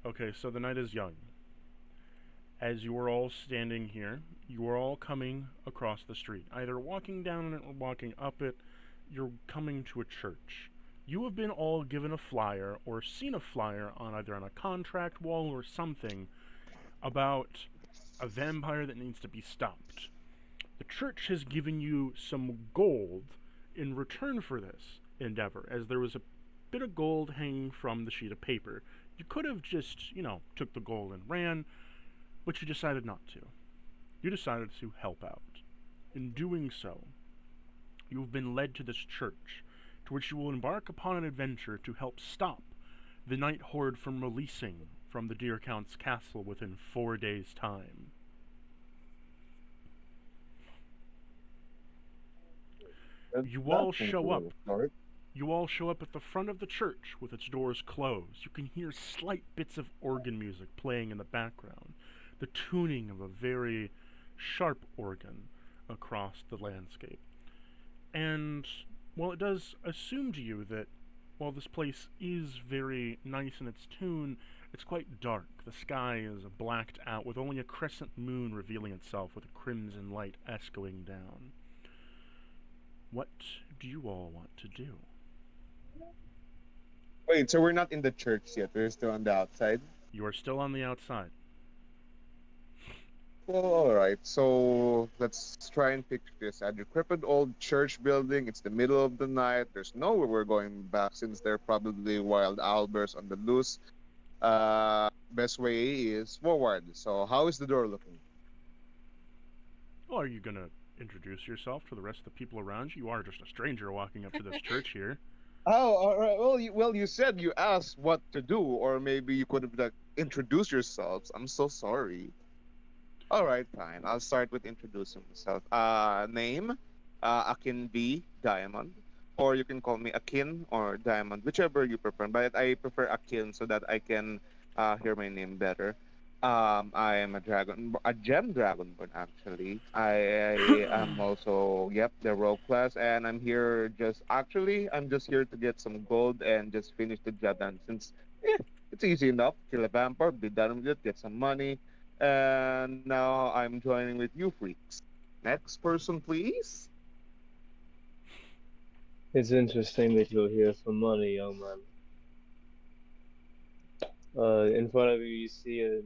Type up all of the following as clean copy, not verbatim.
Okay, so the night is young. As you are all standing here, you are all coming across the street, either walking down it or walking up it. You're coming to a church. You have been all given a flyer or seen a flyer on either on a contract wall or something about a vampire that needs to be stopped. The church has given you some gold in return for this endeavor, as there was a bit of gold hanging from the sheet of paper. You could have just, took the gold and ran, but you decided not to. You decided to help out. In doing so, you have been led to this church, to which you will embark upon an adventure to help stop the night horde from releasing from the Deer Count's castle within 4 days' time. You That all seems a show up. little short. You all show up at the front of the church with its doors closed. You can hear slight bits of organ music playing in the background, the tuning of a very sharp organ across the landscape. And, well, it does assume to you that while this place is very nice in its tune, it's quite dark. The sky is blacked out with only a crescent moon revealing itself with a crimson light echoing down. What do you all want to do? Wait, so we're not in the church yet. We're still on the outside. You are still on the outside. Well, all right. So let's try and picture this. A decrepit old church building. It's the middle of the night. There's nowhere we're going back since there are probably wild owlbears on the loose. Best way is forward. So how is the door looking? Well, are you gonna introduce yourself to the rest of the people around you? You are just a stranger walking up to this church here. Oh, all right. Well, you said you asked what to do, or maybe you could have like introduced yourselves. I'm so sorry. All right, fine. I'll start with introducing myself. Name, Akin B Diamond, or you can call me Akin or Diamond, whichever you prefer. But I prefer Akin so that I can hear my name better. I am a gem dragonborn actually. I am also the rogue class, and I'm just here to get some gold and just finish the job. And since it's easy enough, kill a vampire, be done with it, get some money, and now I'm joining with you freaks. Next person, please. It's interesting that you're here for money, young man. In front of you, you see a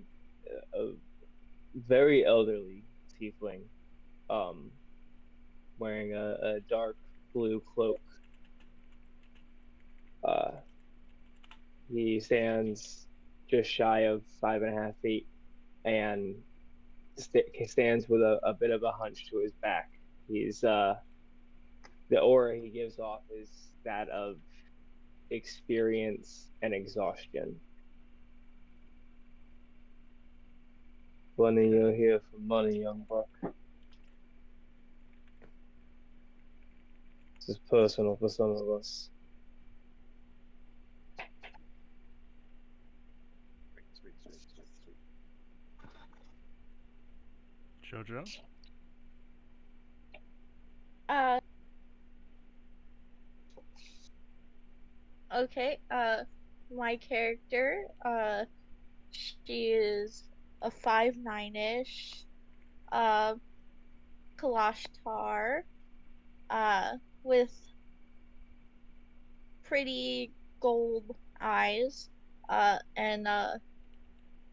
very elderly tiefling, um, wearing a dark blue cloak. Uh, he stands just shy of 5.5 feet and stands with a bit of a hunch to his back. He's the aura he gives off is that of experience and exhaustion. Funny you're here for money, young buck. This is personal for some of us. Sweet, sweet, sweet, sweet. Jojo? Uh, okay. My character, she is a 5'9" ish, uh, Kalashtar, uh, with pretty gold eyes, and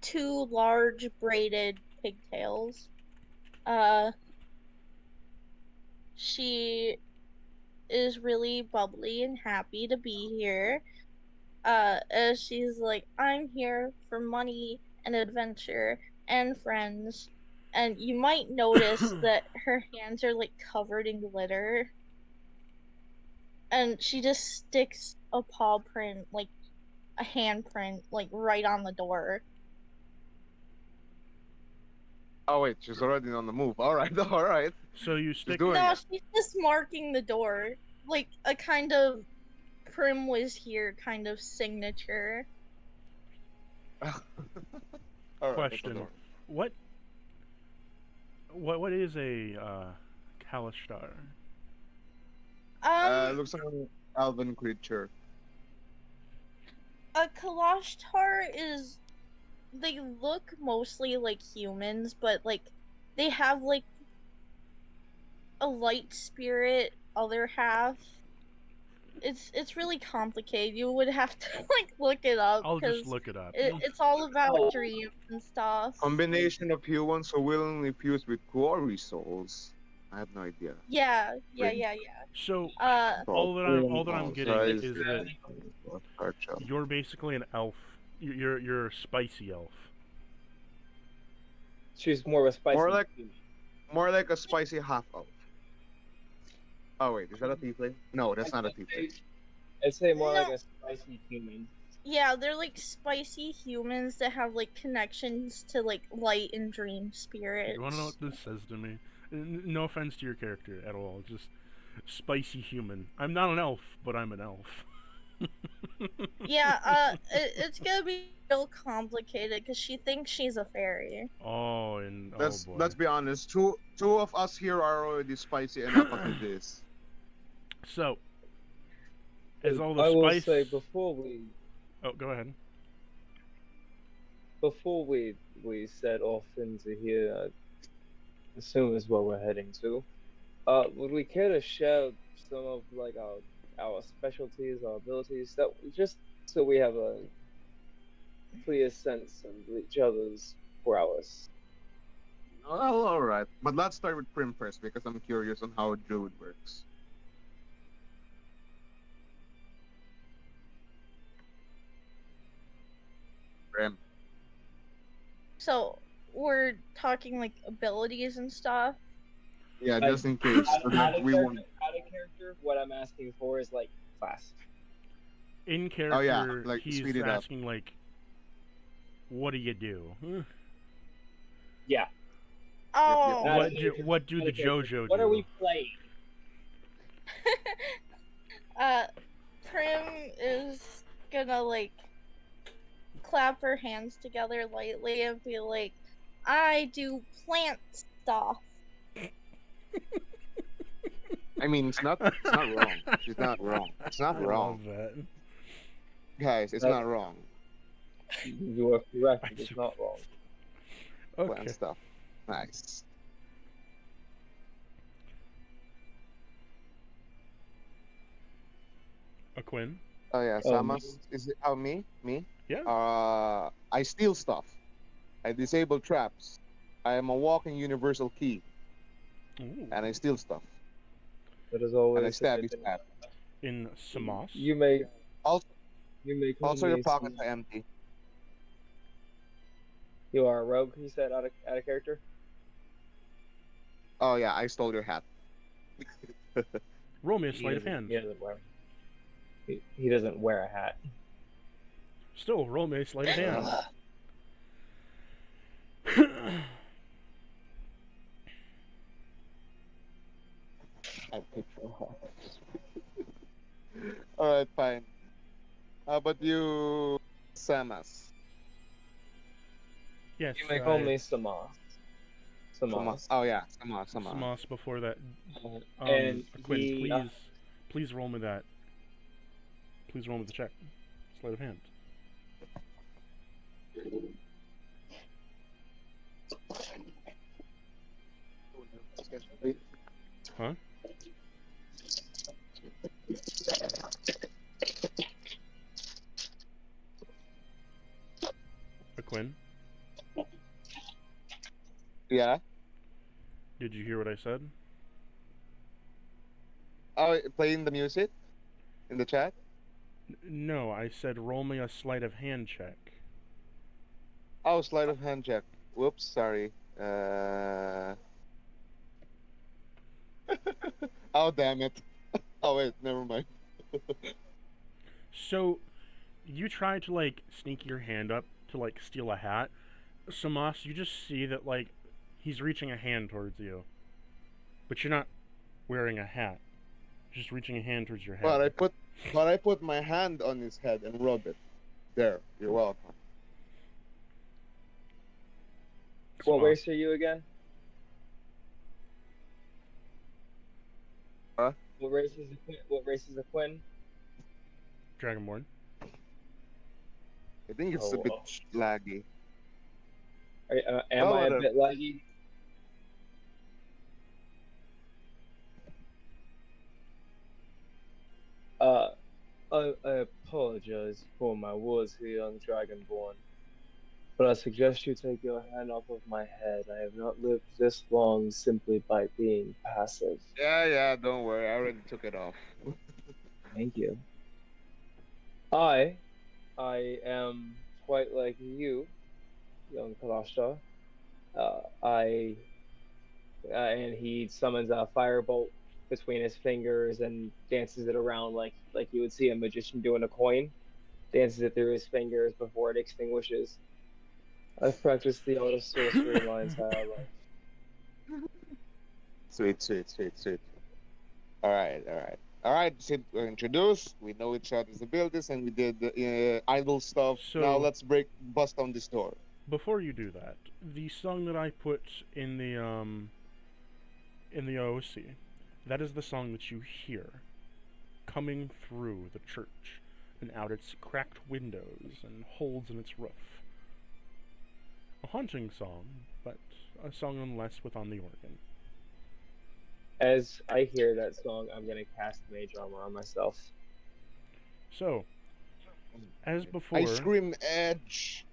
two large braided pigtails. Uh, she is really bubbly and happy to be here. As she's like, I'm here for money and adventure and friends. And you might notice that her hands are like covered in glitter. And she just sticks a paw print, like a handprint, like right on the door. Oh wait, she's already on the move. All right, all right. So you She's stick. doing No, it. she's just marking the door. Like a kind of Prim was here kind of signature. All right, Question: What? What is a Kalishtar? Um, looks like an elven creature. a Kalashtar is they look mostly like humans, but like they have like a light spirit other half. It's really complicated. You would have to like look it up I'll just because look it up. it's all about dreams and stuff. Combination of humans who willingly fuse with quarry souls. I have no idea. Yeah, yeah, Dream yeah, yeah. So soul. all that I'm Oh, getting sorry. is that Cartel. you're basically an elf. You're a spicy elf. She's more of a spicy. More like a spicy half elf. Oh wait, is that a tiefling? No, that's not a tiefling. I'd say more No. like a spicy human. Yeah, they're like spicy humans that have like connections to like light and dream spirits. You want to know what this says to me? No offense to your character at all. Just spicy human. I'm not an elf, but I'm an elf. Yeah, it's gonna be real complicated because she thinks she's a fairy. Oh, and Let's oh boy. let's be honest. Two of us here are already spicy enough to this. So, as all the I will spice. say before we go ahead. set off into here, I assume is where we're heading to. Would we care to share some of like our specialties, our abilities, that just so we have a clear sense of each other's prowess? Well, all right, but let's start with Prim first because I'm curious on how Druid works. Prim. So we're talking like abilities and stuff. Yeah, just in case. So that we won't. Out of character, what I'm asking for is like class. In character, Oh, yeah, like, he's speed it up. asking like, "What do you do? Yeah. Oh, Yep. What do the JoJo do? What are we playing? Prim is gonna like clap her hands together lightly and be like, I do plant stuff. I mean, it's not wrong. It's not wrong. It's not I wrong, love that. guys. It's not wrong. You are correct. It's not wrong. Okay. Plant stuff. Nice. A Quinn. Oh yeah, Samas. Is it? Oh me? Yeah. I steal stuff. I disable traps. I am a walking universal key, Ooh. and I steal stuff. That is always. And I stab his stab. In Samos. You may. Also, call also me your pockets are empty. You are a rogue. He said out of character. Oh yeah, I stole your hat. Roll me a sleight of hand. He doesn't wear a hat. Still, roll me a sleight of hand. I picture All right, fine. How about you, Samas? Yes. You may call me Samas. Oh yeah, Samas. Samos before that. And Quinn, he, please roll me that. Please roll me the check. Sleight of hand. Huh? A Quinn, Yeah. did you hear what I said? Oh, playing the music in the chat. No, I said roll me a sleight of hand check. Oh, sleight of hand check. Whoops, sorry. Oh, damn it. Oh, wait, never mind. So, you try to like sneak your hand up to like steal a hat. Samas, you just see that like he's reaching a hand towards you, but you're not wearing a hat. You're just reaching a hand towards your head. But I put my hand on his head and rub it. There, you're welcome. What race are you again? Huh? What race is a Quinn? Dragonborn. I think it's a bit laggy. Am Oh, I a whatever. bit laggy? Uh, I apologize for my words here, young Dragonborn, but I suggest you take your hand off of my head. I have not lived this long simply by being passive. Yeah, yeah, don't worry. I already took it off. Thank you. I, I am quite like you, young Kalashta. And he summons a firebolt between his fingers and dances it around like you would see a magician doing a coin. Dances it through his fingers before it extinguishes. I've practiced the art of sorcery my entire life. Sweet, sweet, sweet, sweet. All right, all right. All right, so we're introduced. We know each other's abilities, and we did the idle stuff. Now So let's bust down this door. before you do that, the song that I put in the OOC, that is the song that you hear coming through the church and out its cracked windows and holes in its roof. A haunting song, but a song nonetheless with on the organ. As I hear that song, I'm gonna cast Mage Armor on myself. So, as I before, scream edge.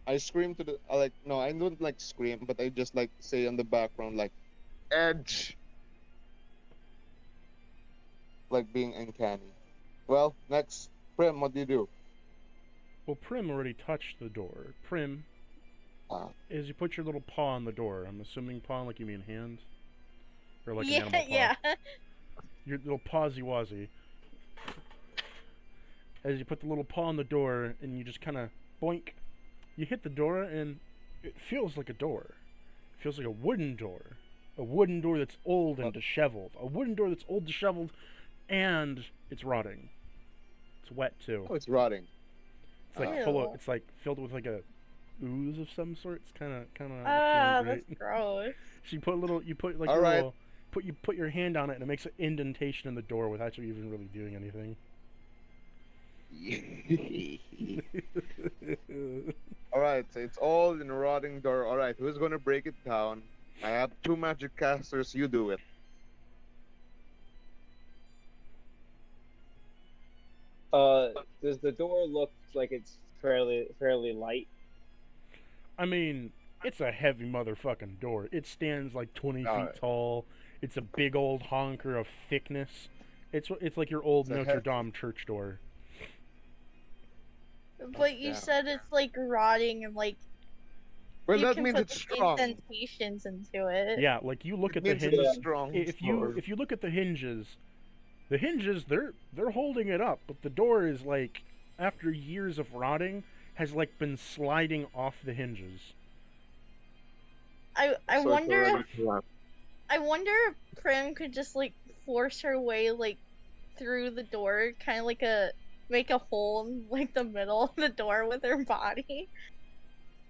I scream to the like no, I don't like scream, but I just like say on the background like edge, like being uncanny. Well, next, Prim, what do you do? well, Prim already touched the door. Prim, Uh, as you put your little paw on the door, I'm assuming paw like you mean hand? Or like an Yeah, animal paw? yeah. Your little pawsy wazzy. As you put the little paw on the door and you just kind of boink, you hit the door and it feels like a door. It feels like a wooden door. A wooden door that's old and disheveled. A wooden door that's old, disheveled, and it's rotting. It's wet too. oh, it's rotting. It's like Ew. full of. It's like filled with like a ooze of some sort. It's kind of Ah, feeling that's great. gross. So you put a little. You put like All your right. little. You put your hand on it and it makes an indentation in the door without you even really doing anything. All right, so it's all in a rotting door. All right, who's gonna break it down? I have two magic casters. You do it. Does the door look like it's fairly light? I mean, it's a heavy motherfucking door. It stands like 20 All feet right. tall. It's a big old honker of thickness. It's like your old It's a Notre heavy- Dame church door. But you Yeah. said it's like rotting and like Well, you that can means put it's like, strong. indentations into it. Yeah, like you look It at the means hinge. it's strong. If Or- you look at the hinges they're holding it up, but the door is like after years of rotting has like been sliding off the hinges. I So it's wonder already if collapsed. I wonder if Prim could just like force her way like through the door, kind of like make a hole in like the middle of the door with her body.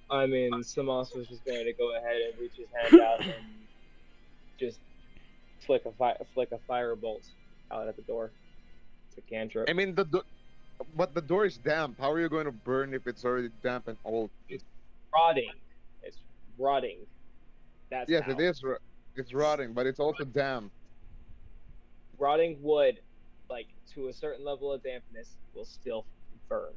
I mean, Samos was just going to go ahead and reach his hand out and just flick a firebolt out at the door. It's a cantrip. I mean, but the door is damp. How are you going to burn if it's already damp and old? Rotting. It's rotting. That's Yes, how. it is. It's rotting, but it's also damp. Rotting wood, like to a certain level of dampness, will still burn.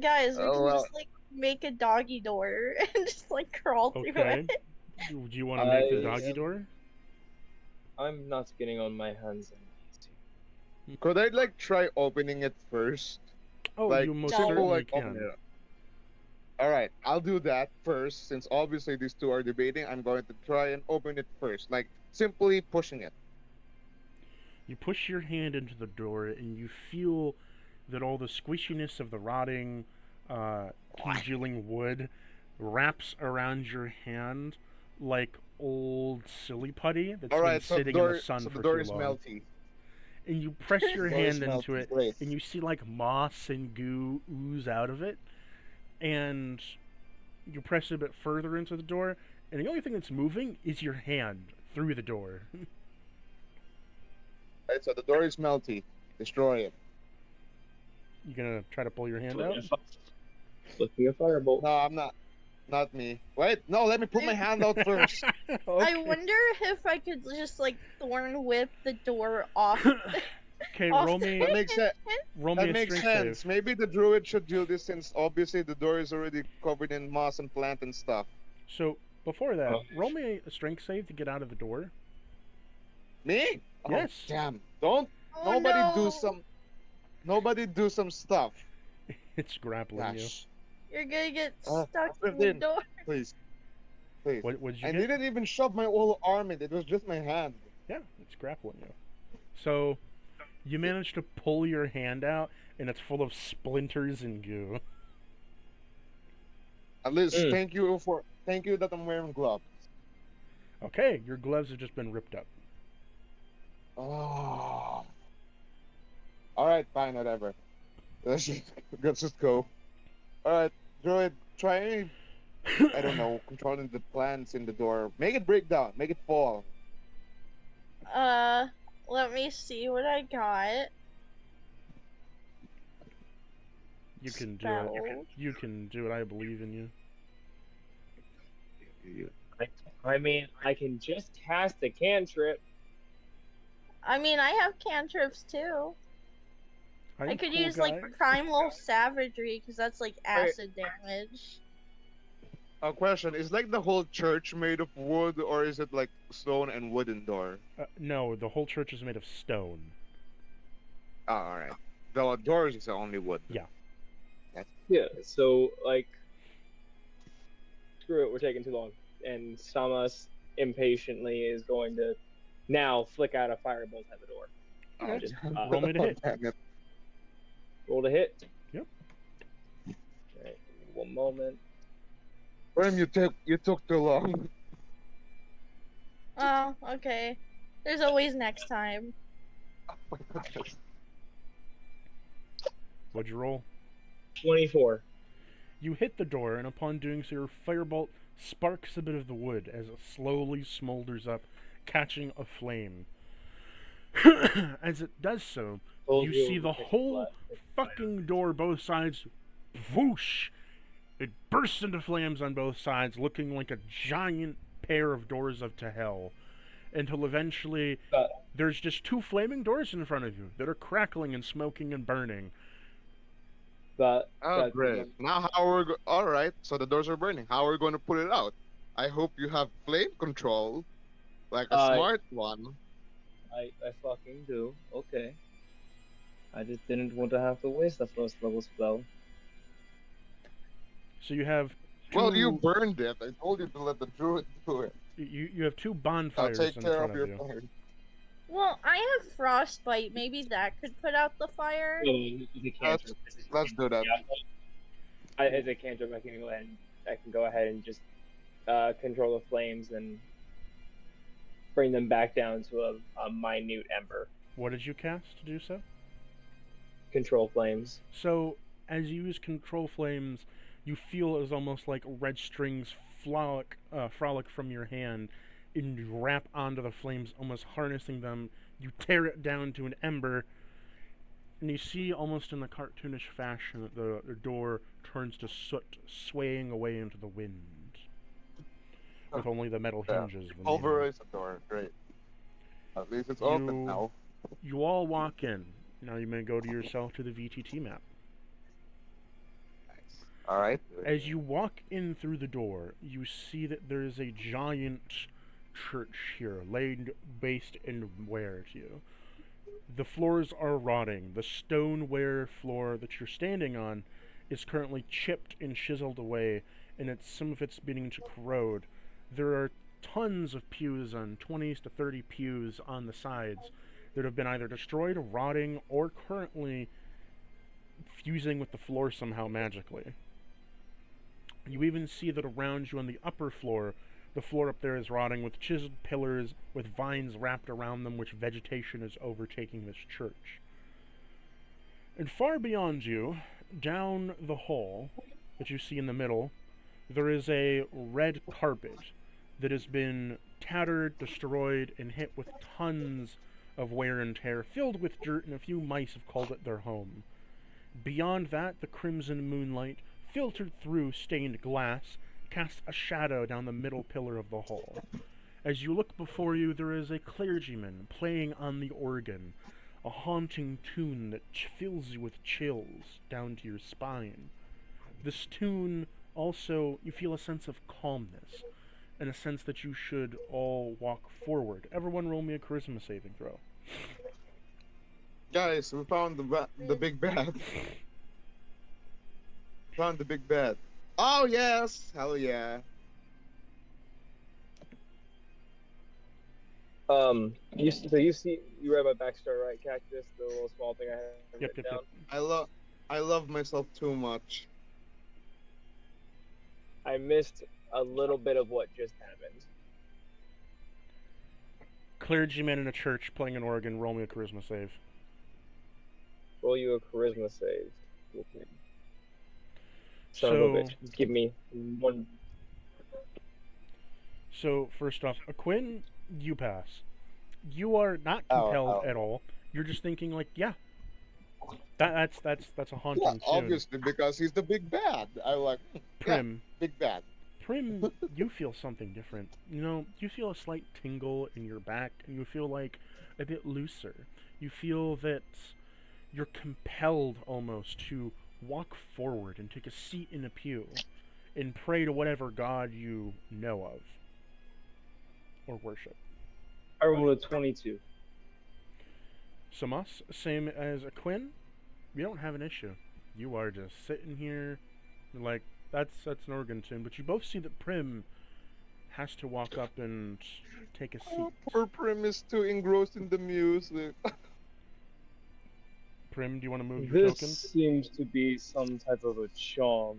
Guys, we Oh, can well. just like make a doggy door and just like crawl through Okay. it. Do you want to make the I doggy am- door? I'm not getting on my hands and knees. Could I like try opening it first? Oh, Like you most No. simple, certainly like open can. it. All right, I'll do that first. Since obviously these two are debating, I'm going to try and open it first, like simply pushing it. You push your hand into the door and you feel that all the squishiness of the rotting, congealing wood wraps around your hand like old silly putty that's All been right, so the sitting in door, the sun so for the door too is long. melty. And you press your The door is hand into melty. it, Great. and you see like moss and goo ooze out of it, and you press it a bit further into the door, and the only thing that's moving is your hand through the door. Right, so the door is melty. Destroy it. You gonna try to pull your hand out? Flicking a firebolt. No, I'm not. Not me. Wait, no, let me put my hand out first. I Okay. wonder if I could just like thorn whip the door off. Okay, off roll me That makes sense. roll me That a makes strength sense. save. Maybe the druid should do this since obviously the door is already covered in moss and plant and stuff. So before that, Oh. roll me a strength save to get out of the door. Me? Yes. Oh, damn. Don't Oh, nobody no. do some stuff. It's grappling you. Gosh. You're gonna get Uh, stuck in the 15. door. Please. Please. What did you I get? didn't even shove my whole arm in. It was just my hand. Yeah, it's grappling you. So you manage to pull your hand out, and it's full of splinters and goo. At least Mm. thank you that I'm wearing gloves. Okay, your gloves have just been ripped up. Oh. Alright, fine, whatever. Let's just go. Alright, druid, try I don't know, controlling the plants in the door. Make it break down, make it fall. Let me see what I got. You can do it. Spell. You can do it. I believe in you. I mean, I can just cast a cantrip. I mean, I have cantrips too. I'm I could cool, use guys. like primal savagery because that's like acid damage. A question, is like the whole church made of wood or is it like stone and wooden door? No, the whole church is made of stone. Oh, alright. The doors is only wood. Yeah. Yeah, so, like, screw it, we're taking too long. And Samas impatiently is going to now flick out a firebolt at the door. Okay. Just, Roll me to hit. Damn it. roll to hit. Yep. Alright, one moment. Brim, you took too long. Oh, okay. There's always next time. What'd you roll? 24. You hit the door, and upon doing so, your firebolt sparks a bit of the wood as it slowly smolders up, catching a flame. As it does so, you see the whole fucking door, both sides, whoosh! It bursts into flames on both sides, looking like a giant pair of doors up to hell. Until eventually, there's just two flaming doors in front of you that are crackling and smoking and burning. But Oh, great. Now how are we alright, so the doors are burning. How are we going to put it out? I hope you have flame control. Like a smart one. I fucking do. Okay. I just didn't want to have to waste a first level spell. So you have two, Well, you burned it. I told you to let the druid do it. you have two I'll bonfires take in care front of your you. fire. Well, I have frostbite. Maybe that could put out the fire. Let's do that. As a cantrip, I can go ahead and just control the flames and bring them back down to a minute ember. What did you cast to do so? Control flames. So, as you use control flames, you feel it was almost like red strings frolic from your hand, and you wrap onto the flames, almost harnessing them. You tear it down to an ember, and you see, almost in the cartoonish fashion, that the door turns to soot, swaying away into the wind, with only the metal hinges remaining. Pulverize the door. Great. At least it's open now. You all walk in. Now you may go to yourself to the VTT map. Nice. Alright. As you walk in through the door, you see that there is a giant church here, laid waste and bare to you. The floors are rotting. The stoneware floor that you're standing on is currently chipped and chiseled away, and some of it's beginning to corrode. There are tons of pews, 20s to 30 pews on the sides, that have been either destroyed, rotting, or currently fusing with the floor somehow magically. You even see that around you on the upper floor, the floor up there is rotting with chiseled pillars with vines wrapped around them, which vegetation is overtaking this church. And far beyond you, down the hall that you see in the middle, there is a red carpet that has been tattered, destroyed, and hit with tons of wear and tear, filled with dirt, and a few mice have called it their home. Beyond that, the crimson moonlight filtered through stained glass, casts a shadow down the middle pillar of the hall. As you look before you, there is a clergyman playing on the organ, a haunting tune that fills you with chills down to your spine. This tune also, you feel a sense of calmness, and a sense that you should all walk forward. Everyone roll me a charisma saving throw. Guys, we found the big bad. Found the big bad. Oh yes, hell yeah. You read my backstory, right, Cactus? The little small thing I have Yep, written yep, down. yep. I love myself too much. I missed a little bit of what just happened. Clergyman in a church playing an organ, roll me a charisma save. Roll you a charisma save. Okay. Son of a bitch. Give me one. So, first off, Quinn, you pass. You are not compelled at all. You're just thinking, like, yeah, that's a haunting Yeah, tune. obviously, because he's the big bad. I like Prim. Yeah, big bad. Prim, you feel something different. You know, you feel a slight tingle in your back, and you feel like a bit looser. You feel that you're compelled almost to walk forward and take a seat in a pew and pray to whatever God you know of or worship. I rolled a 22. Samas, same as a Quinn, you don't have an issue. You are just sitting here, like, that's an organ tune, but you both see that Prim has to walk up and take a seat. Poor Prim is too engrossed in the music. Prim, do you want to move your This token? seems to be some type of a charm.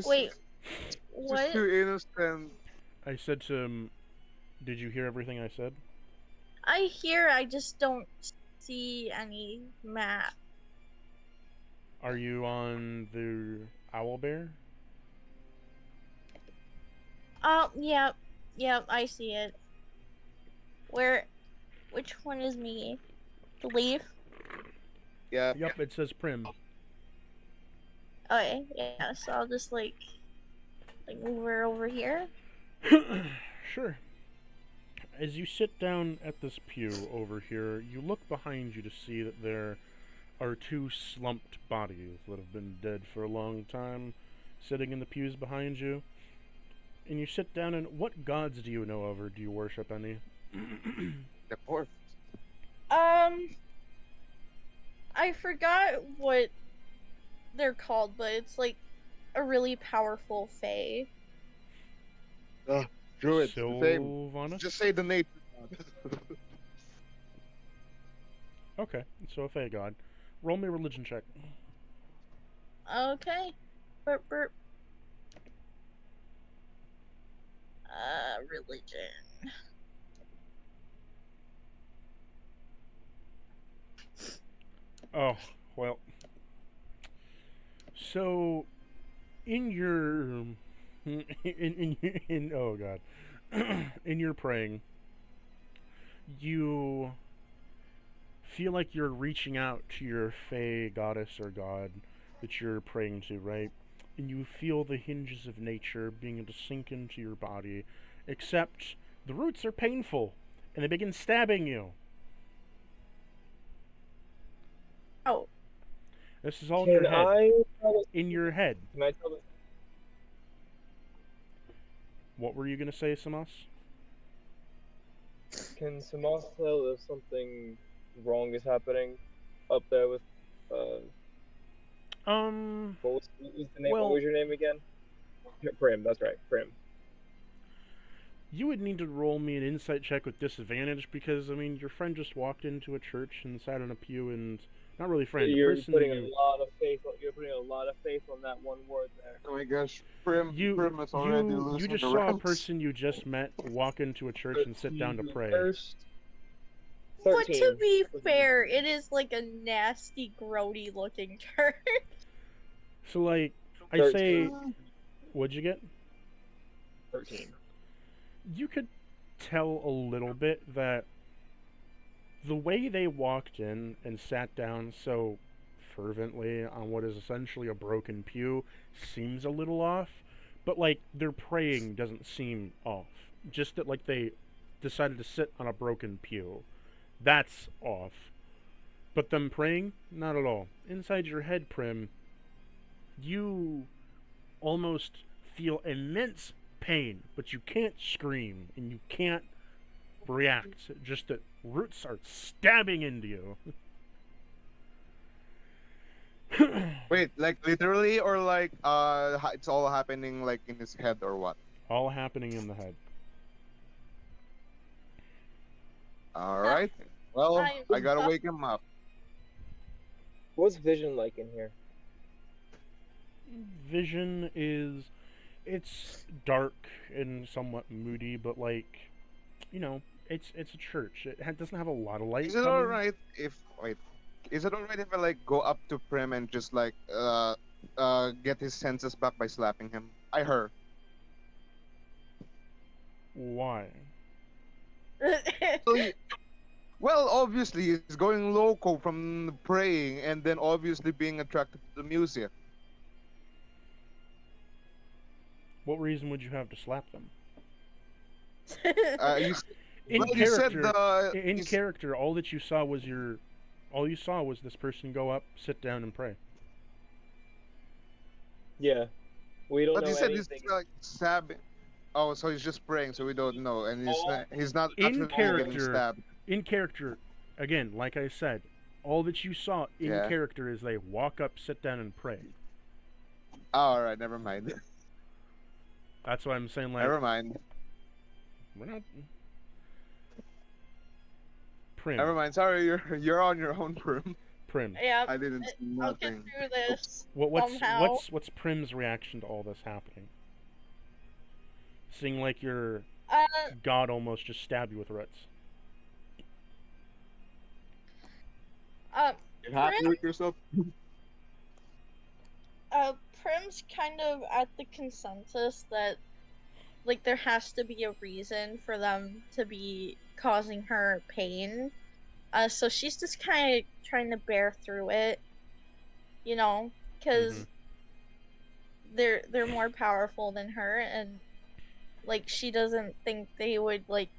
Wait, Just what? too innocent. I said to him, did you hear everything I said? I hear, I just don't see any map. Are you on the owl bear? Oh, yep, I see it. Which one is me? The leaf? Yeah. Yep, it says Prim. Okay, yeah, so I'll just like move her over here. Sure. As you sit down at this pew over here, you look behind you to see that there are two slumped bodies that have been dead for a long time, sitting in the pews behind you. And you sit down, and what gods do you know of, or do you worship any? The poor. I forgot what they're called, but it's like a really powerful fae. Druid. Sylvanas? Just say the name. Okay, so a fae god. Roll me a religion check. Okay. Burp burp. Religion. Oh, well. So, in your... In oh god. In your praying, you feel like you're reaching out to your fae goddess or god that you're praying to, right? And you feel the hinges of nature beginning to sink into your body, except the roots are painful, and they begin stabbing you. Oh. This is all in your Can head. I In your head. Can I tell the What were you gonna say, Samas? Can Samas tell if something wrong is happening up there with what was the name? Well, what was your name again? Prim, that's right, Prim. You would need to roll me an insight check with disadvantage because, I mean, your friend just walked into a church and sat on a pew and... Not really friend, You're person putting you... a lot of faith. You're putting a lot of faith on that one word there. Oh my gosh, Prim is already losing you just the saw a rounds. person you just met walk into a church and sit down to pray. First, But 13. to be fair, it is like a nasty, grody looking church. So, like, I 13. say... What'd you get? 13. You could tell a little bit that the way they walked in and sat down so fervently on what is essentially a broken pew seems a little off, But like their praying doesn't seem off. Just that like they decided to sit on a broken pew. That's off. But them praying, not at all. Inside your head, Prim, you almost feel immense pain, but you can't scream and you can't react. Just that roots are stabbing into you. Wait, like literally, or like it's all happening like in his head or what? All happening in the head. All right. Well, I gotta I- wake him up. What's vision like in here? Vision is, it's dark and somewhat moody, but like, you know, it's a church. Doesn't have a lot of light. Is it coming. all right if wait? Is it all right if I like go up to Prim and just like get his senses back by slapping him? I heard. Why? Well, obviously he's going loco from praying and then obviously being attracted to the music. What reason would you have to slap them? You, In well, you said character, in you s- character, all you saw was this person go up, sit down, and pray. Yeah, we don't but know you said he's anything. like stabbing. Oh, so he's just praying, so we don't know, and he's not In actually getting character, stabbed. In character, again, like I said, all that you saw in Yeah. character is they walk up, sit down, and pray. Oh, all right, never mind. That's why I'm saying, like, Never mind. we're not. Prim. Never mind. Sorry, you're on your own, Prim. Prim. Yeah, I didn't see I'll get nothing. through this What's somehow. Prim's reaction to all this happening? Seeing like your Uh, god almost just stabbed you with roots. You happy Prim, with yourself? Prim's kind of at the consensus that, like, there has to be a reason for them to be causing her pain. So she's just kind of trying to bear through it, you know, because they're more powerful than her, and like she doesn't think they would like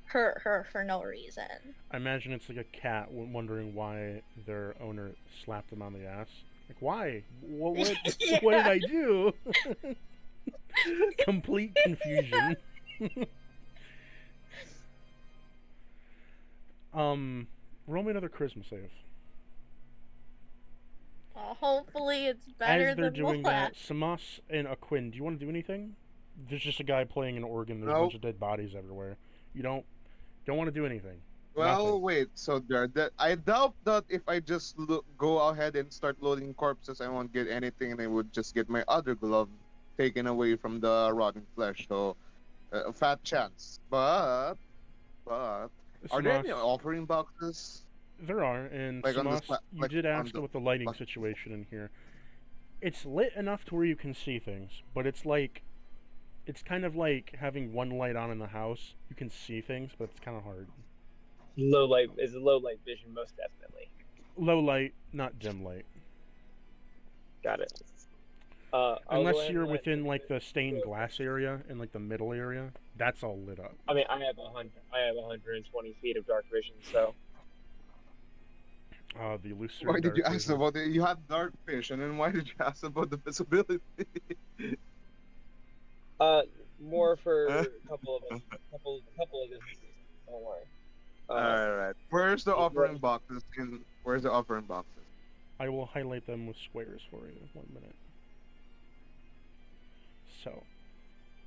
hurt her for no reason. I imagine it's like a cat wondering why their owner slapped them on the ass. Like, why? What Yeah. what did I do? Complete confusion. Roll me another charisma save. Hopefully it's better As they're than doing the that, last. Samas and Aquin, do you want to do anything? There's just a guy playing an organ. There's a Nope. bunch of dead bodies everywhere. You don't want to do anything. Well, Nothing. wait. So I doubt that if I just go ahead and start loading corpses, I won't get anything, and I would just get my other glove taken away from the rotten flesh. So, a fat chance. But are there any Samas, offering boxes? there are, and Like on the Samas, you did on ask the about the lighting left. situation in here. It's lit enough to where you can see things, but it's kind of like having one light on in the house. You can see things, but it's kind of hard. Low light is low light vision, most definitely. Low light, not dim light. Got it. I'll go Unless ahead you're and let- within like the stained glass area and like the middle area, that's all lit up. I mean, I have 120 feet of dark vision, so The illusory. Why did you dark ask vision. about it? You had dark vision, and why did you ask about the visibility? more for a couple of couple of different reasons. Don't worry. Alright. Where's the offering boxes? Where's the offering boxes? I will highlight them with squares for you. 1 minute. So,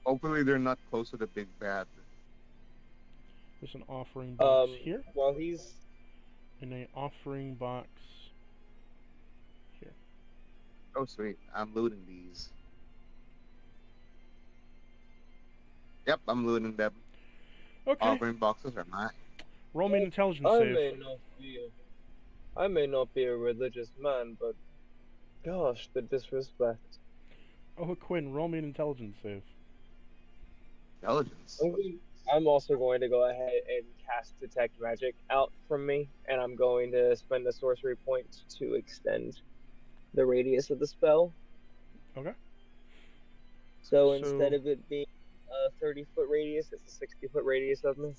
Hopefully they're not close to the big bad. there's an offering box here, While he's and an offering box here. Oh sweet, I'm looting these. Yep, I'm looting them. Okay. Offering boxes are mine. Roll me an intelligence I save. may not be a religious man, but gosh, the disrespect. Oh, Quinn, roll me an intelligence save. Intelligence. I'm also going to go ahead and cast Detect Magic out from me, and I'm going to spend a sorcery point to extend the radius of the spell. Okay. So So, instead of it being a 30-foot radius, it's a 60-foot radius of me.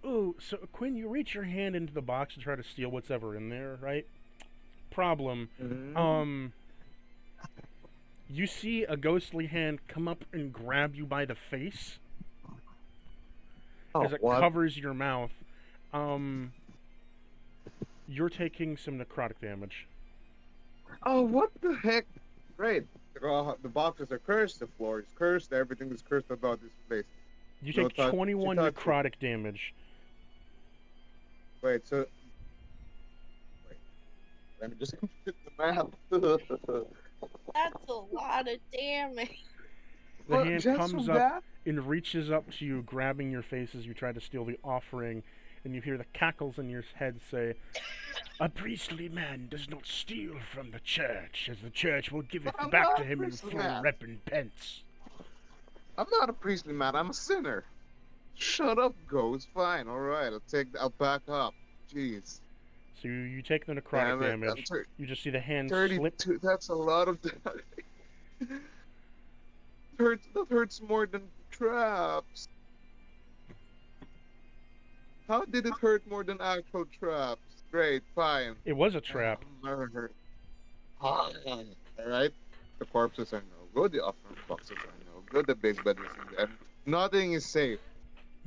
ooh, so Quinn, you reach your hand into the box to try to steal what's ever in there, right? Problem. Mm. Um, you see a ghostly hand come up and grab you by the face Oh, as it what? covers your mouth. Um, you're taking some necrotic damage. Oh, what the heck? Great. The boxes are cursed, the floor is cursed, everything is cursed about this place. You No take touch, 21 touch it. necrotic damage. Wait, so wait, let me just complete the math. That's a lot of damage. The What, hand just comes from up that? and reaches up to you, grabbing your face as you try to steal the offering, and you hear the cackles in your head say, "A priestly man does not steal from the church, as the church will give But it I'm back not to a him in priestly full man. recompense." I'm not a priestly man. I'm a sinner. Shut up, ghost. Fine, all right. I'll back up. Jeez, So you take the necrotic damn it. I'm damage. You just see the hand slip. 32. That's a lot of. Hurts. That hurts more than traps. How did it hurt more than actual traps? Great, fine. It was a trap. Murder. All right. The corpses are no good. The offering boxes are no good. The base bed is in there. Nothing is safe.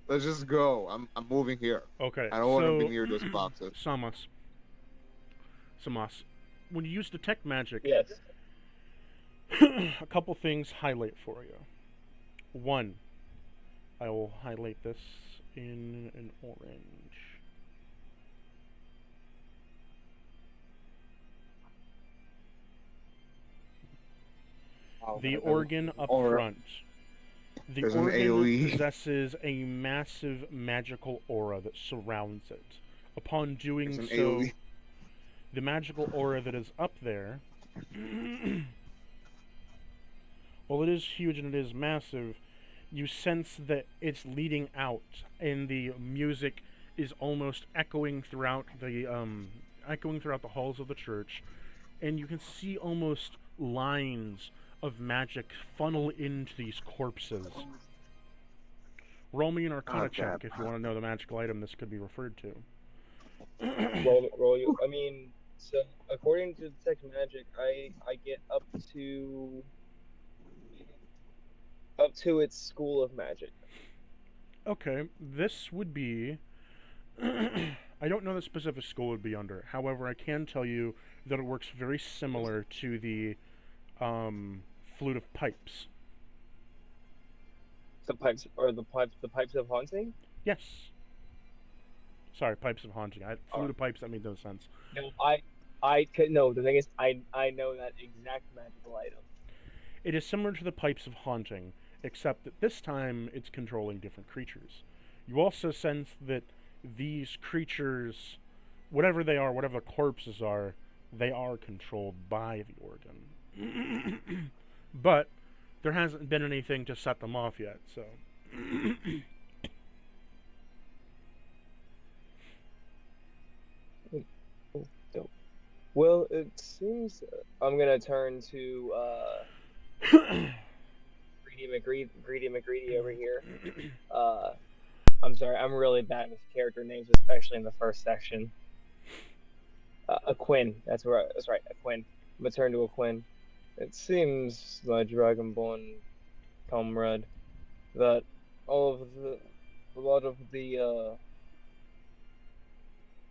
Let's just go. I'm moving here. Okay, I don't want to be so near those boxes. Samas, when you use detect magic, Yes. a couple things highlight for you. One, I will highlight this in an orange. The organ up Or front. The there's an organ AoE. possesses a massive magical aura that surrounds it. Upon doing There's an so, AoE. the magical aura that is up there, while it is huge and it is massive, you sense that it's leading out, and the music is almost echoing throughout the halls of the church, and you can see almost lines of magic funnel into these corpses. Roll me an Arcana check if you want to know the magical item this could be referred to. roll you. I mean, so according to detect magic, I get up to its school of magic. Okay, this would be. I don't know the specific school it would be under. However, I can tell you that it works very similar to the flute of pipes. The pipes of haunting. Yes. Sorry, pipes of haunting. Flute of pipes. That made no sense. No, I could no. The thing is, I know that exact magical item. It is similar to the pipes of haunting, except that this time it's controlling different creatures. You also sense that these creatures, whatever they are, whatever the corpses are, they are controlled by the organ. But there hasn't been anything to set them off yet, so. Well, it seems I'm gonna turn to Greedy McGreedy over here. I'm sorry, I'm really bad with character names, especially in the first section. A Quinn, that's right, a Quinn. I'm gonna turn to a Quinn. It seems, my dragonborn comrade, that a lot of the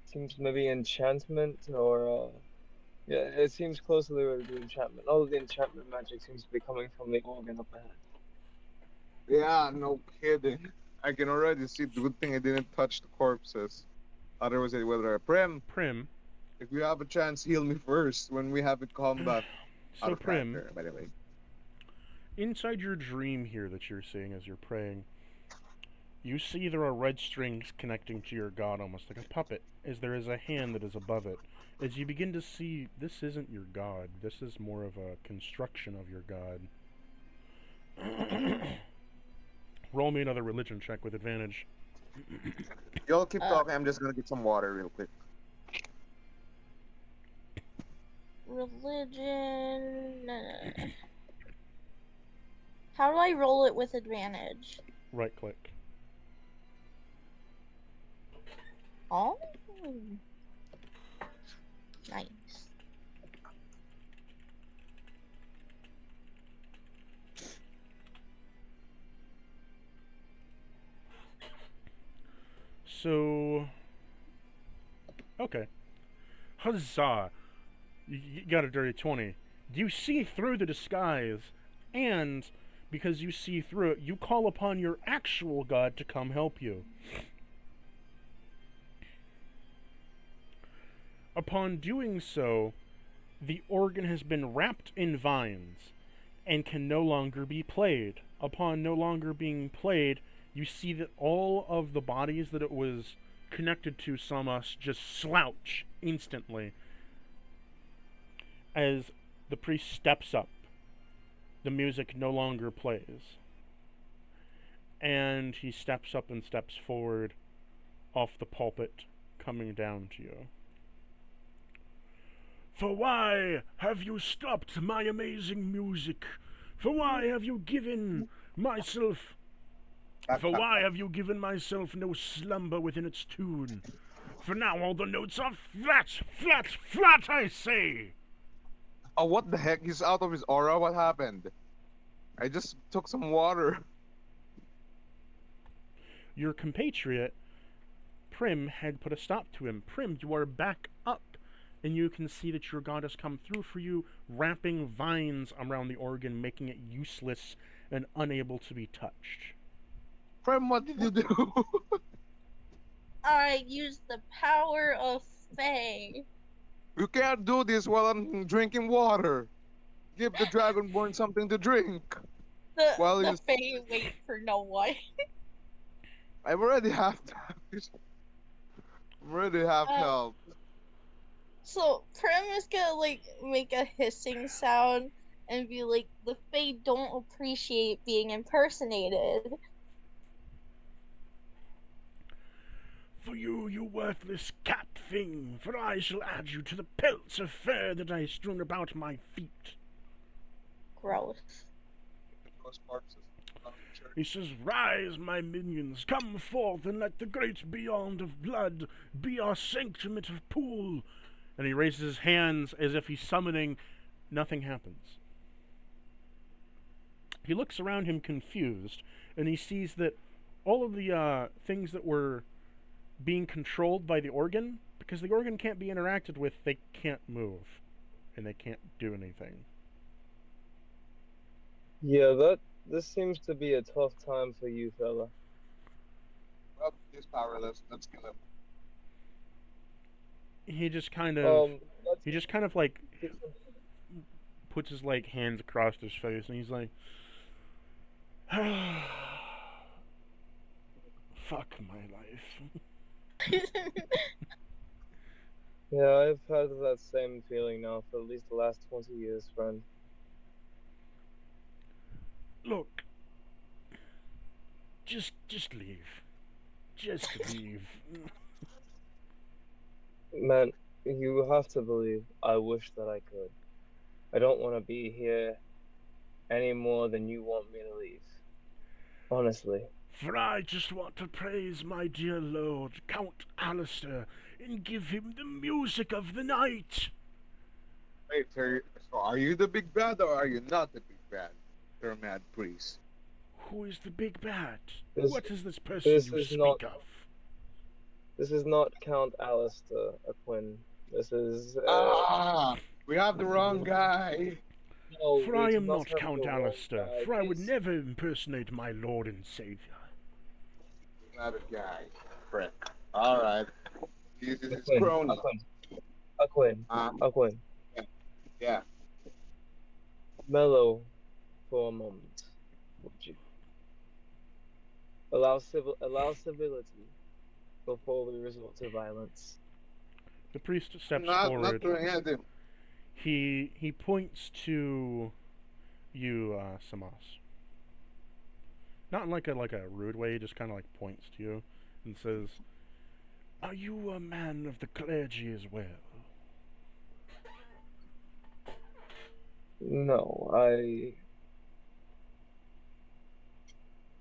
seems maybe enchantment or yeah, it seems closely related to enchantment. All of the enchantment magic seems to be coming from the organ up ahead. Yeah, no kidding. I can already see. The good thing I didn't touch the corpses. Otherwise, it would have Prim. Prim. If you have a chance, heal me first when we have a combat. Out So, of Prim, character, by the way. inside your dream here that you're seeing as you're praying, you see there are red strings connecting to your god almost like a puppet, as there is a hand that is above it. As you begin to see, this isn't your god, this is more of a construction of your god. Roll me another religion check with advantage. Y'all keep talking. I'm just gonna get some water real quick. Religion. How do I roll it with advantage? Right click. Oh, nice. So, okay. Huzzah! You got a dirty 20. You see through the disguise, and because you see through it, you call upon your actual god to come help you. Upon doing so, the organ has been wrapped in vines and can no longer be played. Upon no longer being played, you see that all of the bodies that it was connected to Samas just slouch instantly. As the priest steps up, the music no longer plays. And he steps up and steps forward off the pulpit, coming down to you. For why have you stopped my amazing music? For why have you given myself... For why have you given myself no slumber within its tune? For now all the notes are flat, flat, flat, I say! Oh, what the heck? He's out of his aura? What happened? I just took some water. Your compatriot, Prim, had put a stop to him. Prim, you are back up, and you can see that your god has come through for you, wrapping vines around the organ, making it useless and unable to be touched. Prem, what did you do? I used the power of Fae. You can't do this while I'm drinking water. Give the Dragonborn something to drink. The Fae wait for no one. I'm already half damaged. I'm already half health. So Prim is gonna like make a hissing sound and be like, the Fae don't appreciate being impersonated. For you, you worthless cat thing, for I shall add you to the pelts of fur that I strewn about my feet. Gross. He says, rise, my minions, come forth and let the great beyond of blood be our sanctument of pool. And he raises his hands as if he's summoning. Nothing happens. He looks around him confused, and he sees that all of the things that were being controlled by the organ, because the organ can't be interacted with, they can't move, and they can't do anything. Yeah, this seems to be a tough time for you, fella. Well, he's powerless. Let's kill him. He just kind of like puts his like hands across his face, and he's like, fuck my life. Yeah, I've had that same feeling now for at least the last 20 years, friend. Look, just leave. Just leave. Man, you have to believe I wish that I could. I don't want to be here any more than you want me to leave. Honestly. For I just want to praise my dear lord, Count Alistor, and give him the music of the night. Wait, so are you the big bad or are you not the big bad? You're a mad priest. Who is the big bad? This- What is this person this you is speak not- of? This is not Count Alistor Aquin. This is... We have the wrong guy. no, For we I do am not have Count the wrong Alistor, guy. for I would He's- never impersonate my lord and savior. Not a guy. Frick. Alright. This is his Aquin, crony. Aquin, Um, Aquin. yeah. Mellow for a moment, would you? Allow civility before we resort to violence. The priest steps Not forward. doing anything. He points to you, Samas. Not in like a rude way, he just kind of like points to you and says, "Are you a man of the clergy as well?" No,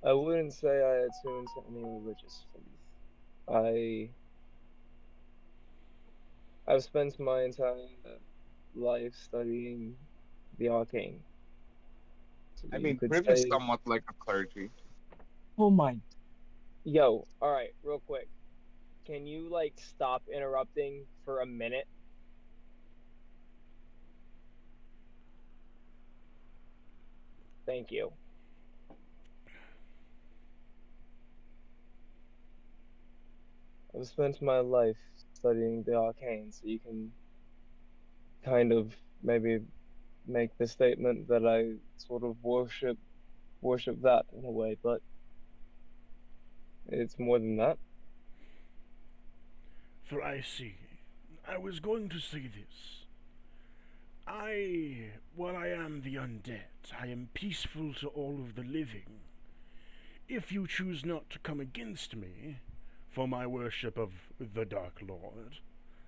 I wouldn't say I attune to any religious faith. I I've spent my entire life studying the arcane. So I you mean, could Prim is say, somewhat like a clergy. oh my. Yo, all right, real quick. Can you like stop interrupting for a minute? Thank you. I've spent my life studying the arcane, so you can kind of maybe make the statement that I sort of worship that in a way, but it's more than that. For I see. I was going to say this. While I am the undead, I am peaceful to all of the living. If you choose not to come against me for my worship of the Dark Lord,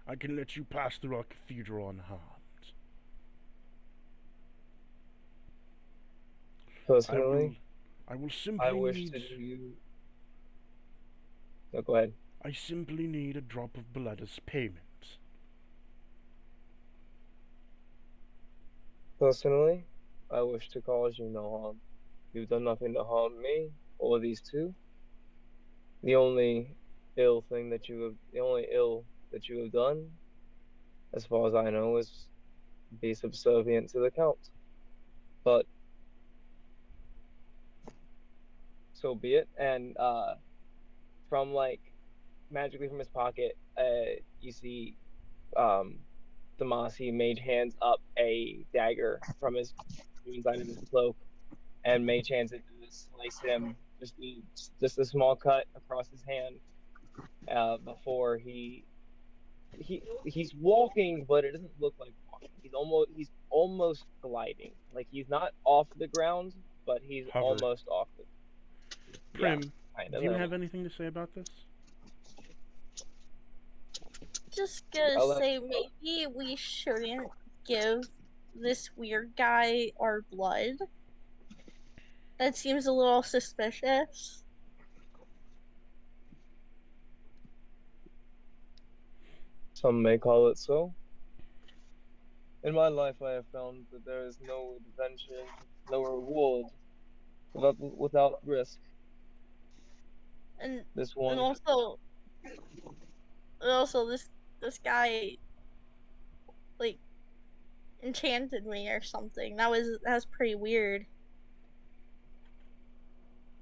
I can let you pass through our cathedral unharmed. I will, Personally, I will I simply wish to need, do you. No, go ahead. I simply need a drop of blood as payment. Personally, I wish to cause you no harm. You've done nothing to harm me or these two. The only ill that you have done, as far as I know, is be subservient to the Count. But so be it. And from like magically from his pocket, you see um Damasi mage hands up a dagger from inside of his cloak, and mage hands it to slice him just a small cut across his hand before he's walking, but it doesn't look like walking. He's almost gliding. Like he's not off the ground, but he's Hover. almost off the. Yeah, Prim, kind do of. you have anything to say about this? Just gonna I'll let. say maybe we shouldn't give this weird guy our blood. That seems a little suspicious. Some may call it so. In my life, I have found that there is no adventure, no reward without risk. And This and one, also this guy like enchanted me or something. That was pretty weird.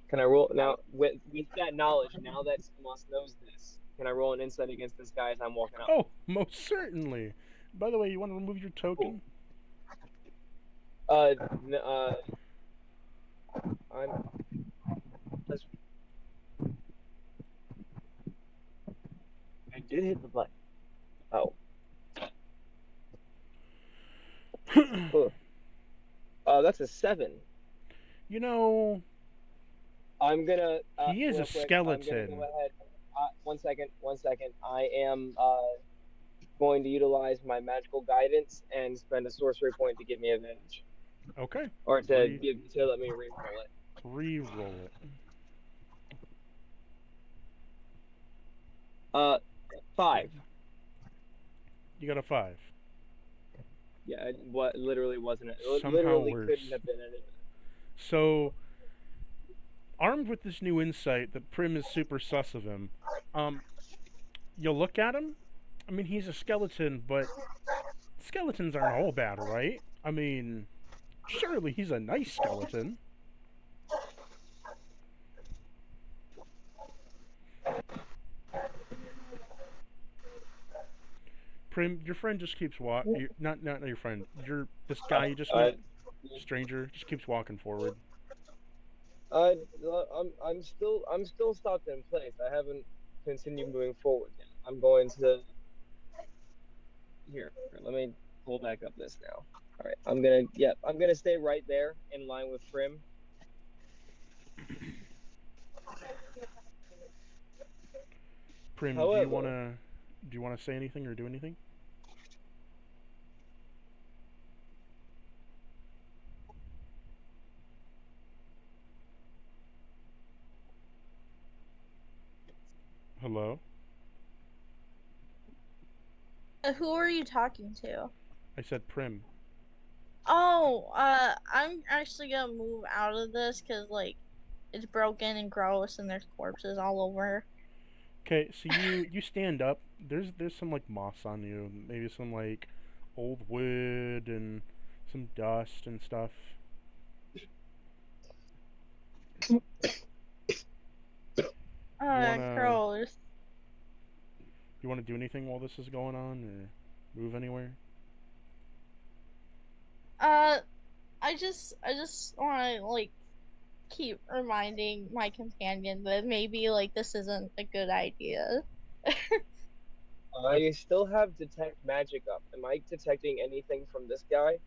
can I roll now with that knowledge? Now that Moss knows this, can I roll an insight against this guy as I'm walking up? Oh, most certainly. By the way, you want to remove your token? Cool. I'm. Let's, I did hit the button. Oh. That's a 7. You know, I'm gonna he is a real quick. I'm gonna go skeleton. ahead. One second. One second. I am going to utilize my magical guidance and spend a sorcery point to give me advantage, Okay. or to let me re-roll it. Re-roll it. 5. You got a 5. Yeah, what literally wasn't it? Somehow Literally worse. couldn't have been it. So, armed with this new insight that Prim is super sus of him, you look at him. I mean, he's a skeleton, but skeletons aren't all bad, right? I mean, surely he's a nice skeleton. Prim, your friend just keeps walking. Not your friend. This guy you just met, stranger, just keeps walking forward. I'm still stopped in place. I haven't continued moving forward yet. I'm going to here. Let me pull back up this now. All right, I'm gonna stay right there in line with Prim. Prim, However, do you wanna say anything or do anything? Hello? Who are you talking to? I said Prim. Oh, I'm actually gonna move out of this because, like, it's broken and gross and there's corpses all over. Okay, so you stand up. There's some like moss on you, maybe some like old wood and some dust and stuff. Wanna Gross. you wanna do anything while this is going on, or move anywhere? Uh, I just want to, like, keep reminding my companion that maybe, like, this isn't a good idea. I still have detect magic up. Am I detecting anything from this guy?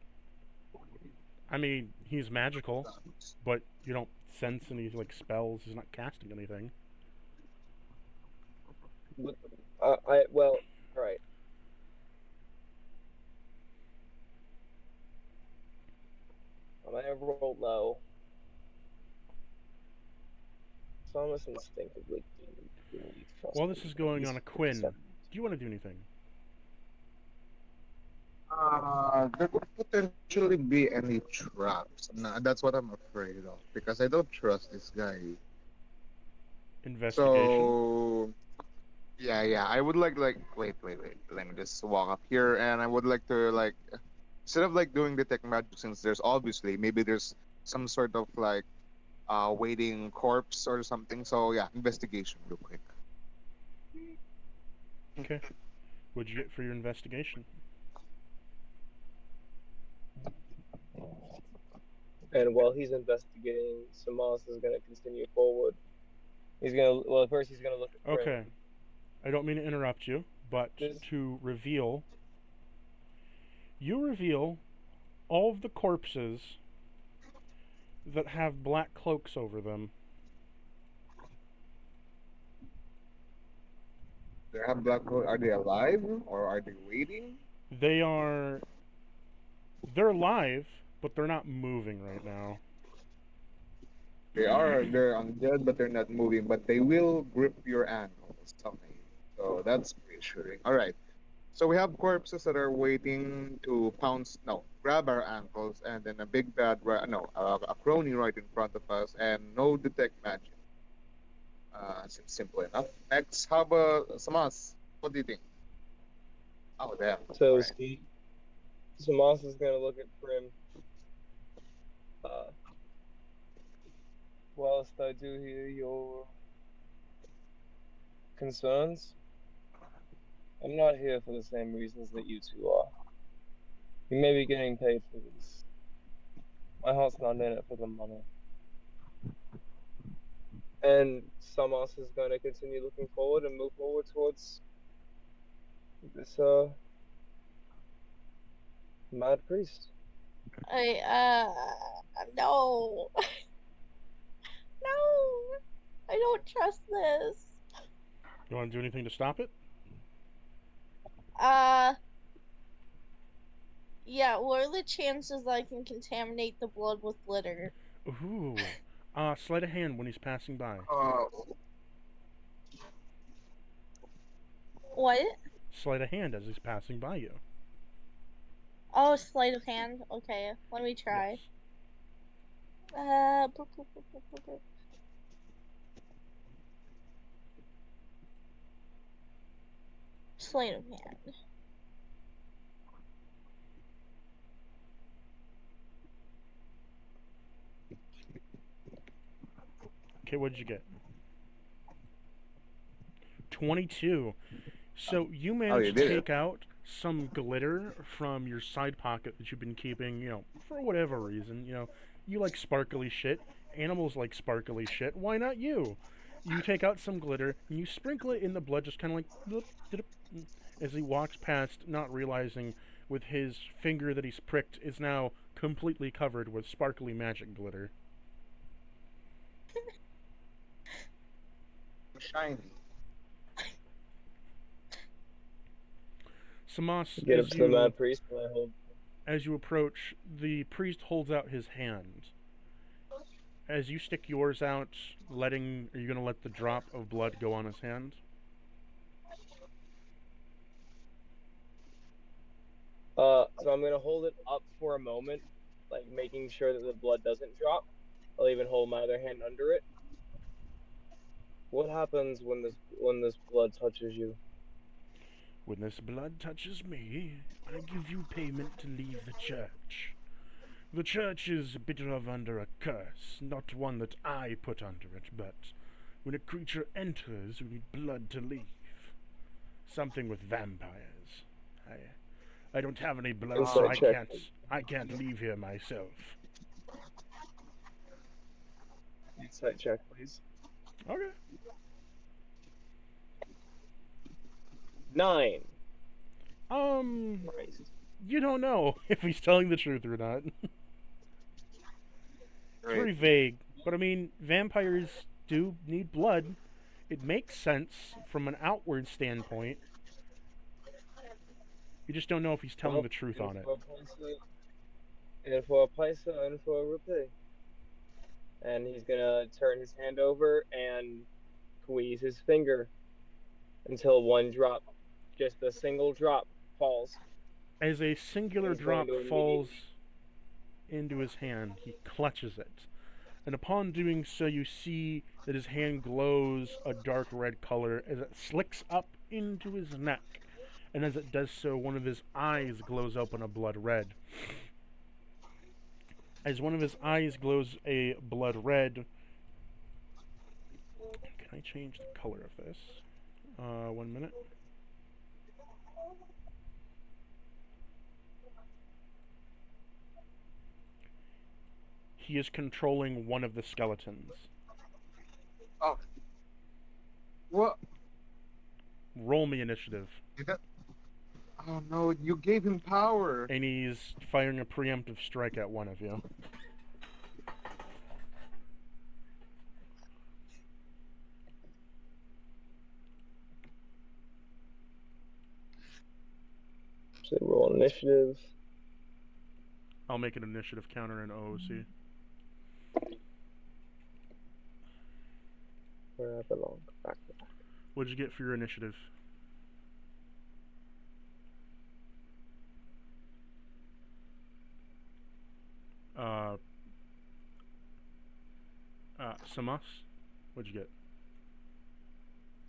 I mean, he's magical, but you don't sense any like spells. He's not casting anything. Well, all right. I'm gonna roll low. So I almost instinctively trust While him. this is going He's on, a Quinn, 57. do you want to do anything? There could potentially be any traps. Nah, that's what I'm afraid of because I don't trust this guy. Investigation. So yeah, I would like wait. Let me just walk up here, and I would like to like instead of like doing detect magic, since there's obviously maybe there's some sort of like waiting corpse or something. So yeah, investigation real quick. Okay. What'd you get for your investigation? And while he's investigating, Samas is gonna continue forward. He's gonna well first he's gonna look at Prim. Okay. I don't mean to interrupt you, but to reveal, you reveal all of the corpses that have black cloaks over them. They have black hole. Are they alive or are they waiting? They are. They're alive, but they're not moving right now. They're undead, but they're not moving. But they will grip your ankles someday. So that's reassuring. All right. So we have corpses that are waiting to pounce, no, grab our ankles, and then a big bad, no, a crony right in front of us, and no detect magic. Seems simple enough. Next, how about Samas? What do you think? Oh, damn. All So right. Samas is gonna look at Prim. Whilst I do hear your concerns, I'm not here for the same reasons that you two are. You may be getting paid for this. My heart's not in it for the money. And Samas is going to continue looking forward and move forward towards this mad priest. No. No. I don't trust this. You want to do anything to stop it? Yeah, what are the chances that I can contaminate the blood with glitter? Ooh. Sleight of hand when he's passing by. What? Sleight of hand as he's passing by you. Oh, sleight of hand? Okay, let me try. Yes. Sleight of hand. Okay, what did you get? 22. So you managed to take out some glitter from your side pocket that you've been keeping, for whatever reason. You like sparkly shit. Animals like sparkly shit. Why not you? You take out some glitter and you sprinkle it in the blood, just kind of like bloop, bloop, as he walks past, not realizing with his finger that he's pricked is now completely covered with sparkly magic glitter. Shiny. Samas, Get up to the mad priest and I hold. As you approach, the priest holds out his hand. As you stick yours out, are you going to let the drop of blood go on his hand? So I'm gonna hold it up for a moment, like making sure that the blood doesn't drop. I'll even hold my other hand under it. What happens when this blood touches you? When this blood touches me, I give you payment to leave the church. The church is a bit of under a curse, not one that I put under it, but when a creature enters, we need blood to leave. Something with vampires. I don't have any blood, so Insight check. I can't leave here myself. Insight check, please. Okay. 9. Christ. You don't know if he's telling the truth or not. It's very vague, but I mean, vampires do need blood. It makes sense from an outward standpoint. You just don't know if he's telling the truth on it. And for a paisa and for a rupee. And he's gonna turn his hand over and squeeze his finger until one drop, just a single drop, falls. As a singular drop falls into his hand, he clutches it. And upon doing so, you see that his hand glows a dark red color as it slicks up into his neck. And as it does so, one of his eyes glows open a blood red. As one of his eyes glows a blood red... Can I change the color of this? 1 minute. He is controlling one of the skeletons. Oh. What? Roll me initiative. Oh no, you gave him power. And he's firing a preemptive strike at one of you. So roll initiative. I'll make an initiative counter in OOC. Where I belong. Back. What'd you get for your initiative? Samas? What'd you get?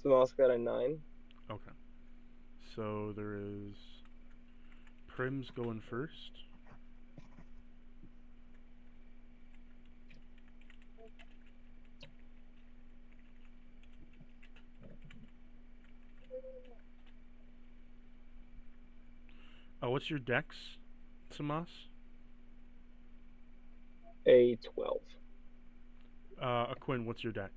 Samas got a 9. Okay. So there is... Prim's going first. What's your dex, Samas? A 12. Aquin, what's your dex?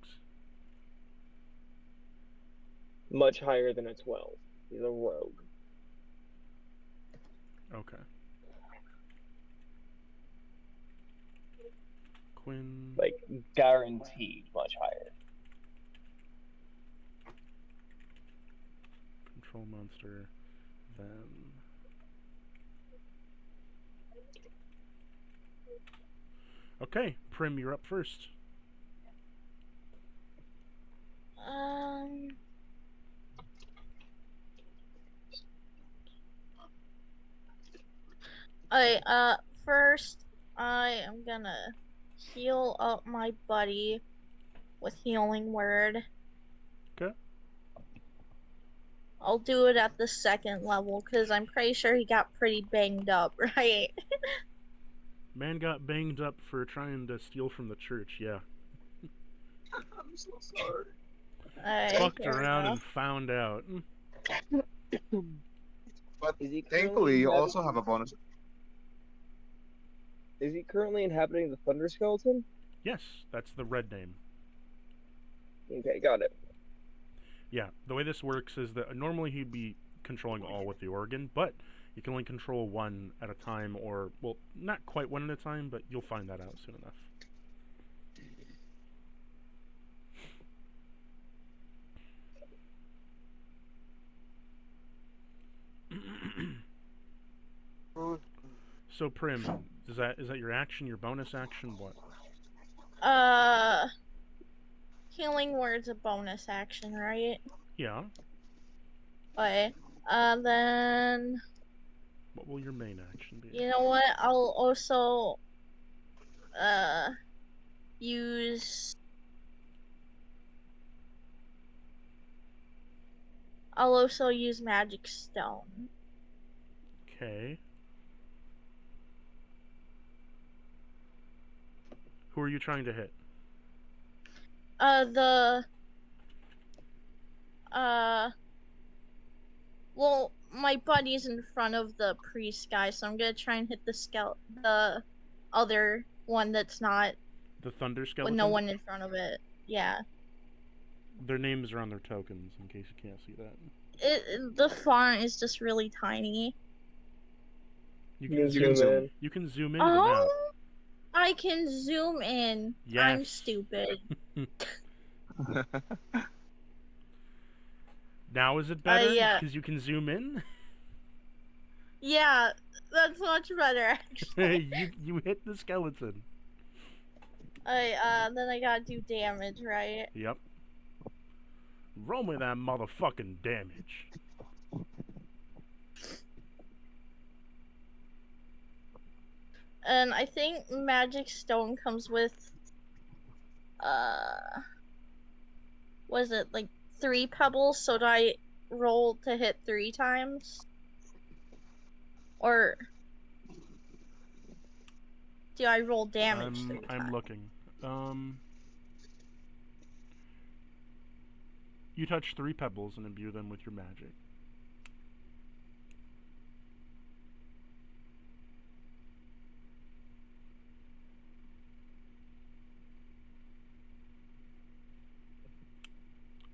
Much higher than a 12. He's a rogue. Okay. Quinn. Like, guaranteed much higher. Control monster. Then. Okay, Prim, you're up first. First, I am gonna heal up my buddy with healing word. Okay. I'll do it at the 2nd level, because I'm pretty sure he got pretty banged up, right? Man got banged up for trying to steal from the church, yeah. I'm so sorry. Fucked around and found out. But thankfully, you also have a bonus. Is he currently inhabiting the Thunder Skeleton? Yes, that's the red name. Okay, got it. Yeah, the way this works is that normally he'd be controlling all with the organ, but you can only control one at a time, or, well, not quite one at a time, but you'll find that out soon enough. So Prim, is that your action, your bonus action, what? Healing word's a bonus action, right? Yeah. Okay. Then What will your main action be? You know what? I'll also use. I'll also use magic stone. Okay. Who are you trying to hit? Well, my buddy's in front of the priest guy, so I'm gonna try and hit the other one that's not The Thunder with Skeleton? no one in front of it. Yeah. Their names are on their tokens, in case you can't see that. The font is just really tiny. You You can can zoom zoom in. in. You can zoom into the map. Oh, I can zoom in. I'm Yes. stupid. Now is it better? Yeah. Because you can zoom in? Yeah, that's much better actually. you hit the skeleton. Then I gotta do damage, right? Yep. Roll me that motherfucking damage. And I think magic stone comes with uh was it like 3 pebbles? So do I roll to hit 3 times? Or do I roll damage 3 I'm times? looking. You touch 3 pebbles and imbue them with your magic.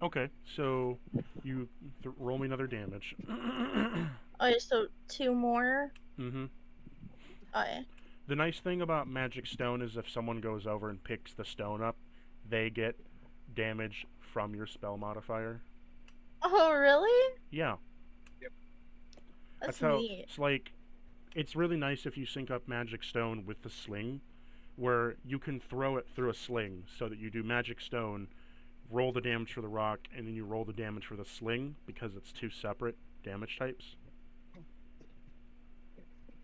Okay, so you roll me another damage. Okay, so 2 more. Mm-hmm. Okay. The nice thing about magic stone is if someone goes over and picks the stone up, they get damage from your spell modifier. Oh, really? Yeah. That's how neat. it's like. It's really nice if you sync up magic stone with the sling, where you can throw it through a sling, so that you do magic stone, roll the damage for the rock, and then you roll the damage for the sling because it's 2 separate damage types.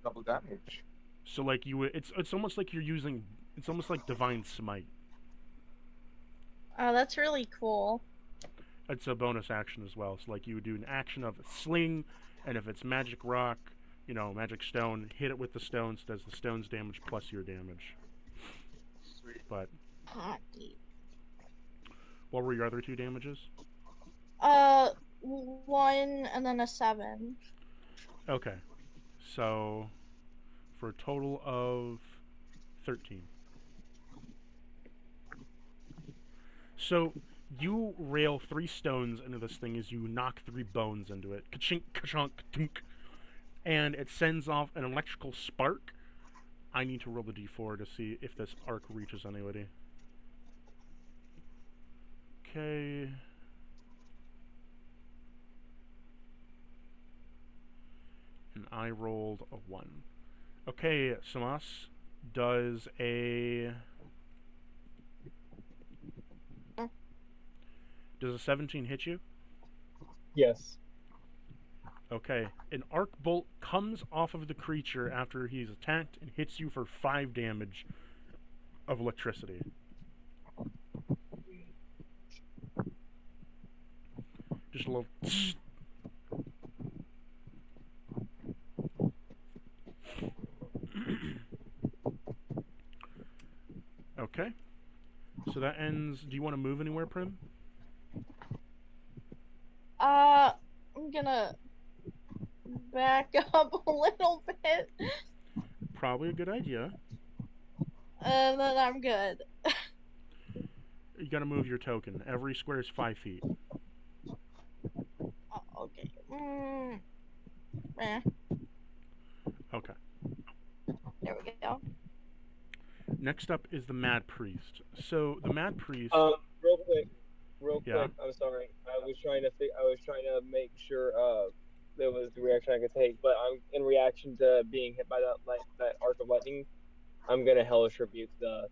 Double damage. So like it's almost like you're using. It's almost like divine smite. Oh, that's really cool. It's a bonus action as well. So like you would do an action of sling, and if it's magic rock, magic stone, hit it with the stones, does the stone's damage plus your damage. Sweet. But Hockey. what were your other 2 damages? 1 and then a 7. Okay. So for a total of 13. So you rail 3 stones into this thing as you knock 3 bones into it. Ka-chink, ka-chunk, ka-tunk. And it sends off an electrical spark. I need to roll the d4 to see if this arc reaches anybody. Okay. And I rolled a 1. Okay, Samas does a... Does a 17 hit you? Yes. Okay. An arc bolt comes off of the creature after he's attacked and hits you for 5 damage of electricity. Just a little... Okay. So that ends... Do you want to move anywhere, Prim? I'm gonna back up a little bit, Probably a good idea. and then I'm good. You gotta move your token. Every square is 5 feet. Oh, okay. Okay. There we go. Next up is the Mad Priest. So, the Mad Priest... Real Yeah. quick, I'm sorry. I was trying to make sure there was the reaction I could take, but I'm in reaction to being hit by that arc of lightning. I'm gonna hellish rebuke the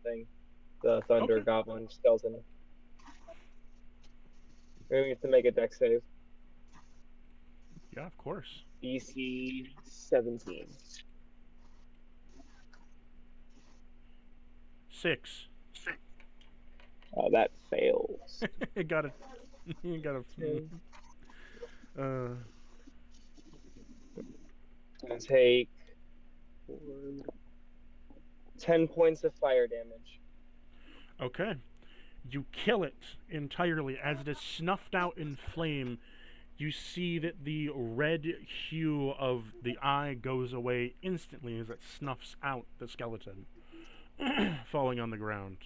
thunder Okay. goblin skeleton. Maybe to make a dex save. Yeah, of course. DC 17. 6. That fails. It got a. You got a. Uh. I'll take 10 points of fire damage. Okay. You kill it entirely as it is snuffed out in flame. You see that the red hue of the eye goes away instantly as it snuffs out the skeleton, falling on the ground.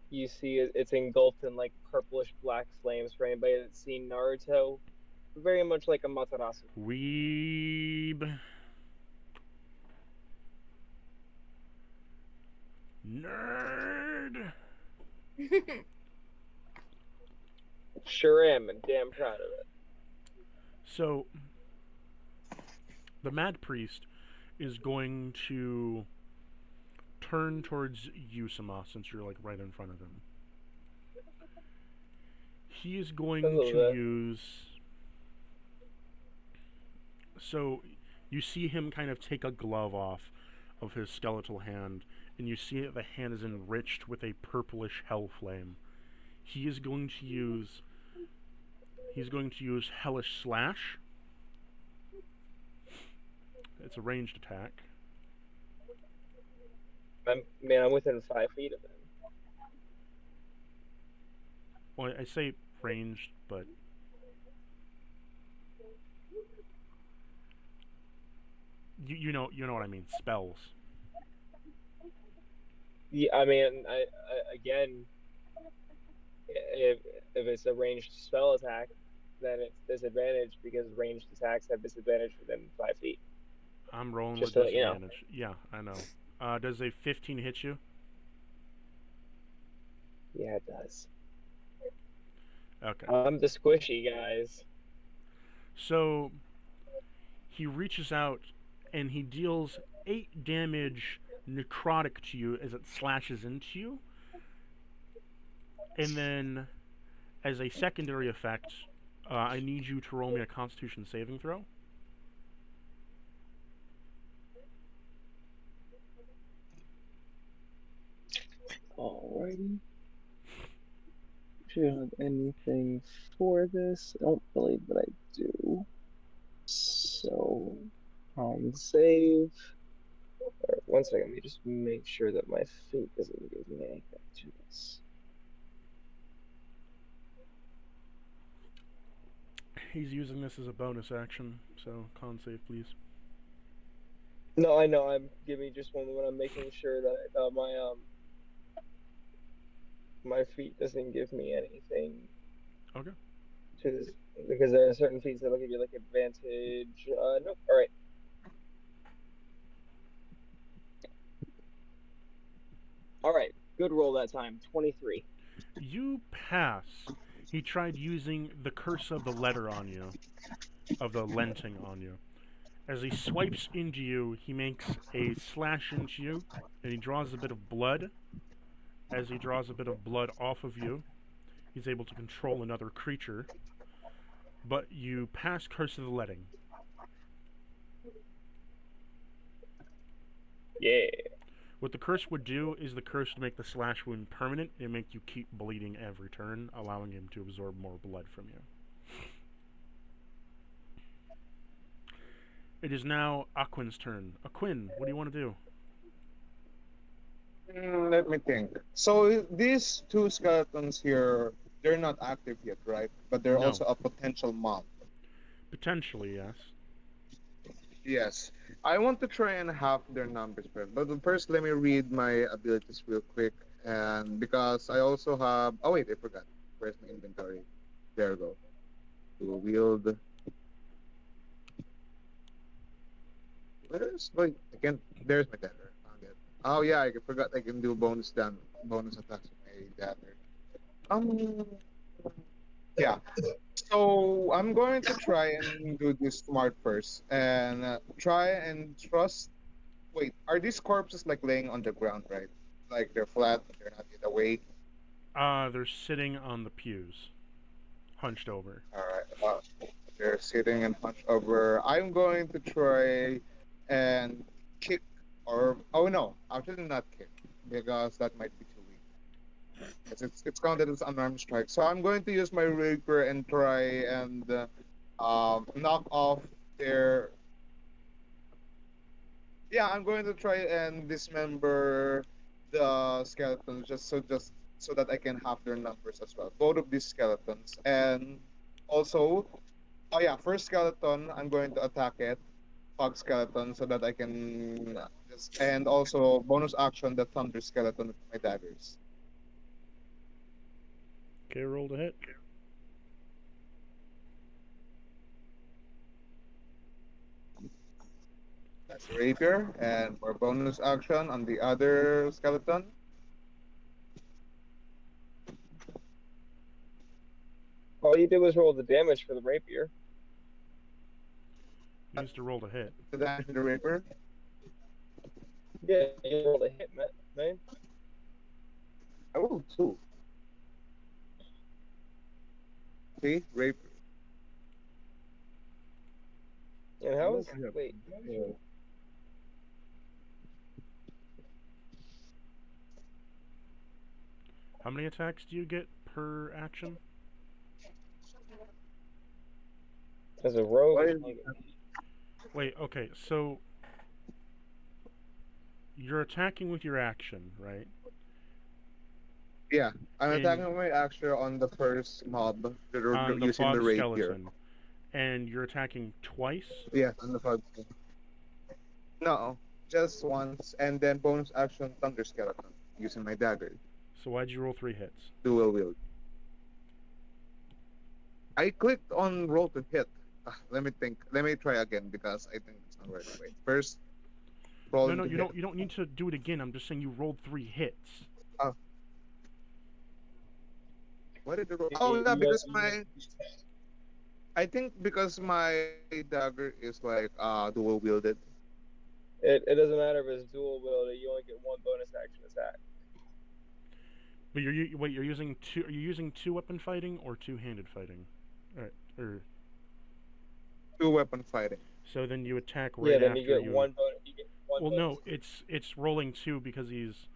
You see it's engulfed in like purplish black flames. For anybody that's seen Naruto, very much like a Matarasu. Weeb. Nerd. Sure am, and damn proud of it. So, the Mad Priest is going to turn towards Yusama since you're like right in front of him. He is going to use. So, you see him kind of take a glove off of his skeletal hand, and you see that the hand is enriched with a purplish hell flame. He is going to use. He's going to use Hellish Slash. It's a ranged attack. I'm within 5 feet of him. Well, I say ranged, but you know what I mean. Spells. Yeah, I mean, I again, if it's a ranged spell attack, then it's disadvantage because ranged attacks have disadvantage within 5 feet. I'm rolling Just with to let you know. disadvantage. Yeah, I know. Does a 15 hit you? Yeah, it does. Okay. I'm the squishy, guys. So he reaches out and he deals 8 damage necrotic to you as it slashes into you. And then, as a secondary effect, I need you to roll me a Constitution saving throw. Alrighty. Do you have anything for this? I don't believe that I do. So, save. Right, 1 second, let me just make sure that my fate doesn't give me anything to this. He's using this as a bonus action, so con save, please. No, I know. Give me just one moment. I'm making sure that my feat doesn't give me anything. Okay. To this, because there are certain feats that'll give you like advantage. Nope. All right. All right. Good roll that time. 23. You pass. He tried using the curse of the letter on you, of the lenting on you. As he swipes into you, he makes a slash into you, and he draws a bit of blood. As he draws a bit of blood off of you, he's able to control another creature. But you pass Curse of the Letting. Yeah. What the curse would do is the curse would make the slash wound permanent and make you keep bleeding every turn, allowing him to absorb more blood from you. It is now Aquin's turn. Aquin, what do you want to do? Let me think. So these 2 skeletons here, they're not active yet, right? But they're No. also a potential mob. Potentially, yes. Yes. I want to try and half their numbers first. But first, let me read my abilities real quick. And because I also have... Oh, wait, I forgot. Where's my inventory? There we go. To wield... Where's my... Again, there's my dagger. Found it. Oh, yeah, I forgot I can do bonus attacks with my dagger. Yeah. So I'm going to try and do this smart first, and try and trust. Wait, are these corpses like laying on the ground, right? Like they're flat, but they're not in a way. They're sitting on the pews, hunched over. All right. They're sitting and hunched over. I'm going to try and kick, or oh no, actually not kick because that might be too weak. It's counted as unarmed strike. So I'm going to use my rapier and try and knock off their. Yeah, I'm going to try and dismember the skeletons just so that I can have their numbers as well. Both of these skeletons, and also, oh yeah, first skeleton, I'm going to attack it, fog skeleton, so that I can just, and also bonus action the thunder skeleton with my daggers. Okay, roll to hit. That's rapier, and for bonus action on the other skeleton. All you did was roll the damage for the rapier. Needs to roll to hit. The damage to the rapier. Yeah, you rolled a hit, man. I rolled two. See, rapier. And how is Yeah. wait? How many attacks do you get per action? As a rogue, What is- Wait, okay, so you're attacking with your action, right? Yeah, I'm And- attacking my action on the first mob On the using fog the rapier. skeleton. And you're attacking twice? Yeah, on the fog. No, just once, and then bonus action thunder skeleton using my dagger. So why'd you roll 3 hits? Dual wield. I clicked on roll to hit. Let me think. Let me try again because I think it's not right away. First, roll No, to you hit. don't need to do it again. I'm just saying you rolled 3 hits. What did I roll? You- Oh, you- yeah, you- because you- my. I think because my dagger is like dual wielded. It doesn't matter if it's dual wielded. You only get one bonus action attack. But you're using two. Are you using 2-weapon fighting or 2-handed fighting? Or Two weapon fighting. so then you attack right Yeah, then after you get one bonus. You get one. Well, bonus. no, it's rolling 2 because he's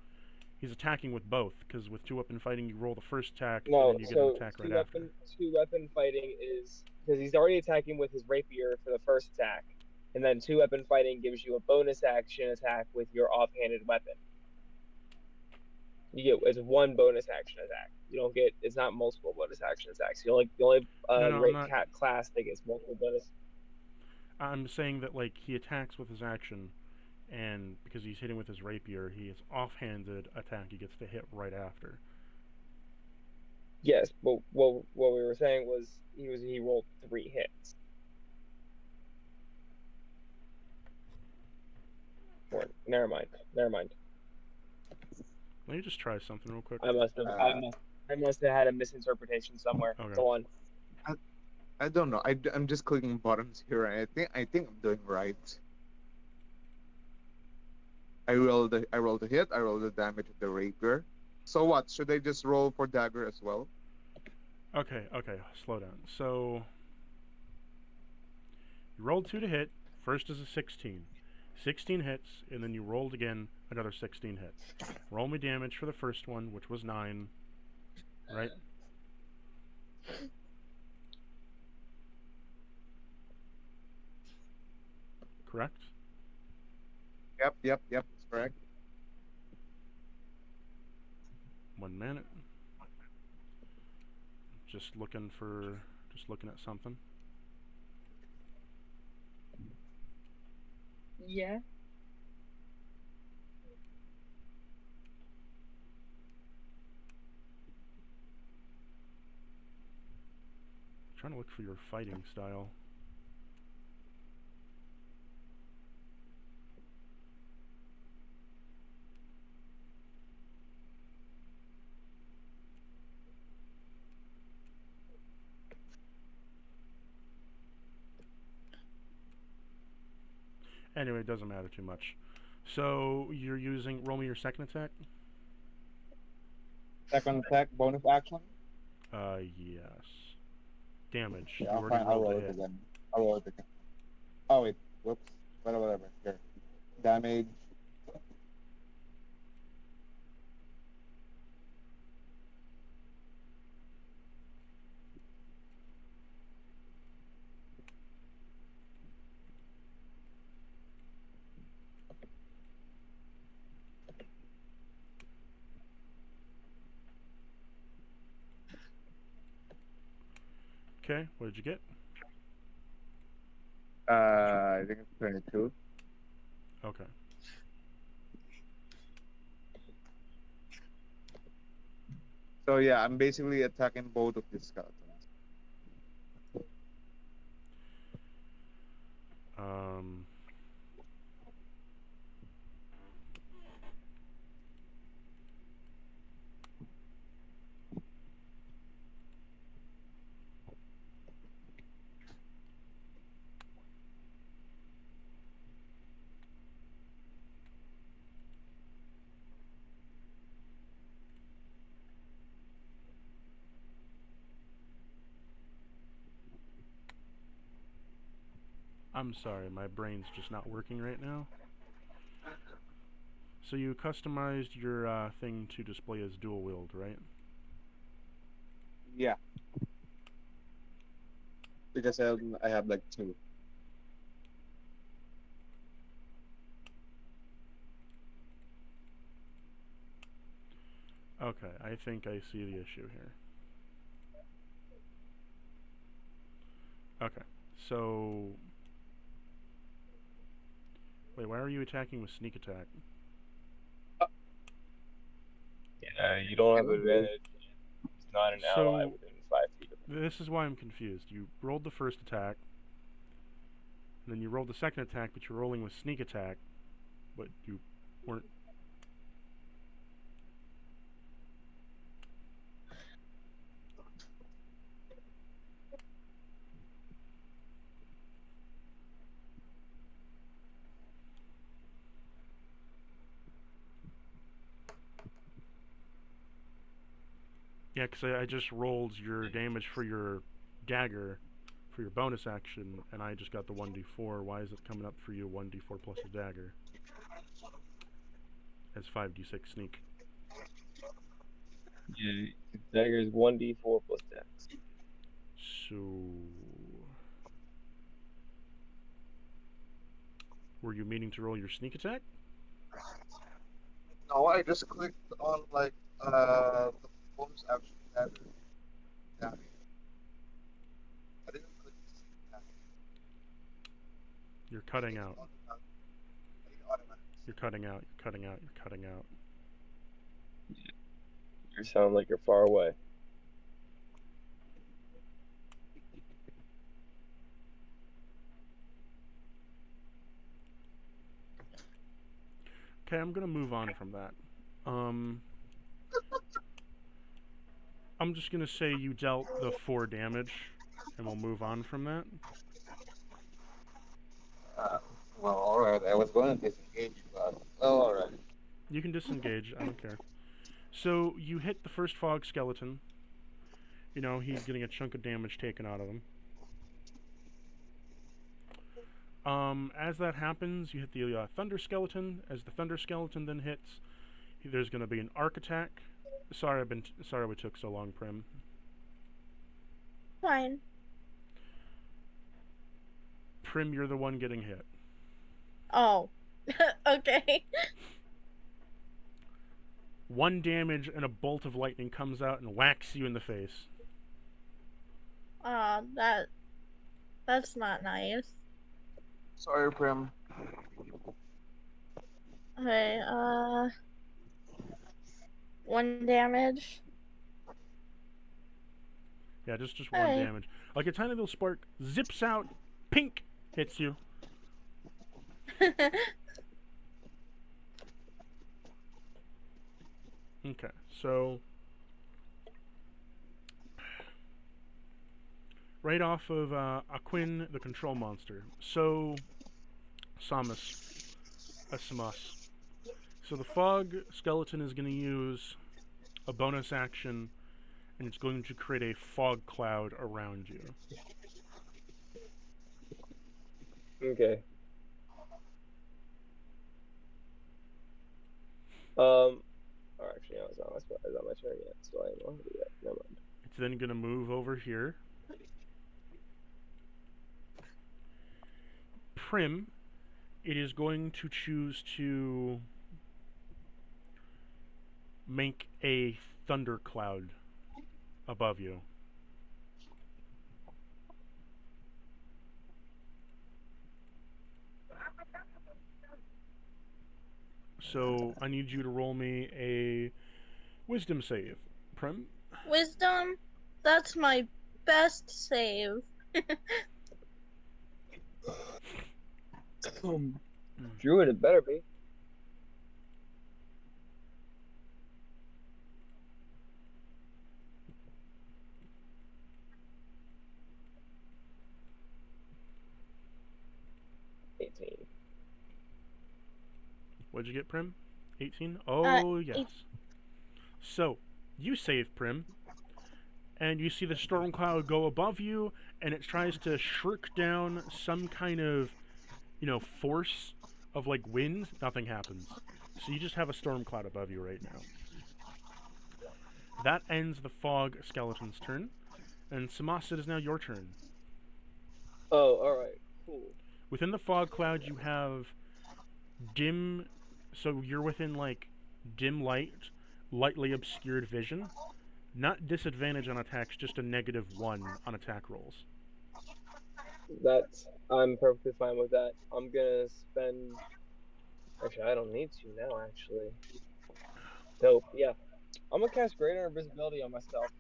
attacking with both. Because with 2-weapon fighting, you roll the first attack No, and then you get so an attack right after. two weapon fighting is because he's already attacking with his rapier for the first attack, and then 2-weapon fighting gives you a bonus action attack with your offhanded weapon. You get it's one bonus action attack. You don't get it's not multiple bonus action attacks. The only No, I'm not- cat class that gets multiple bonus. I'm saying that like he attacks with his action, and because he's hitting with his rapier, he is offhanded attack. He gets to hit right after. Yes, but what we were saying was he rolled 3 hits. Or, never mind. Let me just try something real quick. I must have had a misinterpretation somewhere. Okay. Go on. I don't know. I'm just clicking buttons here. And I think I'm doing right. I roll the hit. I roll the damage with the rapier. So what? Should I just roll for dagger as well? Okay, slow down. So you rolled 2 to hit. First is a 16. 16 hits, and then you rolled again another 16 hits. Roll me damage for the first one, which was 9. Right? Correct? Yep. That's correct. 1 minute. Just looking at something. Yeah. Trying to look for your fighting style. Anyway, it doesn't matter too much. So you're using. Roll me your second attack. Second attack, bonus action. Yes. damage. Yeah, You I'm already fine. I'll rolled a roll it hit. again. I'll roll it again. Oh wait, whoops. Whatever. Here. Damage. Okay, what did you get? I think it's 22. Okay. So yeah, I'm basically attacking both of these skeletons. Um, I'm sorry, my brain's just not working right now. So you customized your thing to display as dual wield, right? Yeah, because I have like two. Okay, I think I see the issue here. Okay, so... Wait, why are you attacking with sneak attack? Yeah, you don't have advantage. He's not an ally So, within 5 feet of him. this is why I'm confused. You rolled the first attack, and then you rolled the second attack, but you're rolling with sneak attack, but you weren't... Yeah, because I just rolled your damage for your dagger for your bonus action, and I just got the 1d4. Why is it coming up for you 1d4 plus a dagger? As 5d6 sneak. Yeah, dagger's 1d4 plus dex. So... Were you meaning to roll your sneak attack? No, I just clicked on like the bonus action dagger. Damage. I didn't click damage. You're cutting out. I think automatic. You're cutting out. You're cutting out. You're cutting out. You sound like you're far away. Okay, I'm gonna move on from that. I'm just gonna say you dealt the 4 damage, and we'll move on from that. Well, alright. I was going to disengage, but alright. You can disengage, I don't care. So, you hit the first fog skeleton. You know, he's getting a chunk of damage taken out of him. As that happens, you hit the thunder skeleton. As the thunder skeleton then hits, there's gonna be an arc attack. Sorry we took so long, Prim. Fine. Prim, you're the one getting hit. Oh. Okay. 1 damage and a bolt of lightning comes out and whacks you in the face. That's not nice. Sorry, Prim. Okay, 1 damage. Yeah, just 1 Alright. damage. Like a tiny little spark zips out, pink, hits you. Okay, so right off of Aquin, the control monster. So Samus, Samus. So the fog skeleton is going to use a bonus action and it's going to create a fog cloud around you. Okay. Or actually, no, it's not my turn yet, so I won't do that. Never mind. It's then going to move over here. Prim, it is going to choose to make a thundercloud above you. So I need you to roll me a wisdom save. Prim? Wisdom, that's my best save. Druid, it better be. What'd you get, Prim? 18? Oh, yes. So, you save Prim, and you see the storm cloud go above you, and it tries to shirk down some kind of, force of, wind. Nothing happens. So you just have a storm cloud above you right now. That ends the fog skeleton's turn, and Samas, it is now your turn. Oh, alright, cool. Within the fog cloud, you have dim, so you're within, dim light, lightly obscured vision. Not disadvantage on attacks, just a -1 on attack rolls. I'm perfectly fine with that. I'm gonna spend... Actually, I don't need to now, actually. Nope, yeah. I'm gonna cast Greater Invisibility on myself.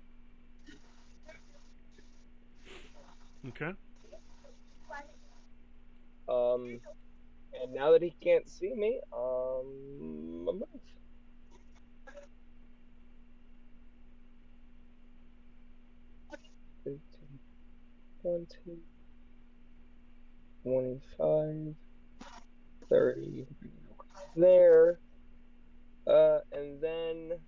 Okay. And now that he can't see me, I'm move. 15, 20, 25, 30, there, and then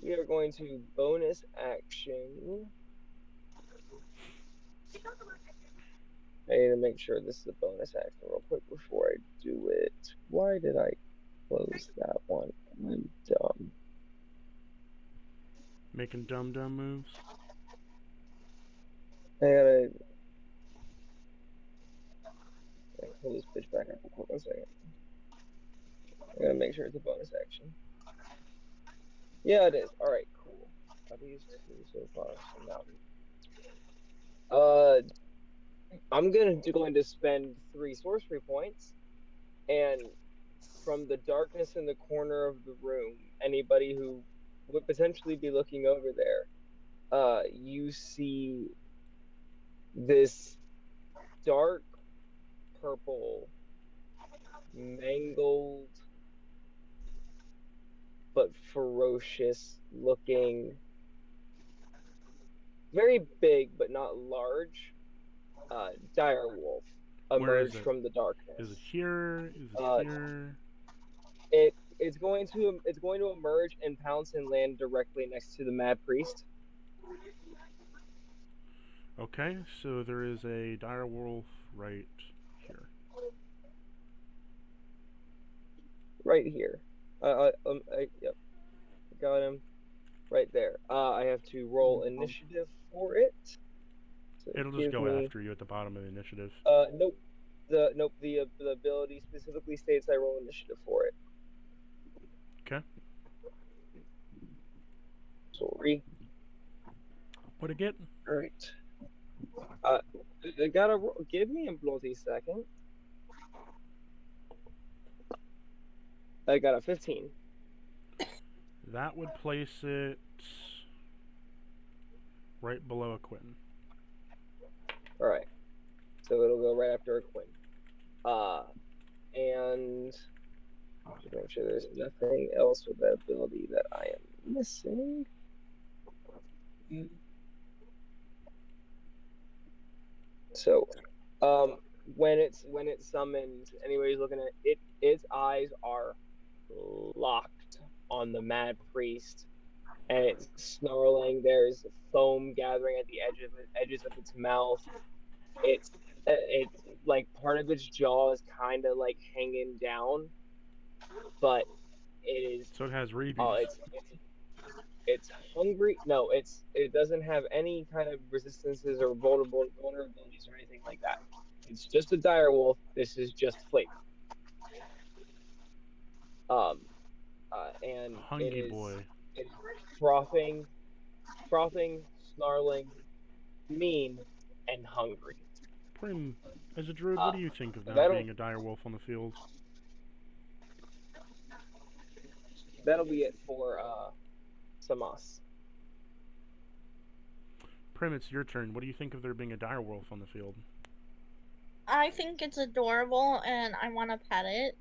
we are going to bonus action. I need to make sure this is a bonus action real quick before I do it. Why did I close that one? I'm dumb. Making dumb moves. I gotta pull this bitch back up real quick. 1 second. I gotta make sure it's a bonus action. Yeah, it is. Alright, cool. I've used 2 so far, so now. I'm going to spend 3 sorcery points, and from the darkness in the corner of the room, anybody who would potentially be looking over there, you see this dark purple, mangled, but ferocious looking, very big but not large, dire wolf emerge from the darkness. Is it here? Is it here? It's going to emerge and pounce and land directly next to the Mad Priest. Okay, so there is a dire wolf right here. Right here. Yep. Got him. Right there. I have to roll initiative for it. So it'll just go after you at the bottom of the initiative. Nope. The ability specifically states I roll initiative for it. Okay. Sorry. What'd it get? Alright. I gotta give me a bloody second. I got a 15. That would place it right below a Quinn. Alright. So it'll go right after a Quinn. And just make sure there's nothing else with that ability that I am missing. So When it's summoned, anybody's looking at it, its eyes are locked on the mad priest, and it's snarling. There's foam gathering at the edges of its mouth. It's like part of its jaw is kind of like hanging down, but it is So it has rabies. it's hungry. No, it doesn't have any kind of resistances or vulnerabilities or anything like that. It's just a dire wolf. This is just flavor. Um, and Hungry boy. it is frothing, snarling, mean, and hungry. Prim, as a druid, Uh, what do you think of now that'll being a dire wolf on the field? that'll be it for Samas. Prim, it's your turn. What do you think of there being a dire wolf on the field? I think it's adorable and I want to pet it.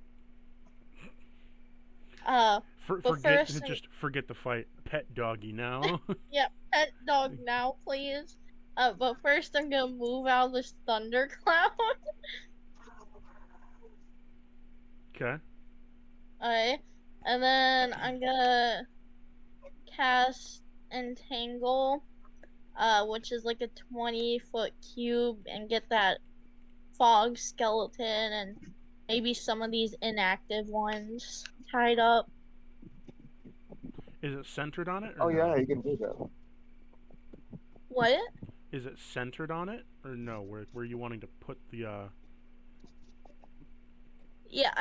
But Forget first, just forget the fight. Pet doggy now. yeah, pet dog now, please. But first I'm gonna move out of this thundercloud. Okay. Alright. And then I'm gonna cast Entangle, which is like a 20-foot cube, and get that fog skeleton and maybe some of these inactive ones tied up. Is it centered on it Oh or no? yeah, you can do that. What? Is it centered on it or no? Where are you wanting to put the Yeah,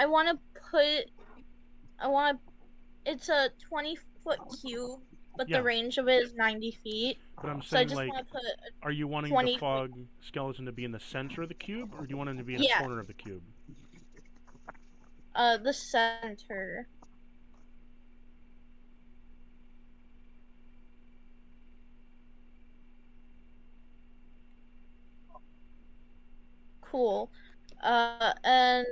it's a 20-foot cube, but Yeah. the range of it is 90 feet. But I'm So I saying, just like, want to put are you wanting the 20 fog skeleton to be in the center of the cube, or do you want him to be in a Yeah. corner of the cube? The center. Cool. And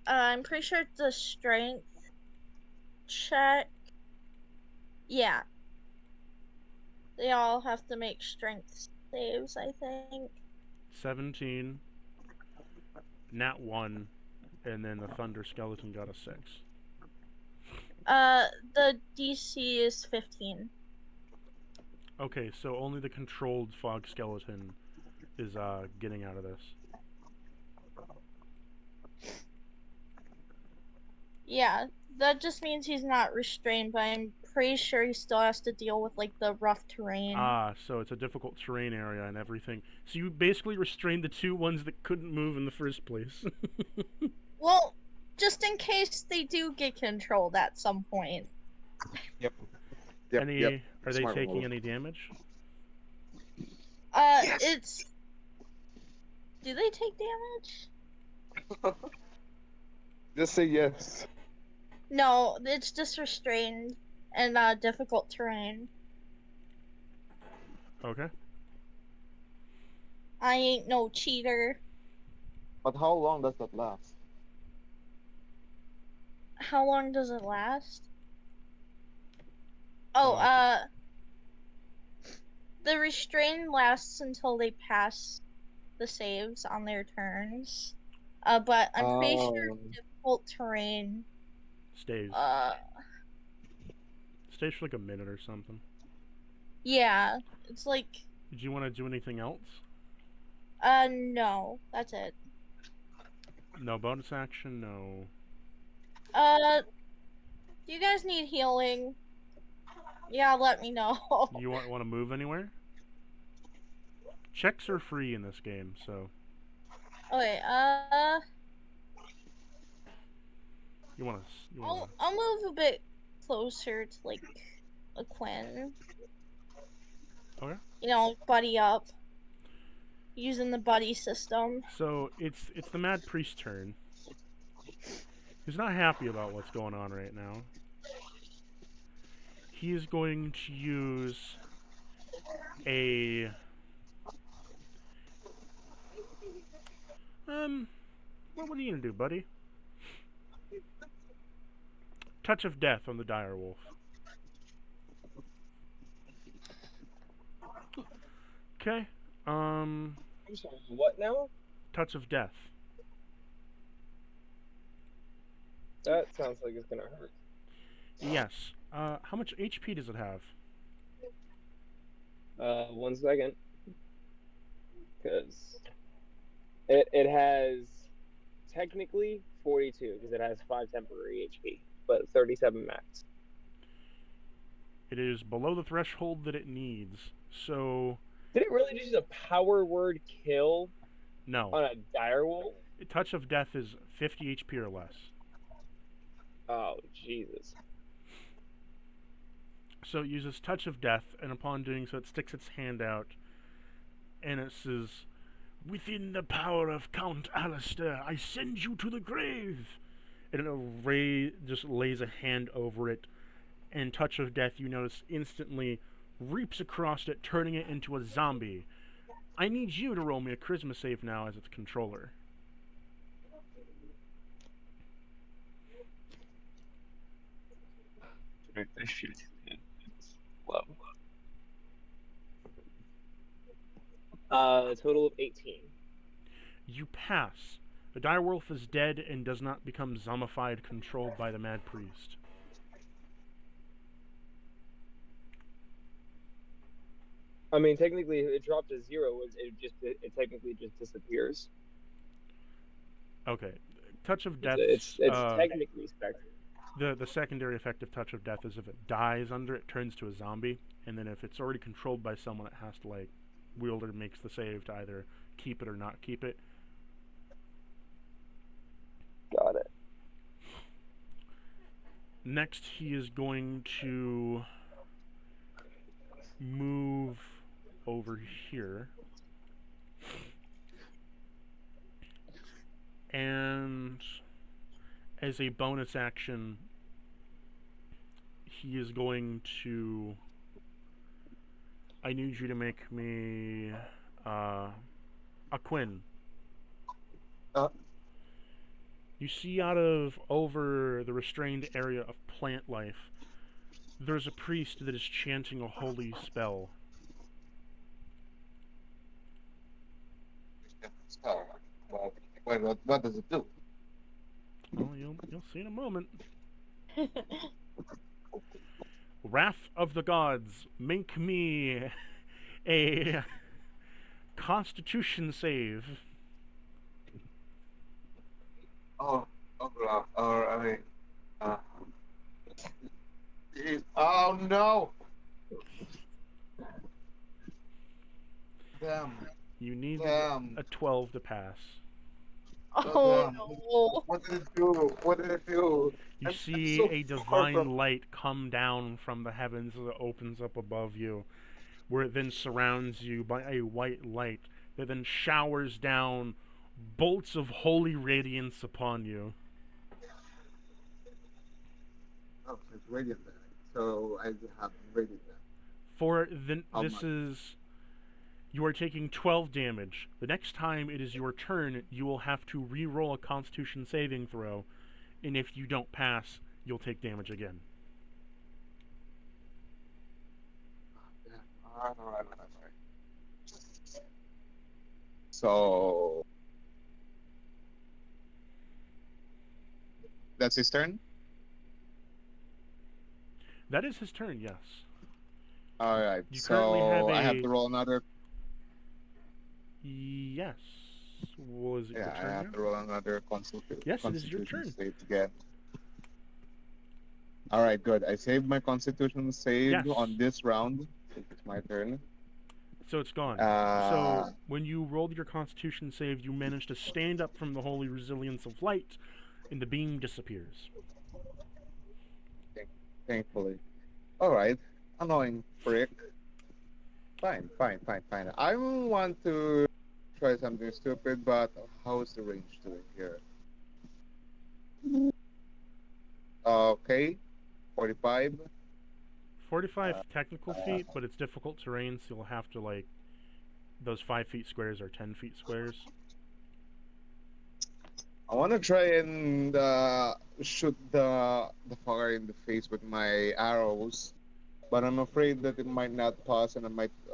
I'm pretty sure it's a strength check. Yeah. They all have to make strength saves, I think. 17, nat 1, and then the thunder skeleton got a 6. The DC is 15. Okay, so only the controlled fog skeleton is getting out of this. Yeah, that just means he's not restrained, but I'm pretty sure he still has to deal with like the rough terrain. Ah, so it's a difficult terrain area and everything. So you basically restrained the two ones that couldn't move in the first place. Well, just in case they do get controlled at some point. Yep. Are they Smart taking move. any damage? Yes! Do they take damage? Just say yes. No, it's just restrained and difficult terrain. Okay. I ain't no cheater. But how long does that last? How long does it last? Oh, the restrain lasts until they pass the saves on their turns. But I'm pretty sure difficult terrain. Stays. Stays for like a minute or something. Yeah, it's like. Did you want to do anything else? No, that's it. No bonus action, no. Do you guys need healing? Yeah, let me know. You want to move anywhere? Checks are free in this game, so. Okay, I'll move a bit closer to like a Quinn. Okay. You know, buddy up. Using the buddy system. So it's the Mad Priest's turn. He's not happy about what's going on right now. He is going to use a what are you gonna do, buddy? Touch of Death on the dire wolf. Okay. I'm sorry. What now? Touch of death. That sounds like it's gonna hurt. Yes. How much HP does it have? 1 second, because it has technically 42 because it has 5 temporary HP, but 37 max. It is below the threshold that it needs. So Did it really just use a power word kill no. on a direwolf? Touch of death is 50 HP or less. Oh Jesus! So it uses touch of death, and upon doing so, it sticks its hand out, and it says, "Within the power of Count Alistor, I send you to the grave." And it just lays a hand over it, and touch of death, you notice, instantly reaps across it, turning it into a zombie. I need you to roll me a charisma save now as its controller. A total of 18. You pass. The direwolf is dead and does not become zombified, controlled by the mad priest. I mean, technically, if it dropped to 0, it technically just disappears. Okay. Touch of death. It's technically spectral. The secondary effect of touch of death is if it dies under it, turns to a zombie, and then if it's already controlled by someone, it has to, like, wielder makes the save to either keep it or not keep it. Got it. Next, he is going to move over here. And as a bonus action, he is going to... I need you to make me a Quinn. You see out of over the restrained area of plant life, there's a priest that is chanting a holy spell. What does it do? Well, you'll see in a moment. Wrath of the gods, make me a Constitution save. Oh no! Damn. You need Damn. a 12 to pass. Oh Damn. no. What did it do? What did it do? You I'm see so a far divine from- light come down from the heavens as it opens up above you, where it then surrounds you by a white light that then showers down bolts of holy radiance upon you. Oh, it's radiant there. So I have radiant there. You are taking 12 damage. The next time it is your turn, you will have to re-roll a Constitution saving throw, and if you don't pass, you'll take damage again. Alright. So that's his turn? That is his turn, yes. Alright, You currently have I have a- to roll another. Yes. Was it your Yeah, I turn have now? to roll another Constitution. Yes, it is your turn. Save again. Alright, good. I saved my Constitution save Yes. on this round. It's my turn. So it's gone. Uh, So when you rolled your Constitution save, you managed to stand up from the holy resilience of light, and the beam disappears. Thankfully. Alright. Annoying prick. Fine. I want to try something stupid, but how's the range doing here? Okay. 45. 45 technical feet, but it's difficult terrain, so you'll have to, like, those 5 feet squares are 10 feet squares. I want to try and shoot the fucker in the face with my arrows, but I'm afraid that it might not pass, and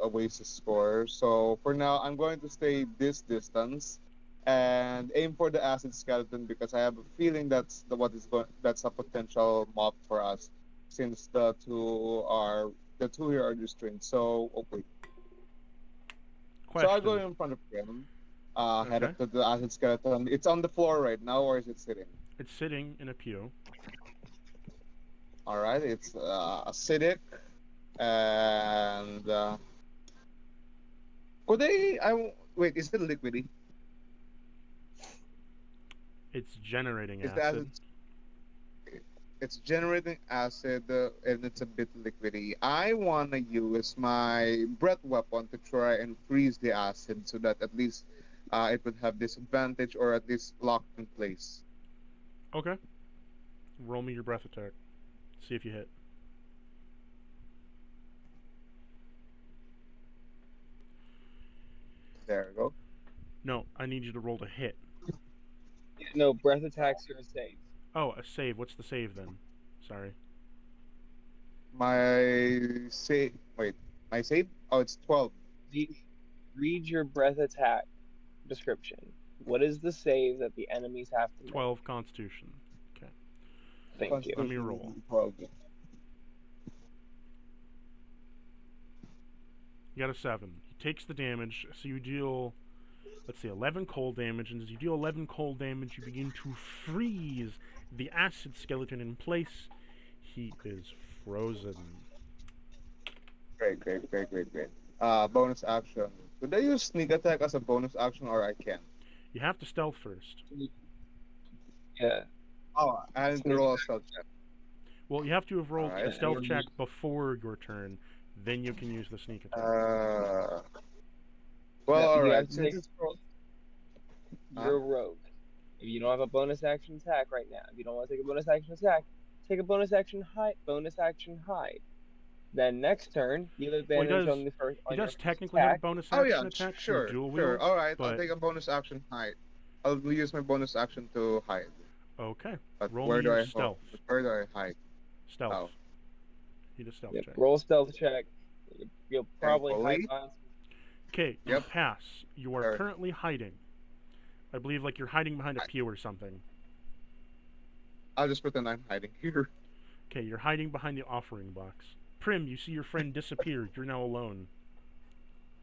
ways to score. So for now, I'm going to stay this distance and aim for the acid skeleton because I have a feeling that's a potential mob for us since the two here are restrained. So okay. So I'll go Question. in front of him. Head Okay. up to the acid skeleton. It's on the floor right now, or is it sitting? It's sitting in a pew. All right, it's acidic, and could they? Wait. Is it liquidy? It's generating Is the acid. acid? It's generating acid, and it's a bit liquidy. I wanna use my breath weapon to try and freeze the acid, so that at least it would have disadvantage or at least locked in place. Okay. Roll me your breath attack. See if you hit. There we go. No, I need you to roll to hit. No, breath attacks are safe. Oh, a save. What's the save then? Sorry. My save. Wait, my save? Oh, it's 12. Read your breath attack description. What is the save that the enemies have to make? 12 Constitution. Okay. Thank you. Let me roll. 12. You got a 7. He takes the damage, so you deal, let's see, 11 cold damage, and as you deal 11 cold damage, you begin to freeze the acid skeleton in place. He is frozen. Great. Bonus action. Could I use sneak attack as a bonus action, or I can? You have to stealth first. Yeah. Oh, I need to roll a stealth check. Well, you have to have rolled Alright. a stealth check before your turn, then you can use the sneak attack. Well, You alright. have to Since take- it's You're a rogue. If you don't have a bonus action attack right now, if you don't want to take a bonus action attack, take a bonus action hide. Then next turn, you have Well, advantage on the first. He On your does first technically have a attack. bonus Oh action yeah, attack sure, from dual sure. wield. Alright, but- I'll take a bonus action hide. I'll use my bonus action to hide. Okay. But Roll where me do your I stealth. Where do I hide? Stealth. Oh. Need a stealth Yep, check. roll stealth check. You'll probably hide Thankfully. behind. Okay, you Yep. pass. You are Sure. currently hiding. I believe like you're hiding behind a pew or something. I'll just pretend I'm hiding here. Okay, you're hiding behind the offering box. Prim, you see your friend disappear. You're now alone.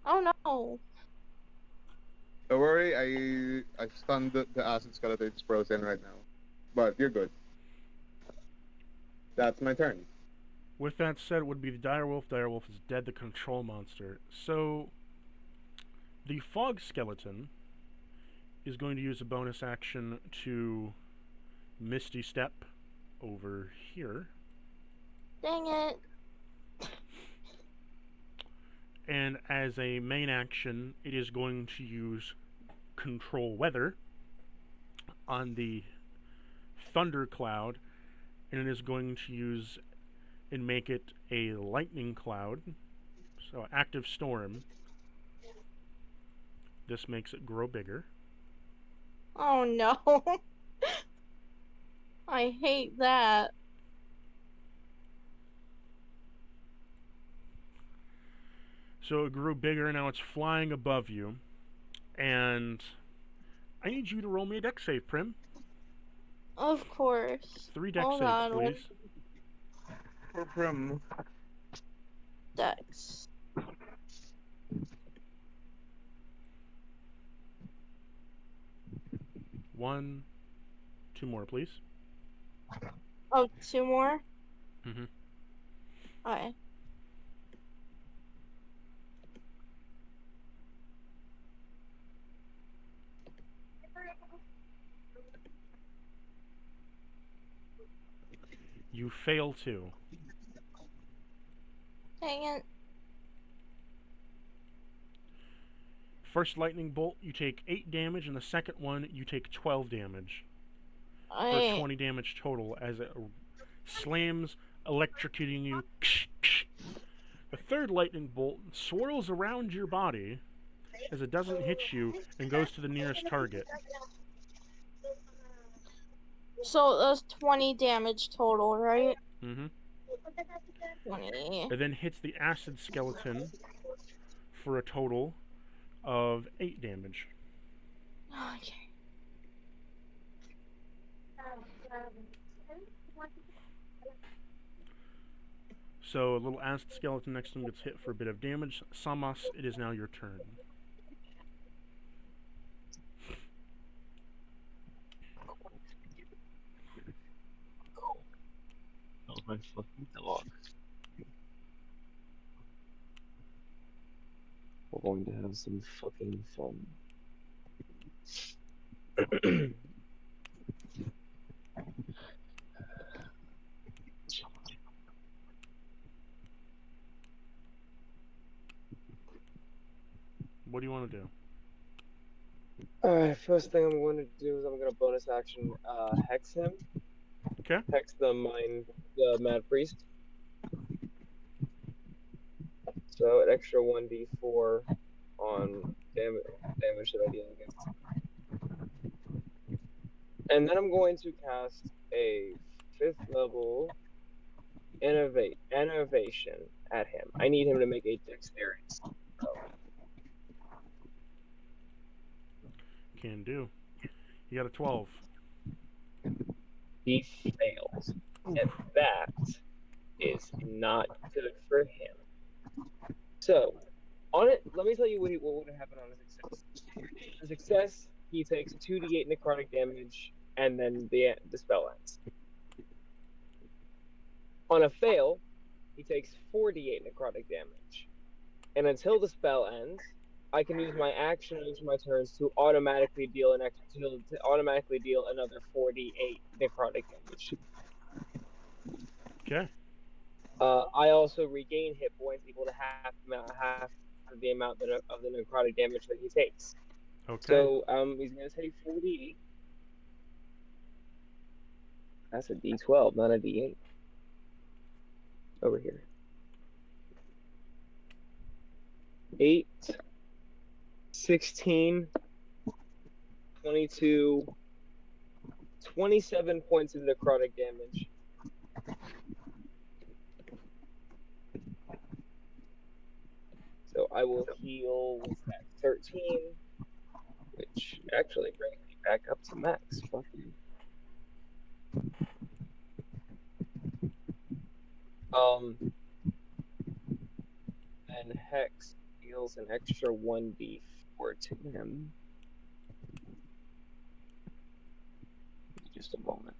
Oh no. Don't worry, I stunned the acid skeleton. It's frozen right now. But you're good. That's my turn. With that said, it would be the direwolf. Direwolf is dead, the control monster. So, the fog skeleton is going to use a bonus action to Misty Step over here. Dang it. And as a main action, it is going to use Control Weather on the Thundercloud, and it is going to use and make it a Lightning Cloud, so Active Storm. This makes it grow bigger. Oh no. I hate that. So it grew bigger, now it's flying above you, and I need you to roll me a dex save, Prim. Of course. 3 dex Hold saves, on, what- please. From Dex. One, 2 more, please. Oh, 2 more? Mhm. Okay. You fail to. Dang it. First lightning bolt, you take 8 damage, and the second one, you take 12 damage. For I 20 damage total as it slams, electrocuting you. The third lightning bolt swirls around your body as it doesn't hit you and goes to the nearest target. So that's 20 damage total, right? hmm 20. It then hits the acid skeleton for a total of 8 damage. Okay. So a little acid skeleton next to him gets hit for a bit of damage. Samas, it is now your turn. Oh, my fucking dog. We're going to have some fucking fun. What do you want to do? Alright, first thing I'm going to do is I'm going to bonus action hex him. Okay. Hex the Mad Priest. So an extra 1d4 on damage that I deal against. And then I'm going to cast a 5th level innovation at him. I need him to make a dexterity. Can do. You got a 12. He fails. Oof. And that is not good for him. So, on it, let me tell you what would have happened on a success. A success, he takes 2d8 necrotic damage, and then the spell ends. On a fail, he takes 4d8 necrotic damage. And until the spell ends, I can use my action on each of my turns to automatically deal another 4d8 necrotic damage. Okay. I also regain hit points equal to half of the amount of the necrotic damage that he takes. Okay. So he's gonna take 4d8. That's a d12, not a d8. Over here. 8, 16, 22, 27 points of necrotic damage. So I will heal with that 13, which actually brings me back up to max. Fuck you. And Hex deals an extra 1d4 to him. Just a moment.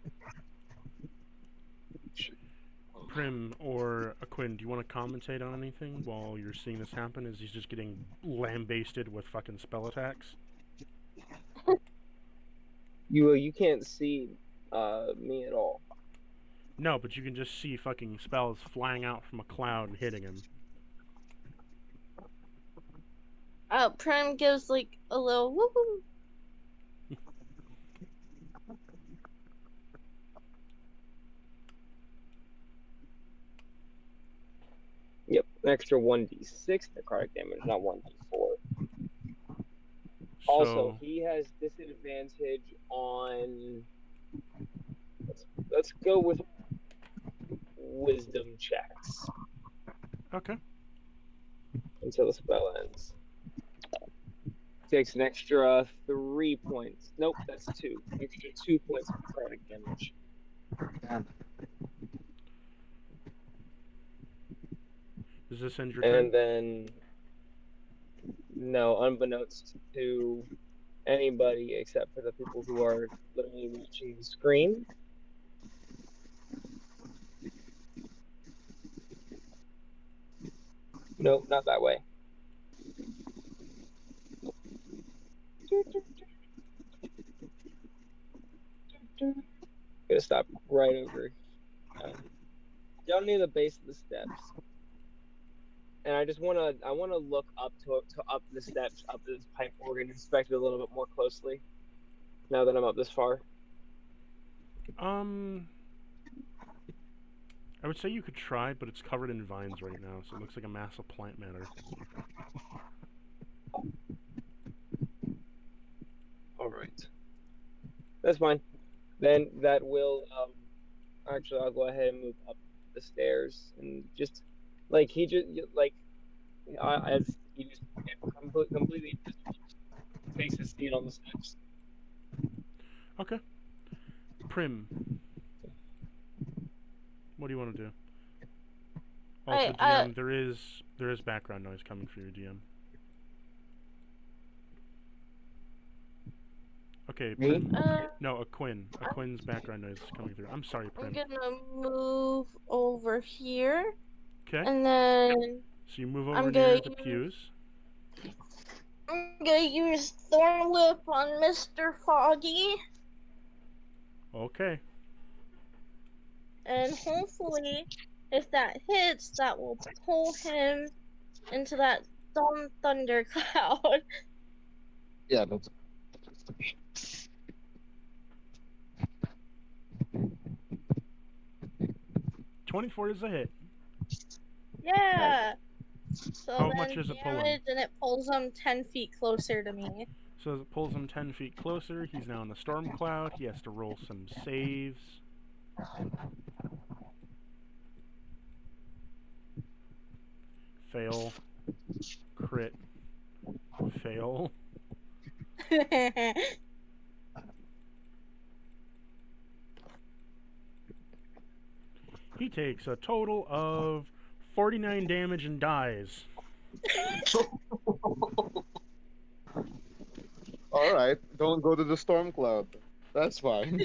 Prim or Aquin, do you want to commentate on anything while you're seeing this happen? As he's just getting lambasted with fucking spell attacks? You can't see me at all. No, but you can just see fucking spells flying out from a cloud and hitting him. Prim gives like a little woo-hoo. Yep, an extra 1d6 necrotic damage, not 1d4. Also, he has disadvantage on. Let's go with wisdom checks. Okay. Until the spell ends. Takes an extra 3 points. Nope, that's 2. Extra 2 points of necrotic damage. Does this end your turn? And then, no, unbeknownst to anybody except for the people who are literally watching the screen, nope, not that way. Gonna stop right over down near the base of the steps, and I want to look up to up the steps up to this pipe organ, inspect it a little bit more closely. Now that I'm up this far, I would say you could try, but it's covered in vines right now, so it looks like a mass of plant matter. all right, that's fine. Then that will actually I'll go ahead and move up the stairs and just like he just like as he just completely takes his seat on the steps. Okay. Prim, what do you want to do? Also, I DM, there is background noise coming from your DM. Okay, Me? Prim. uh No, a Quinn. A Quinn's background noise is coming through. I'm sorry, I'm Prim. gonna move over here, Okay. and then So you move over I'm near gonna the use pews. Thorn Whip on Mr. Foggy, Okay. and hopefully, if that hits, that will pull him into that dumb thundercloud. Yeah, that's 24 is a hit. Yeah. So How then much does it pull him? damage, and it pulls him 10 feet closer to me. So as it pulls him 10 feet closer, he's now in the storm cloud. He has to roll some saves. Fail. Crit. Fail. He takes a total of 49 damage and dies. all right. Don't go to the storm cloud. That's fine.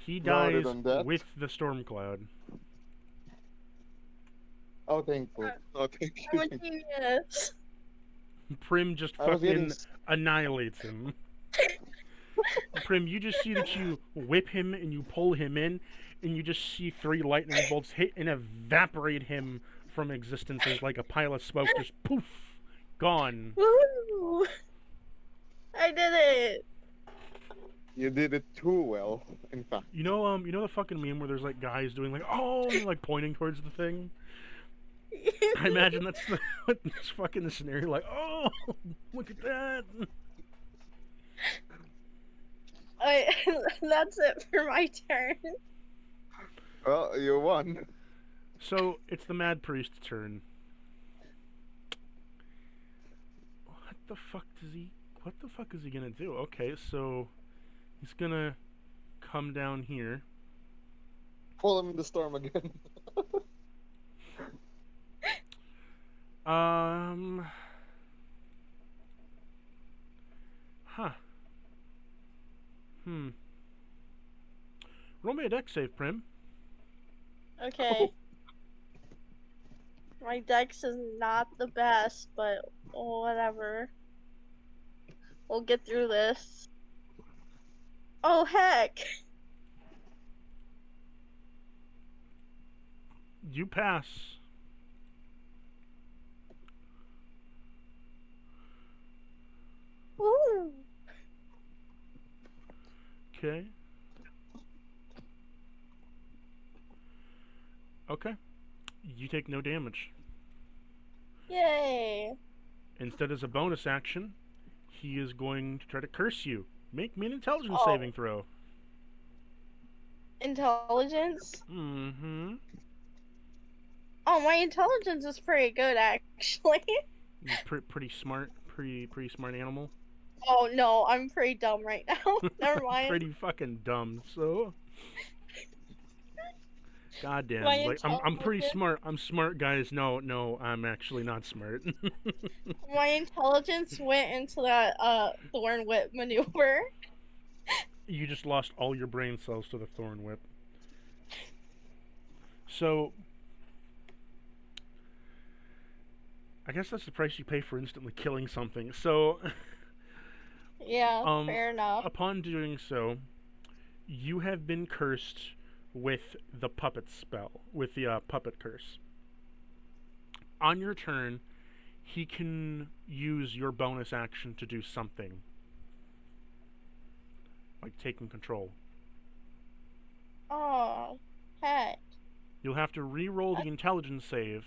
He Noted dies on that. with the storm cloud. Oh, thankful. Oh, thank I'm you. a genius. Prim just I was getting. fucking annihilates him. Prim, you just see that you whip him and you pull him in, and you just see 3 lightning bolts hit and evaporate him from existence as like a pile of smoke, just poof, gone. Woo! I did it. You did it too well, in fact. You know the fucking meme where there's like guys doing like, oh, and they're like pointing towards the thing. I imagine that's the this fucking scenario. Like, oh, look at that. That's it for my turn. Well, you won. So it's the Mad Priest's turn. What the fuck is he gonna do? Okay, so he's gonna come down here. Pull him in the storm again. Huh. Roll me a dex save, Prim. Okay. My dex is not the best, but whatever. We'll get through this. Oh, heck! You pass. Woo! Okay. Okay. You take no damage. Yay! Instead, as a bonus action, he is going to try to curse you. Make me an intelligence Oh. saving throw. Intelligence? Mm-hmm. Oh, my intelligence is pretty good, actually. Pretty smart. Pretty smart animal. Oh, no, I'm pretty dumb right now. Never mind. Pretty fucking dumb. So. Goddamn. My Like I'm pretty intelligence- smart. I'm smart, guys. No, I'm actually not smart. My intelligence went into that thorn whip maneuver. You just lost all your brain cells to the thorn whip. So I guess that's the price you pay for instantly killing something. So Yeah, fair enough. upon doing so, you have been cursed with the puppet spell, with the puppet curse. On your turn, he can use your bonus action to do something. Like taking control. Oh, heck. You'll have to re-roll the intelligence save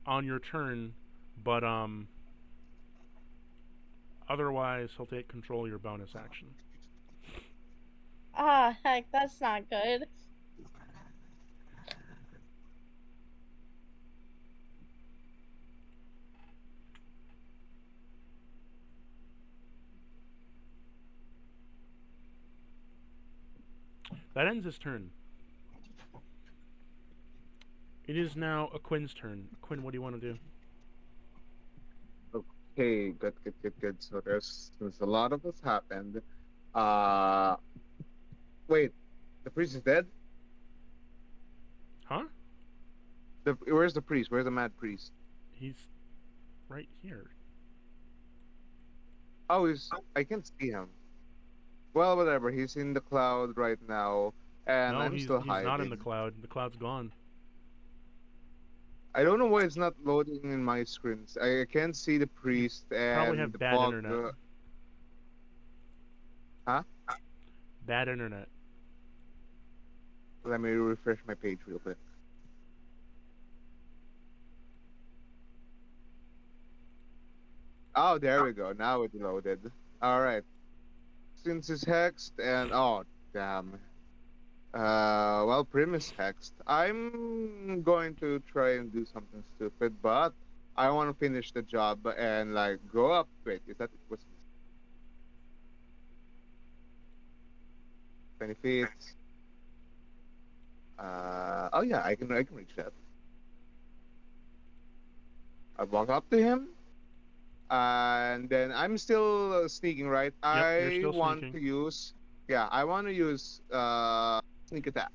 on your turn, but otherwise he'll take control of your bonus action. Ah, heck, that's not good. That ends his turn. It is now Aquinn's turn. Aquinn, what do you want to do? Okay, good. So there's a lot of this happened. Uh, wait, the priest is dead. Huh? Where's the priest? Where's the mad priest? He's right here. Oh, I can't see him. Well, whatever. He's in the cloud right now, and No, I'm he's still not in the hiding. cloud. The cloud's gone. I don't know why it's not loading in my screens. I can't see the priest Probably and have the bad bug. internet. Huh? Bad internet. Let me refresh my page real quick. Oh, there we go. Now it's loaded. All right. Since it's hexed and oh damn. Well, Prim is hexed. I'm going to try and do something stupid, but I want to finish the job and like go up. Wait, is that it was 20 feet? Oh yeah, I can reach that. I walk up to him, and then I'm still sneaking, right? Yep, you're I still want sneaking. to use, yeah, I want to use sneak attack.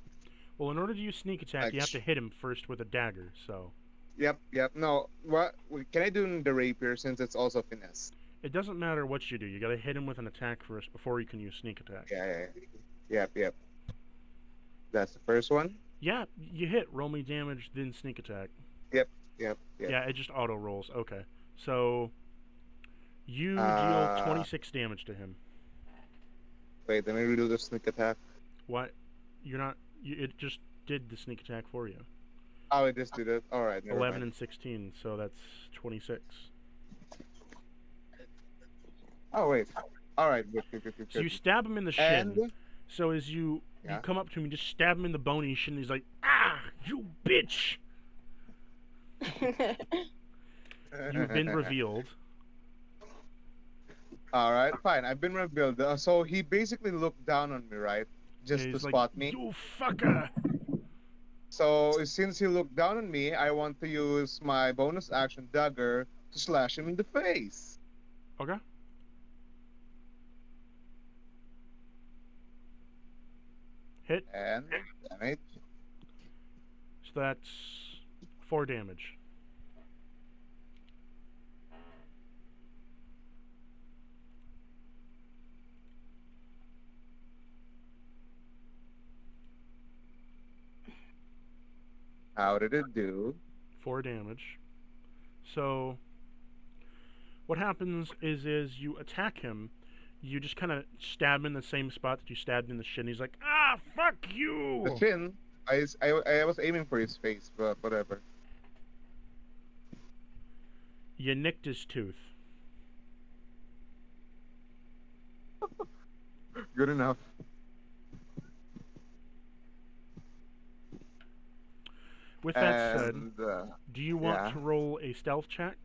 Well, in order to use sneak attack, you have to hit him first with a dagger. So Yep. No, what can I do in the rapier since it's also finesse? it doesn't matter what you do. You gotta hit him with an attack first before you can use sneak attack. Yep. That's the first one. Yeah, you hit. Roll me damage, then sneak attack. Yep. Yeah, it just auto rolls. Okay, so you deal Uh, 26 damage to him. Wait, let me redo the sneak attack. What? You're not. It just did the sneak attack for you. Oh, it just did it. All right, never 11 mind. and 16, so that's 26. Oh wait. All right, good. So you stab him in the And shin. So as you Yeah. come up to him, you just stab him in the bony shin. And he's like, "Ah, you bitch! You've been revealed." All right, fine. I've been revealed. So he basically looked down on me, right? Just And to he's like, spot me. "You fucker!" So since he looked down on me, I want to use my bonus action dagger to slash him in the face. Okay. Hit. And damage. So that's 4 damage. How did it do? 4 damage. So what happens is you attack him. You just kind of stab him in the same spot that you stabbed in the shin. He's like, "Ah, fuck you!" The chin. I was aiming for his face, but whatever. You nicked his tooth. Good enough. With that said, And do you want yeah. to roll a stealth check?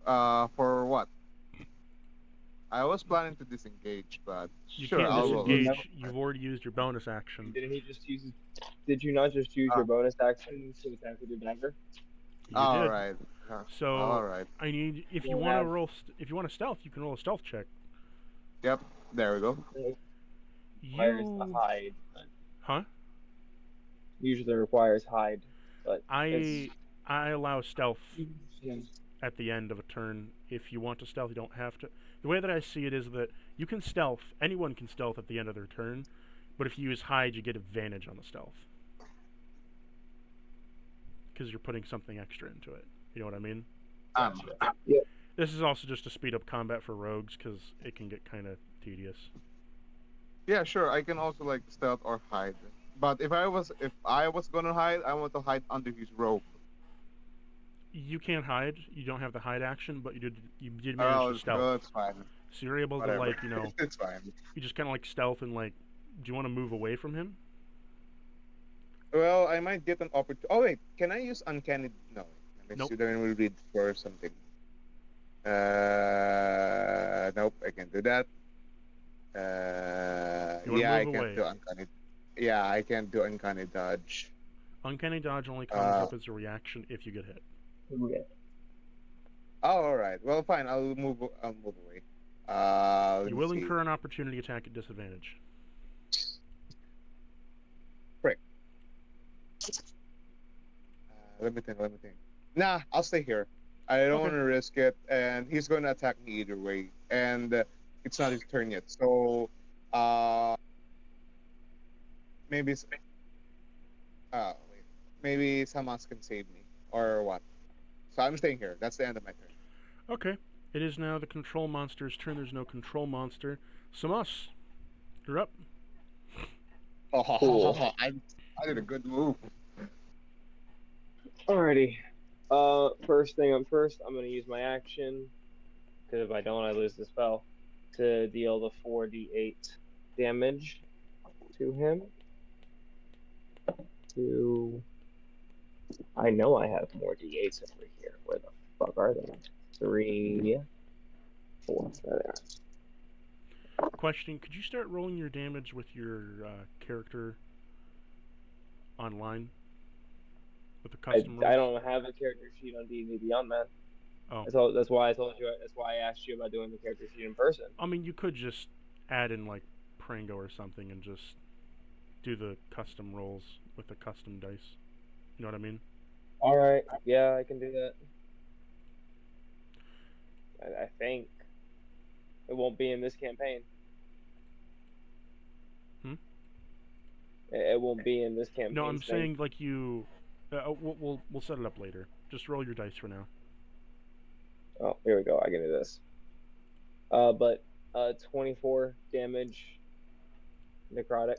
For what? I was planning to disengage, but You sure, can't I'll roll. disengage. You've already used your bonus action. Didn't he just use? Did you not just use your bonus action to attack with your dagger? You All did. right. So all right. I need if You you want to have- roll if you want a stealth, you can roll a stealth check. Yep. There we go. Requires the You hide. But huh? usually requires hide, but I allow stealth it's, at the end of a turn. If you want to stealth, you don't have to. The way that I see it is that you can stealth. Anyone can stealth at the end of their turn, but if you use hide, you get advantage on the stealth because you're putting something extra into it. You know what I mean? yeah. This is also just to speed up combat for rogues because it can get kind of tedious. Yeah, sure. I can also like stealth or hide. But if I was gonna hide, I want to hide under his robe. You can't hide. You don't have the hide action, but you did manage Oh, to stealth. no, it's fine. So you're able Whatever. to, like, you know, It's fine. you just kind of like stealth and like, do you want to move away from him? Well, I might get an opportunity. Oh wait, can I use uncanny? No. Let me Nope. see. Then we read for something. Nope, I can't do that. You want to Yeah, I move can't away. do uncanny. Yeah, I can't do uncanny dodge. Uncanny dodge only comes Uh, up as a reaction if you get hit. Okay. oh, all right. Well, fine. I'll move. I'll move away. Let You me will see. incur an opportunity attack at disadvantage. Frick. Let me think. Let me think. Nah, I'll stay here. I don't Okay. want to risk it, and he's going to attack me either way, and it's not his turn yet. So, uh, maybe. Wait. Maybe someone else can save me, or what? So I'm staying here. That's the end of my turn. Okay. It is now the control monster's turn. There's no control monster. Samus, you're up. Cool. I did a good move. Alrighty. First thing up first, I'm gonna use my action because if I don't, I lose the spell to deal the 4d8 damage to him. I know I have more d8s over here. Where the fuck are they? 3, 4. There they are. Question: could you start rolling your damage with your character online with the custom rolls? I don't have a character sheet on D&D Beyond, man. Oh. That's why I told you. That's why I asked you about doing the character sheet in person. I mean, you could just add in like Prango or something and just do the custom rolls with the custom dice. You know what I mean? All right. Yeah, I can do that. I think it won't be in this campaign. It won't be in this campaign. No, I'm saying like you. We'll set it up later. Just roll your dice for now. Oh, here we go. I can do this. But 24 damage necrotic.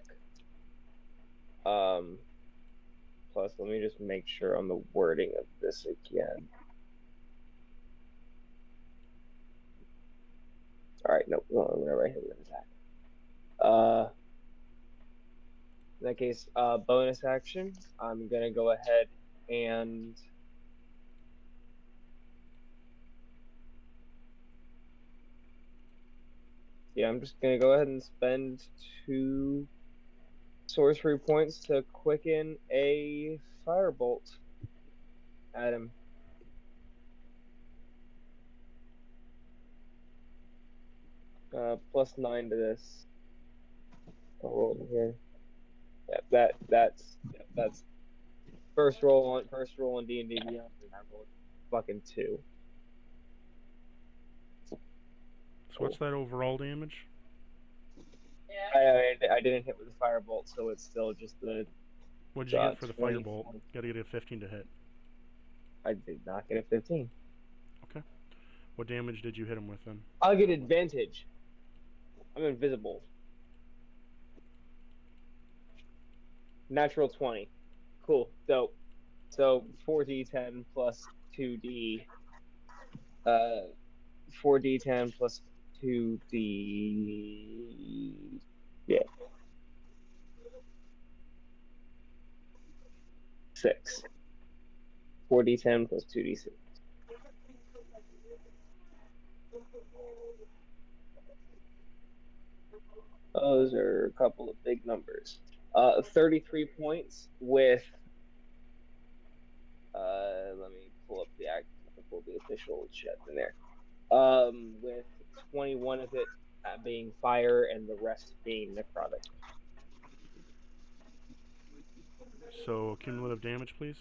Plus, let me just make sure on the wording of this again. All right, no, whenever I hit with an attack. In that case, bonus action. I'm gonna go ahead and I'm just gonna go ahead and spend 2 sorcery points to quicken a firebolt at him. Plus 9 to this. I'll roll it here. Yeah, that's first roll on D&D Beyond, and I rolled fucking 2. So what's that overall damage? I didn't hit with the firebolt, so it's still just the. What did you get for the 20. firebolt? Got to get a 15 to hit. I did not get a 15. Okay. What damage did you hit him with then? I'll get advantage. I'm invisible. Natural 20. Cool. So 4d10 plus 2d. 4d10 plus 2d. Yeah. 6. 4d10 plus 2d6. Those are a couple of big numbers. 33 points with. Let me pull up the official chat in there. With 21 of it being fire and the rest being necrotic. So cumulative damage, please.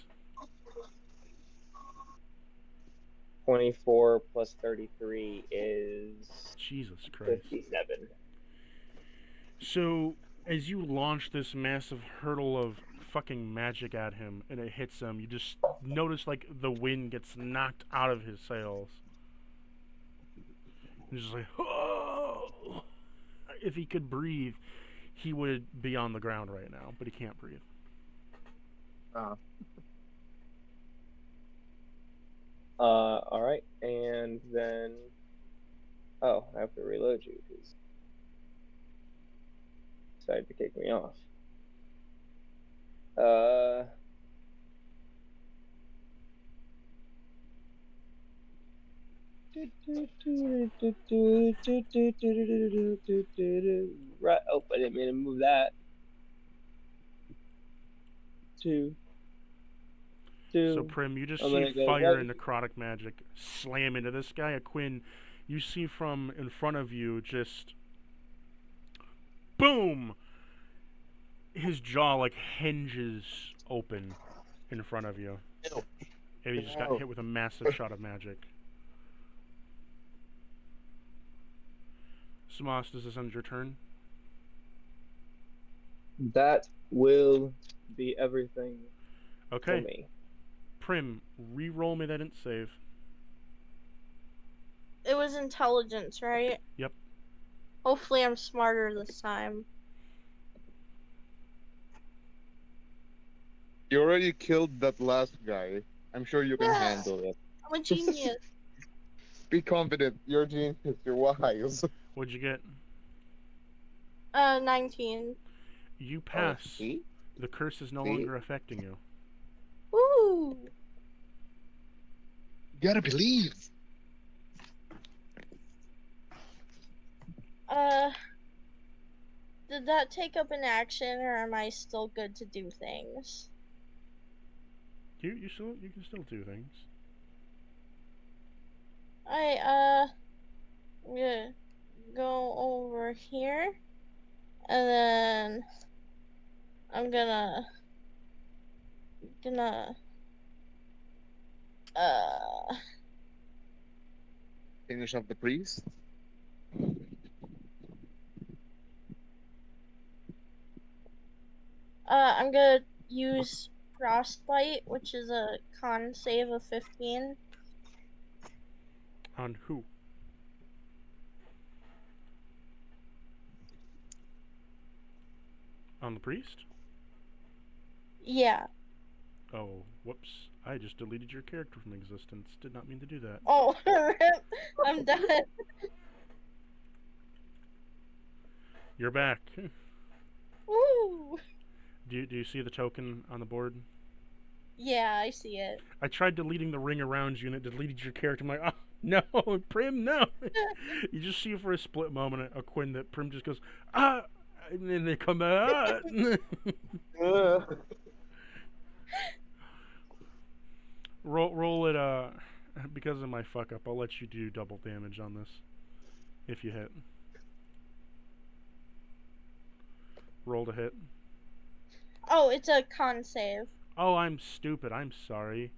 24 plus 33 is Jesus Christ. 57. So as you launch this massive hurdle of fucking magic at him and it hits him, you just notice like the wind gets knocked out of his sails. He's just like, oh! If he could breathe, he would be on the ground right now, but he can't breathe. All right, and then I have to reload you because decided to kick me off. Right. Oh, I didn't mean to move that. Two. So Prim, you just I'm see gonna go fire right. and necrotic magic slam into this guy. Aquin, you see from in front of you just boom. His jaw like hinges open in front of you, Ew. and he just got Ew. hit with a massive shot of magic. Samos, does this end your turn? That will be everything for Okay. me. Prim, re-roll me that int save. It was intelligence, right? Yep. Hopefully I'm smarter this time. You already killed that last guy. I'm sure you can handle it. I'm a genius. Be confident. You're a genius. You're wise. What'd you get? 19. You Oh, pass. see? The curse is no See? longer affecting you. Woo! You gotta believe. Did that take up an action, or am I still good to do things? You can still do things. I'm gonna go over here, and then I'm gonna uh Finish off the priest. I'm gonna use frostbite, which is a con save of 15. On who? On the priest? Yeah. Oh, whoops. I just deleted your character from existence. Did not mean to do that. Oh, I'm done. You're back. Woo! Do you see the token on the board? Yeah, I see it. I tried deleting the ring around you and it deleted your character. I'm like, oh, no, Prim, no. You just see for a split moment a Quinn that Prim just goes, ah, and then they come out. roll it, because of my fuck up, I'll let you do double damage on this. If you hit. Roll to hit. Oh, it's a con save. Oh, I'm stupid. I'm sorry.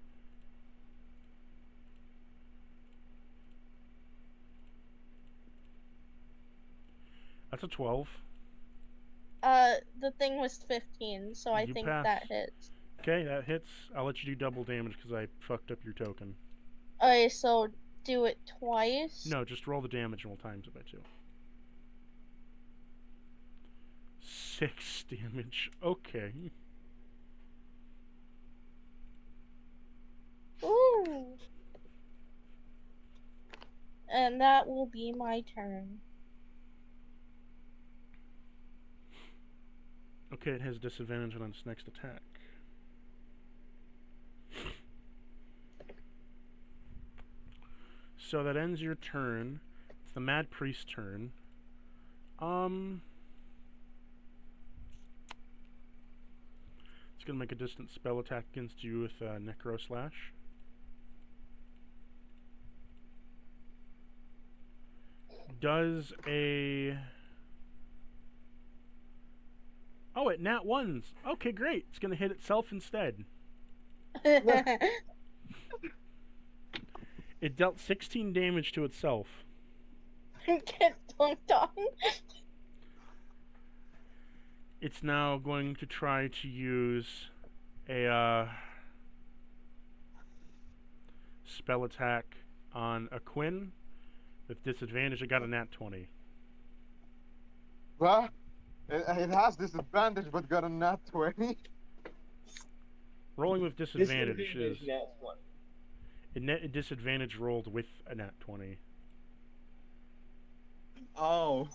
That's a 12. The thing was 15, so I You think pass. that hits. Okay, that hits. I'll let you do double damage because I fucked up your token. Okay, so do it twice. No, just roll the damage and we'll times it by 2. 6 damage. Okay. Ooh. And that will be my turn. Okay, it has disadvantage on its next attack. So that ends your turn. It's the Mad Priest's turn. It's gonna make a distant spell attack against you with Necro Slash. Does a... Oh, it nat ones. Okay, great. It's gonna hit itself instead. It dealt 16 damage to itself. Get dunked on. It's now going to try to use a spell attack on a Quinn with disadvantage. I got a nat 20. What? It has disadvantage, but got a nat 20. Rolling with disadvantage is... Nat 20. It disadvantage rolled with a nat 20. Oh.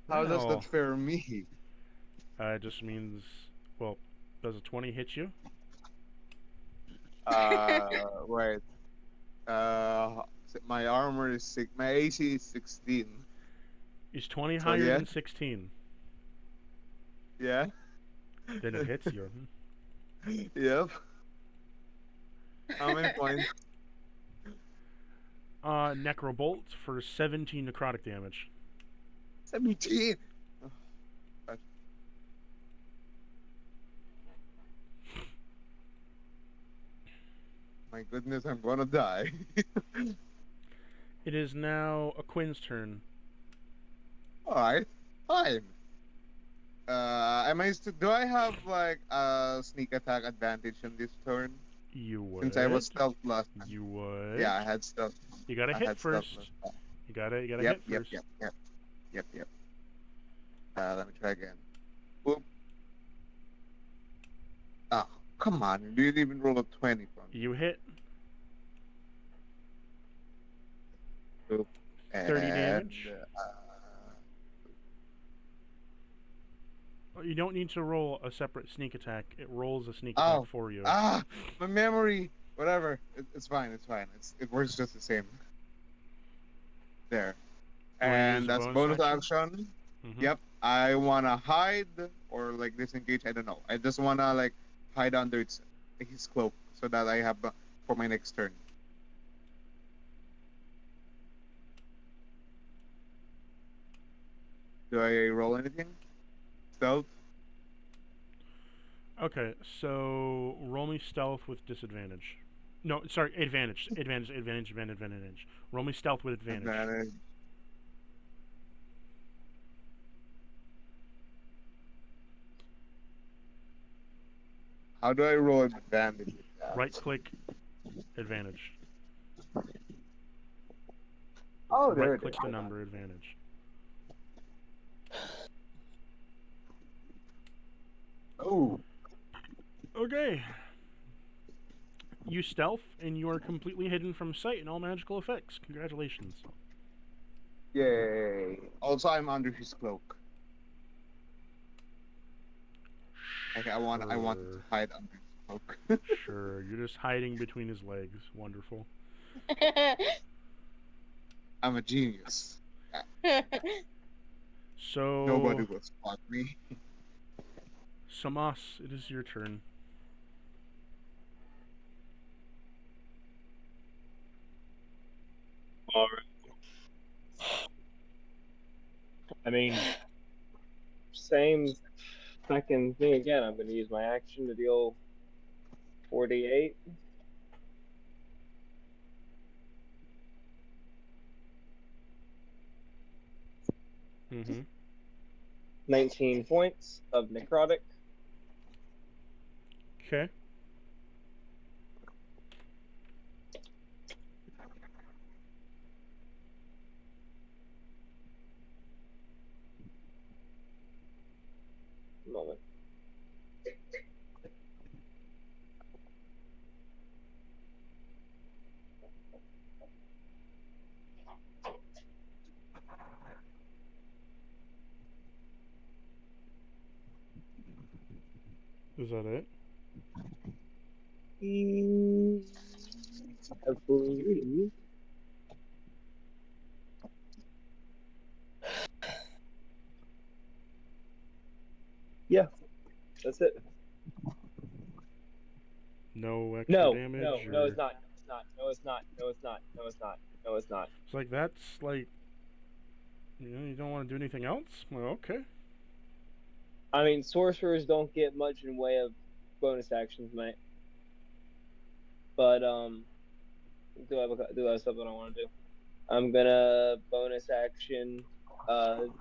How does Well, that fare me? it just means... Well, does a 20 hit you? Right. My armor is six. My AC is 16. Is 20 So higher yeah, than 16? yeah, Then it hits you. yep. How many points? Necrobolt for 17 necrotic damage. 17. Oh, gosh. My goodness, I'm gonna die. It is now Aquin's turn. All right, fine. Do I have like a sneak attack advantage on this turn? You would. Since I was stealth last time. You would. Yeah, I had stealth. You gotta I hit had stealth first. last time. You gotta Yep, hit yep, first. yep. Let me try again. Boom. Oh, come on. You didn't even roll a 20 from me. You hit. Boop. 30 And, damage. You don't need to roll a separate sneak attack. It rolls a sneak attack for you. My memory. Whatever. It's fine. It's fine. It works just the same. There. You wanna use And a that's bonus bonus action? action. Mhm. Yep. I wanna hide or like disengage. I don't know. I just wanna like hide under his cloak so that I have for my next turn. Do I roll anything? Stealth. Okay, so roll me stealth with disadvantage. No, sorry, advantage. Advantage. Roll me stealth with advantage. Advantage. How do I roll advantage with that? Right click, advantage. Oh, there Right it click is. the number, advantage. Oh. Okay. You stealth, and you are completely hidden from sight and all magical effects. Congratulations. Yay. Also, I'm under his cloak. Okay, I want to hide under his cloak. Sure, you're just hiding between his legs. Wonderful. I'm a genius. So, Nobody will spot me. Samas, it is your turn. All right. I mean, same fucking thing again. I'm going to use my action to deal 48. Mm-hmm. 19 points of necrotic. Okay. Moment. Is that it? I believe. Yeah, that's it. No extra No, damage? no, or... it's not. No, it's not. No, it's not. No, it's not. No, it's not. No, it's not. It's like, that's like... You don't want to do anything else? Well, okay. I mean, sorcerers don't get much in way of bonus actions, mate. But do I have something I want to do? I'm gonna bonus action 2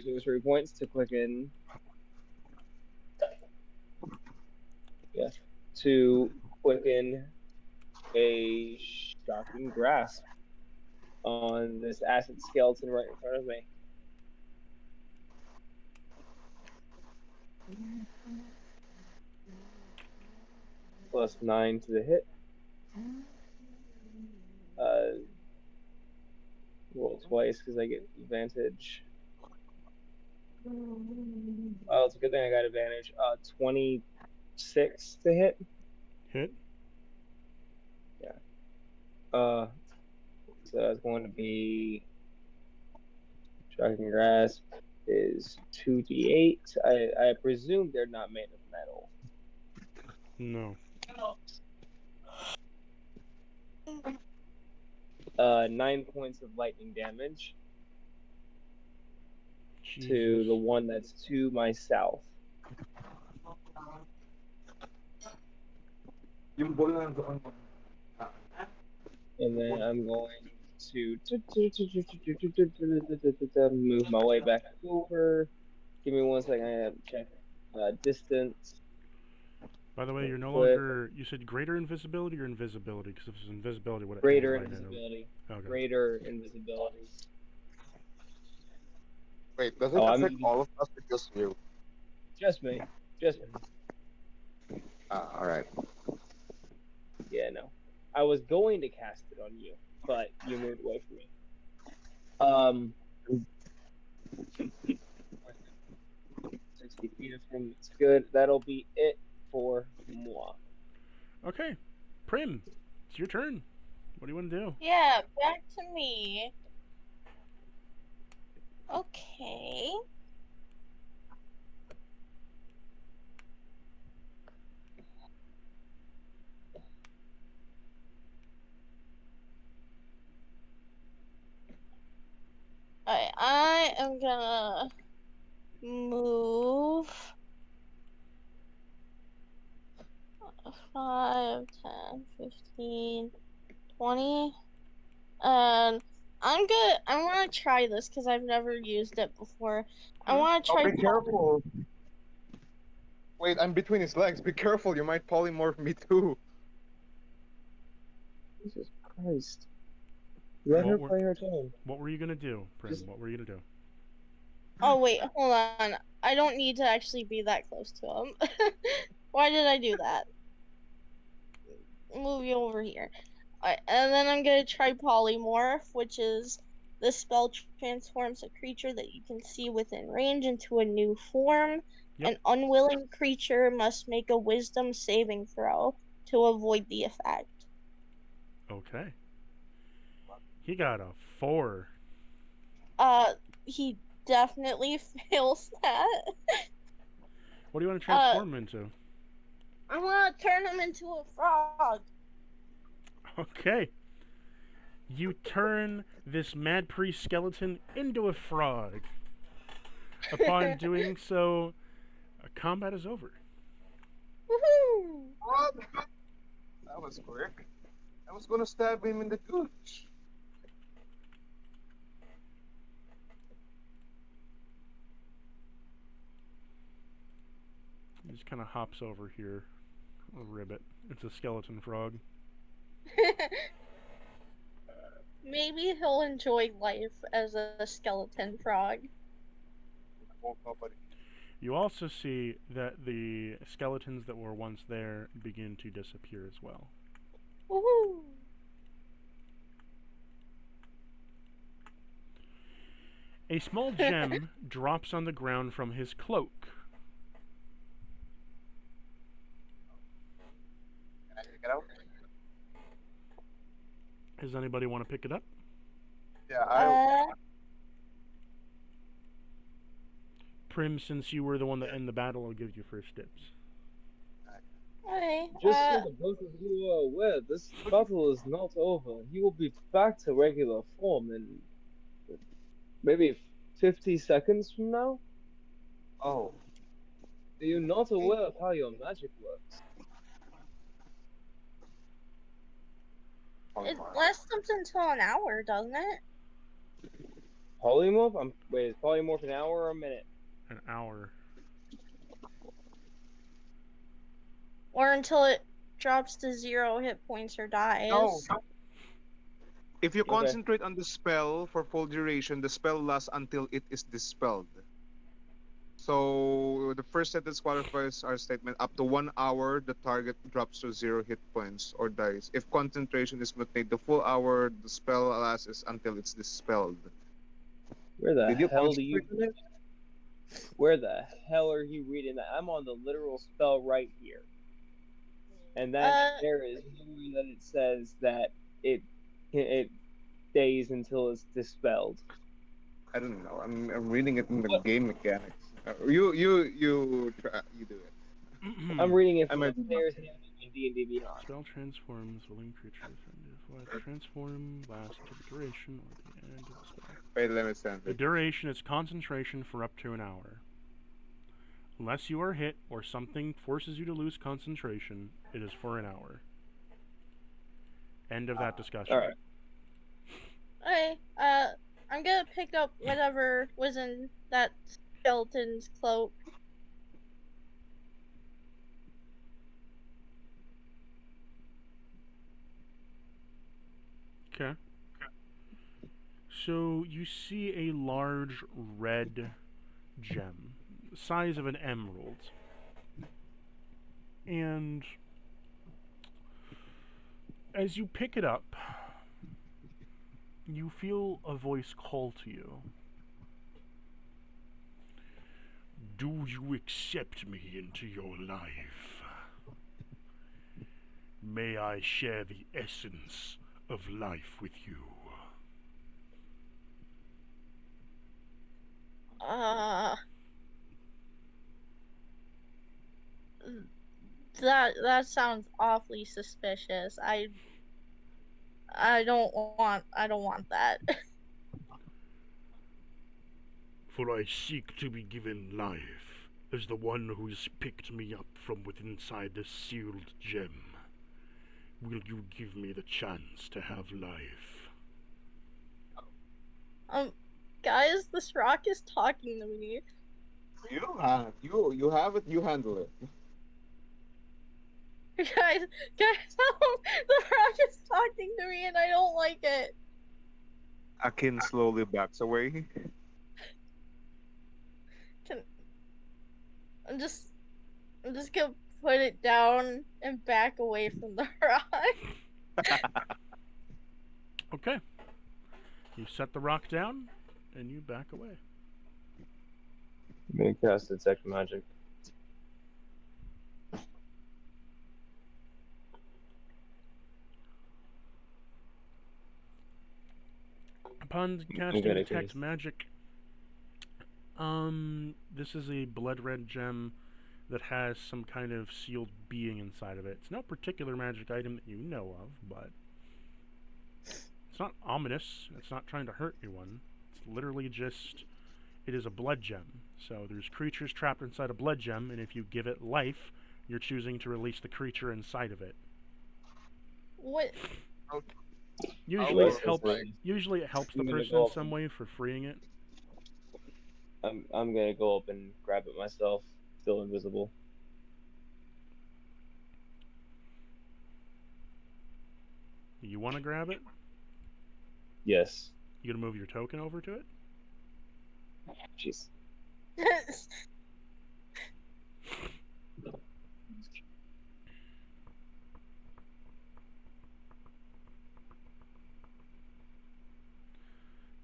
sorcery points to click in. Yeah, to quicken a shocking grasp on this acid skeleton right in front of me. Plus 9 to the hit. Roll twice because I get advantage. Oh, it's a good thing I got advantage. 26 to hit. Hit? So that's going to be Shocking Grasp is 2d8. I presume they're not made of metal. No. 9 points of lightning damage to Jesus. the one that's to my south. And then I'm going to move my way back over. Give me 1 second. I have to check distance. By the way, you're no Quick. longer. You said greater invisibility or invisibility? Because if it's invisibility, would it Greater right invisibility. Okay. Greater invisibility. Wait, does it Oh, affect all of us or just you? Just me. Just me. Alright. Yeah, no. I was going to cast it on you, but you moved away from me. 60 feet of him. It's good. That'll be it for moi. Okay. Prim, it's your turn. What do you want to do? Yeah, back to me. Okay. I am gonna move 5, 10, 15, 20. And I want to try this because I've never used it before. I want to Oh, try be careful. Wait, I'm between his legs. Be careful, you might polymorph me too. Jesus Christ. Let her play her turn. What were you gonna do, Prim? What were you gonna do? Oh wait, hold on. I don't need to actually be that close to him. Why did I do that? Move you over here. And then I'm gonna try polymorph, which is this spell transforms a creature that you can see within range into a new form. Yep. An unwilling creature must make a wisdom saving throw to avoid the effect. Okay. He got a 4. He definitely fails that. What do you want to transform him into? I want to turn him into a frog. Okay. You turn this mad priest skeleton into a frog. Upon doing so, combat is over. Woohoo! What? That was quick. I was gonna stab him in the gooch. He just kind of hops over here. A ribbit. It's a skeleton frog. Maybe he'll enjoy life as a skeleton frog. You also see that the skeletons that were once there begin to disappear as well. Woohoo! A small gem drops on the ground from his cloak. Can I take it out? Does anybody want to pick it up? Yeah, Prim, since you were the one that ended the battle, I'll give you first dibs. Okay. Just so the both of you are aware, this battle is not over. He will be back to regular form in maybe 50 seconds from now. Oh. Are you not aware of how your magic works? It lasts until an hour, doesn't it? Polymorph? Wait, is polymorph an hour or a minute? An hour. Or until it drops to 0 hit points or dies. No. If you concentrate on the spell for full duration, the spell lasts until it is dispelled. So the first sentence qualifies our statement. Up to 1 hour, the target drops to 0 hit points or dies. If concentration is maintained the full hour, the spell lasts until it's dispelled. Where the hell do you... Where the hell are you reading that? I'm on the literal spell right here. And that there is nowhere that it says that it it stays until it's dispelled. I don't know. I'm reading it in the What? game mechanics. You do it. I'm reading it I from might the be player's handbook in D&D Beyond. Spell transforms willing creatures into transform lasts until the duration or the end of the spell. Wait, let me send The it. duration is concentration for up to an hour. Unless you are hit or something forces you to lose concentration, it is for an hour. End of that discussion. Alright. Okay, I'm gonna pick up whatever was in that skeleton's cloak. Okay. So you see a large red gem, the size of an emerald. And as you pick it up, you feel a voice call to you. Do you accept me into your life? May I share the essence of life with you? That sounds awfully suspicious. I don't want that. For I seek to be given life, as the one who has picked me up from within inside this sealed gem. Will you give me the chance to have life? Guys, this rock is talking to me. You have it. You handle it. Guys, the rock is talking to me and I don't like it. Akin slowly backs away. I'm just gonna put it down and back away from the rock. Okay. You set the rock down, and you back away. I'm gonna cast Detect Magic. Upon casting Detect Magic, this is a blood red gem that has some kind of sealed being inside of it. It's no particular magic item that you know of, but it's not ominous. It's not trying to hurt anyone. It's literally just, it is a blood gem. So there's creatures trapped inside a blood gem, and if you give it life, you're choosing to release the creature inside of it. What? Usually I'll it helps. listen. Usually it helps the I'm gonna person go in up some and- way for freeing it. I'm gonna go up and grab it myself, still invisible. You want to grab it? Yes. You gonna move your token over to it? Jeez.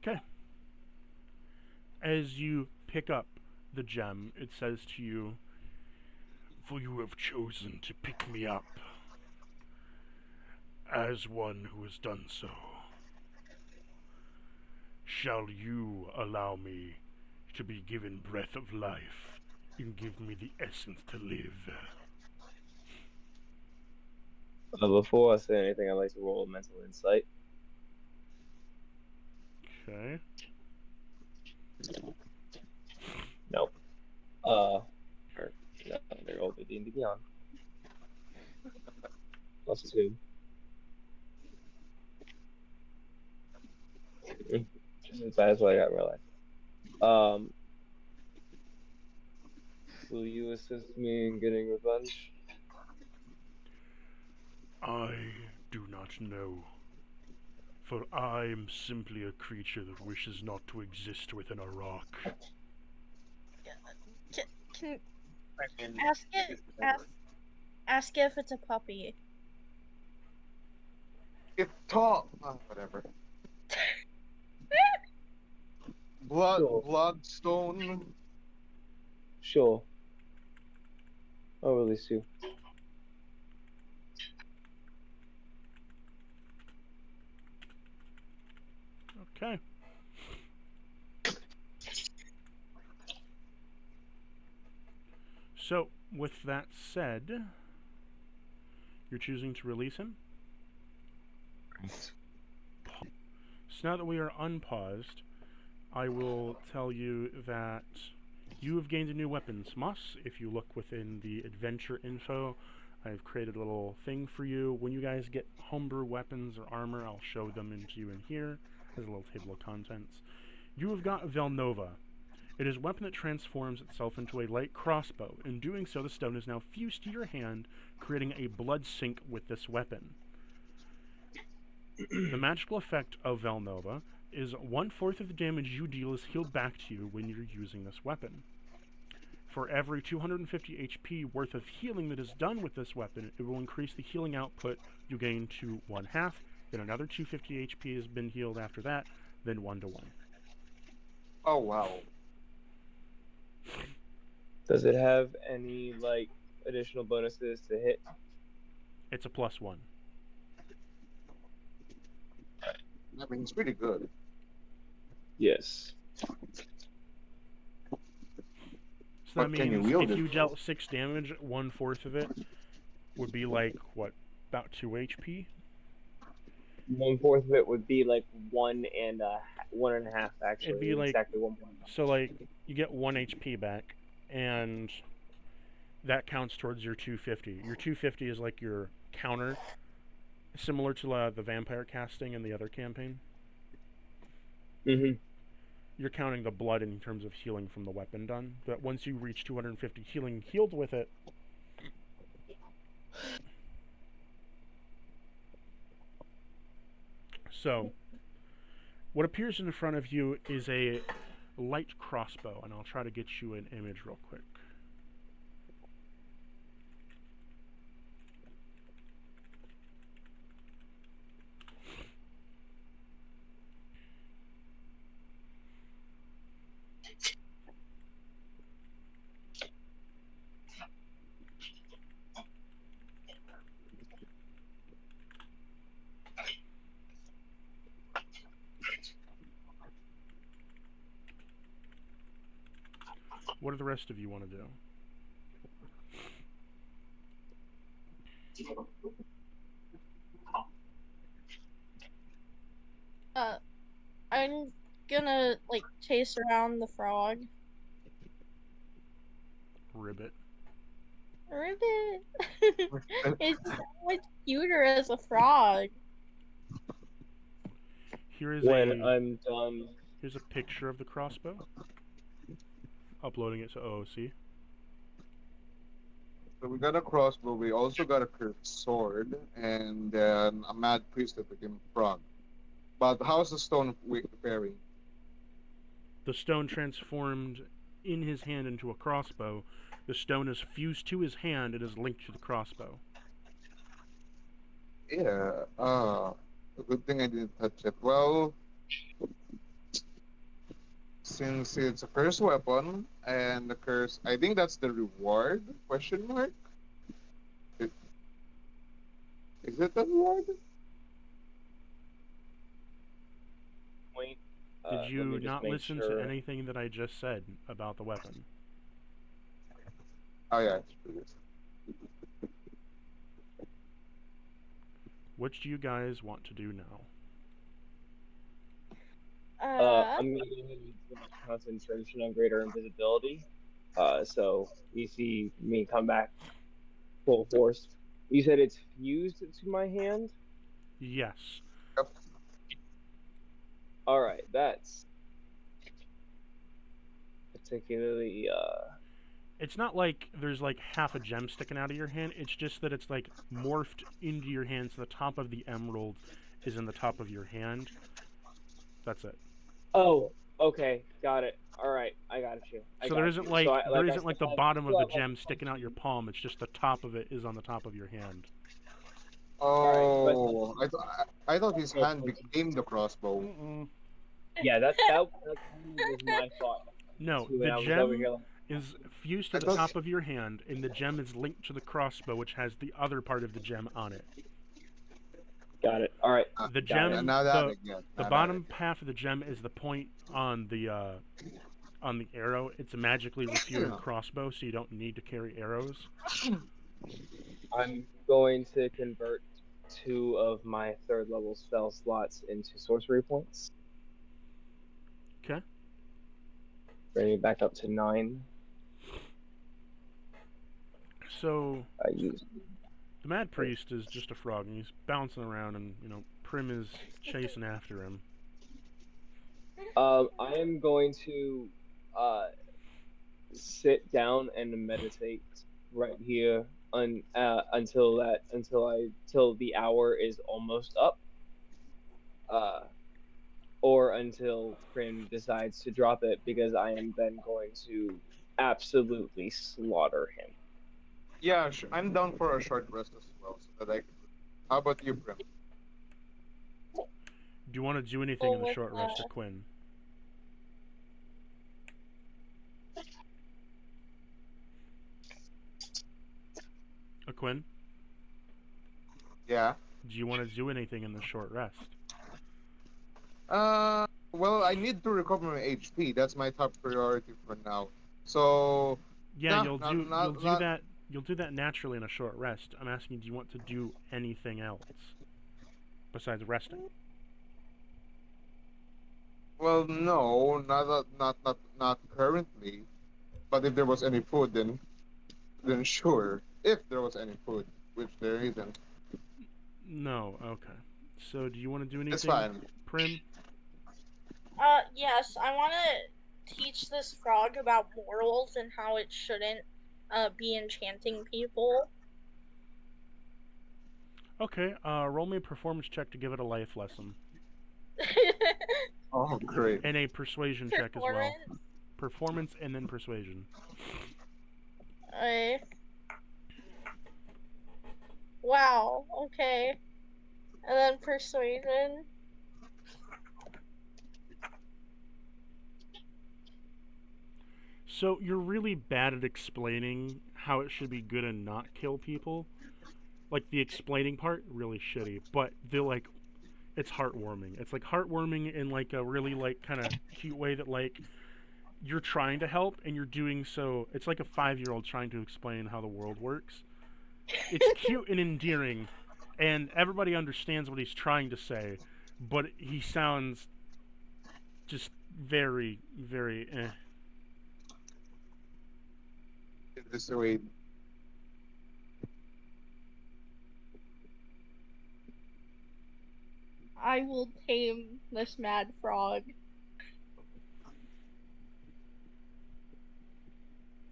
Okay. As you pick up the gem, it says to you, "For you have chosen to pick me up as one who has done so. Shall you allow me to be given breath of life and give me the essence to live?" Before I say anything, I'd like to roll a mental insight. Okay. Nope. No, they're all the D&D Beyond. +2. Just as bad as what I got in real life. Will you assist me in getting revenge? I do not know. For I am simply a creature that wishes not to exist within a rock. Can ask if it's a puppy. It talk. Oh, whatever. Sure. Bloodstone. Sure. I'll release you. Okay. So, with that said, you're choosing to release him? So now that we are unpaused, I will tell you that you have gained a new weapon, Smoss. If you look within the adventure info, I've created a little thing for you. When you guys get homebrew weapons or armor, I'll show them into you in here. There's a little table of contents. You have got Velnova. It is a weapon that transforms itself into a light crossbow. In doing so, the stone is now fused to your hand, creating a blood sync with this weapon. The magical effect of Velnova is 1/4 of the damage you deal is healed back to you when you're using this weapon. For every 250 HP worth of healing that is done with this weapon, it will increase the healing output you gain to 1/2, then another 250 HP has been healed after that, then 1-to-1. Oh wow. Does it have any like additional bonuses to hit? It's a +1. I mean, it's pretty good. Yes. So But that can you means wield if it, you though? dealt 6 damage, 1/4 of it would be like, what, about 2 HP? 1/4 of it would be like 1.5 actually. It'd be like, exactly 1. so like, you get 1 HP back, and that counts towards your 250. Your 250 is like your counter, similar to the vampire casting in the other campaign. Mm-hmm. You're counting the blood in terms of healing from the weapon done. But once you reach 250 healing healed with it, so what appears in front of you is a light crossbow, and I'll try to get you an image real quick. What do the rest of you want to do? I'm gonna like chase around the frog. Ribbit. Ribbit. It's so much cuter as a frog. Here is When a I'm done. here's a picture of the crossbow. Uploading it to OOC. So we got a crossbow. We also got a cursed sword, and then a mad priest that became a frog. But how's the stone faring? The stone transformed in his hand into a crossbow. The stone is fused to his hand and is linked to the crossbow. Yeah. A good thing I didn't touch it. Well, since it's a cursed weapon and the curse, I think that's the reward? Question mark. Is it the reward? Point. Did let me you just not make listen sure. to anything that I just said about the weapon? Oh yeah. Which do you guys want to do now? I'm gonna go ahead and do my concentration on greater invisibility. So you see me come back full force. You said it's fused to my hand? Yes. Alright, that's particularly It's not like there's like half a gem sticking out of your hand. It's just that it's like morphed into your hand, so the top of the emerald is in the top of your hand. That's it. Oh, okay, got it. Alright, I got you. So there isn't like So there isn't like the bottom of so the gem sticking out your palm. It's just the top of it is on the top of your hand. Oh, I thought his hand became the crossbow. Mm-mm. Yeah, that was my thought. No, Too, and the I was over gem here like, is fused to I the thought- top of your hand, and the gem is linked to the crossbow, which has the other part of the gem on it. Got it. All right. The Got it. Yeah, gem, now that I the get. the Now that I bottom half of the gem is the point on the arrow. It's a magically refueled crossbow, so you don't need to carry arrows. I'm going to convert 2 of my 3rd level spell slots into sorcery points. Okay. Bring it back up to 9. So I use. the Mad Priest is just a frog, and he's bouncing around, and Prim is chasing after him. I am going to sit down and meditate right here until the hour is almost up, or until Prim decides to drop it, because I am then going to absolutely slaughter him. Yeah, I'm down for a short rest as well, so that I can. How about you, Prim? Do you want to do anything in the with short rest, Quinn? Quinn? Yeah. Do you want to do anything in the short rest? Well, I need to recover my HP. That's my top priority for now. So. Yeah, Nah, you'll not, do that. You'll do that naturally in a short rest. I'm asking, do you want to do anything else besides resting? Well, no, not currently. But if there was any food, then sure. If there was any food, which there isn't, No. Okay. So, do you want to do it's anything, fine. Prim? Yes, I want to teach this frog about morals and how it shouldn't be enchanting people. Okay. Roll me a performance check to give it a life lesson, Oh, great. and a persuasion check as well. Performance. Performance and then persuasion. Wow, okay. And then persuasion. So you're really bad at explaining how it should be good and not kill people. Like the explaining part, really shitty. But it's heartwarming. It's like heartwarming in like a really like kind of cute way that like you're trying to help and you're doing so. It's like a 5-year-old trying to explain how the world works. It's cute and endearing, and everybody understands what he's trying to say, but he sounds just very, very eh. This way. I will tame this mad frog.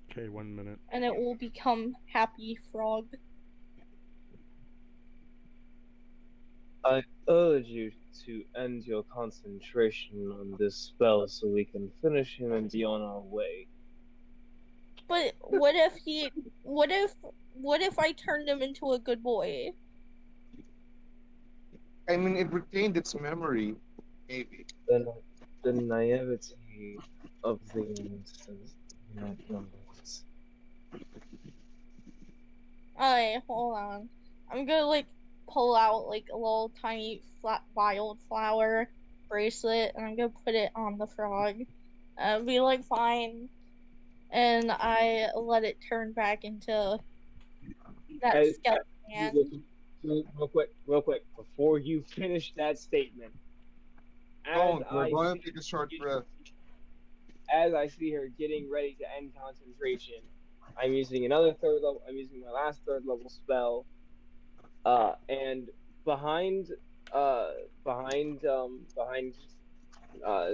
Okay, 1 minute. And it will become Happy Frog. I urge you to end your concentration on this spell so we can finish him and be on our way. But what if I turned him into a good boy? I mean, it retained its memory, maybe. Then the naivety of the innocent not numbers. Alright, hold on. I'm gonna like pull out like a little tiny flat wildflower bracelet and I'm gonna put it on the frog. And be like, fine. And I let it turn back into that skeleton man. Real quick, before you finish that statement, We're going to take a short rest. As I see her getting ready to end concentration, I'm using another 3rd level. I'm using my last 3rd level spell, and behind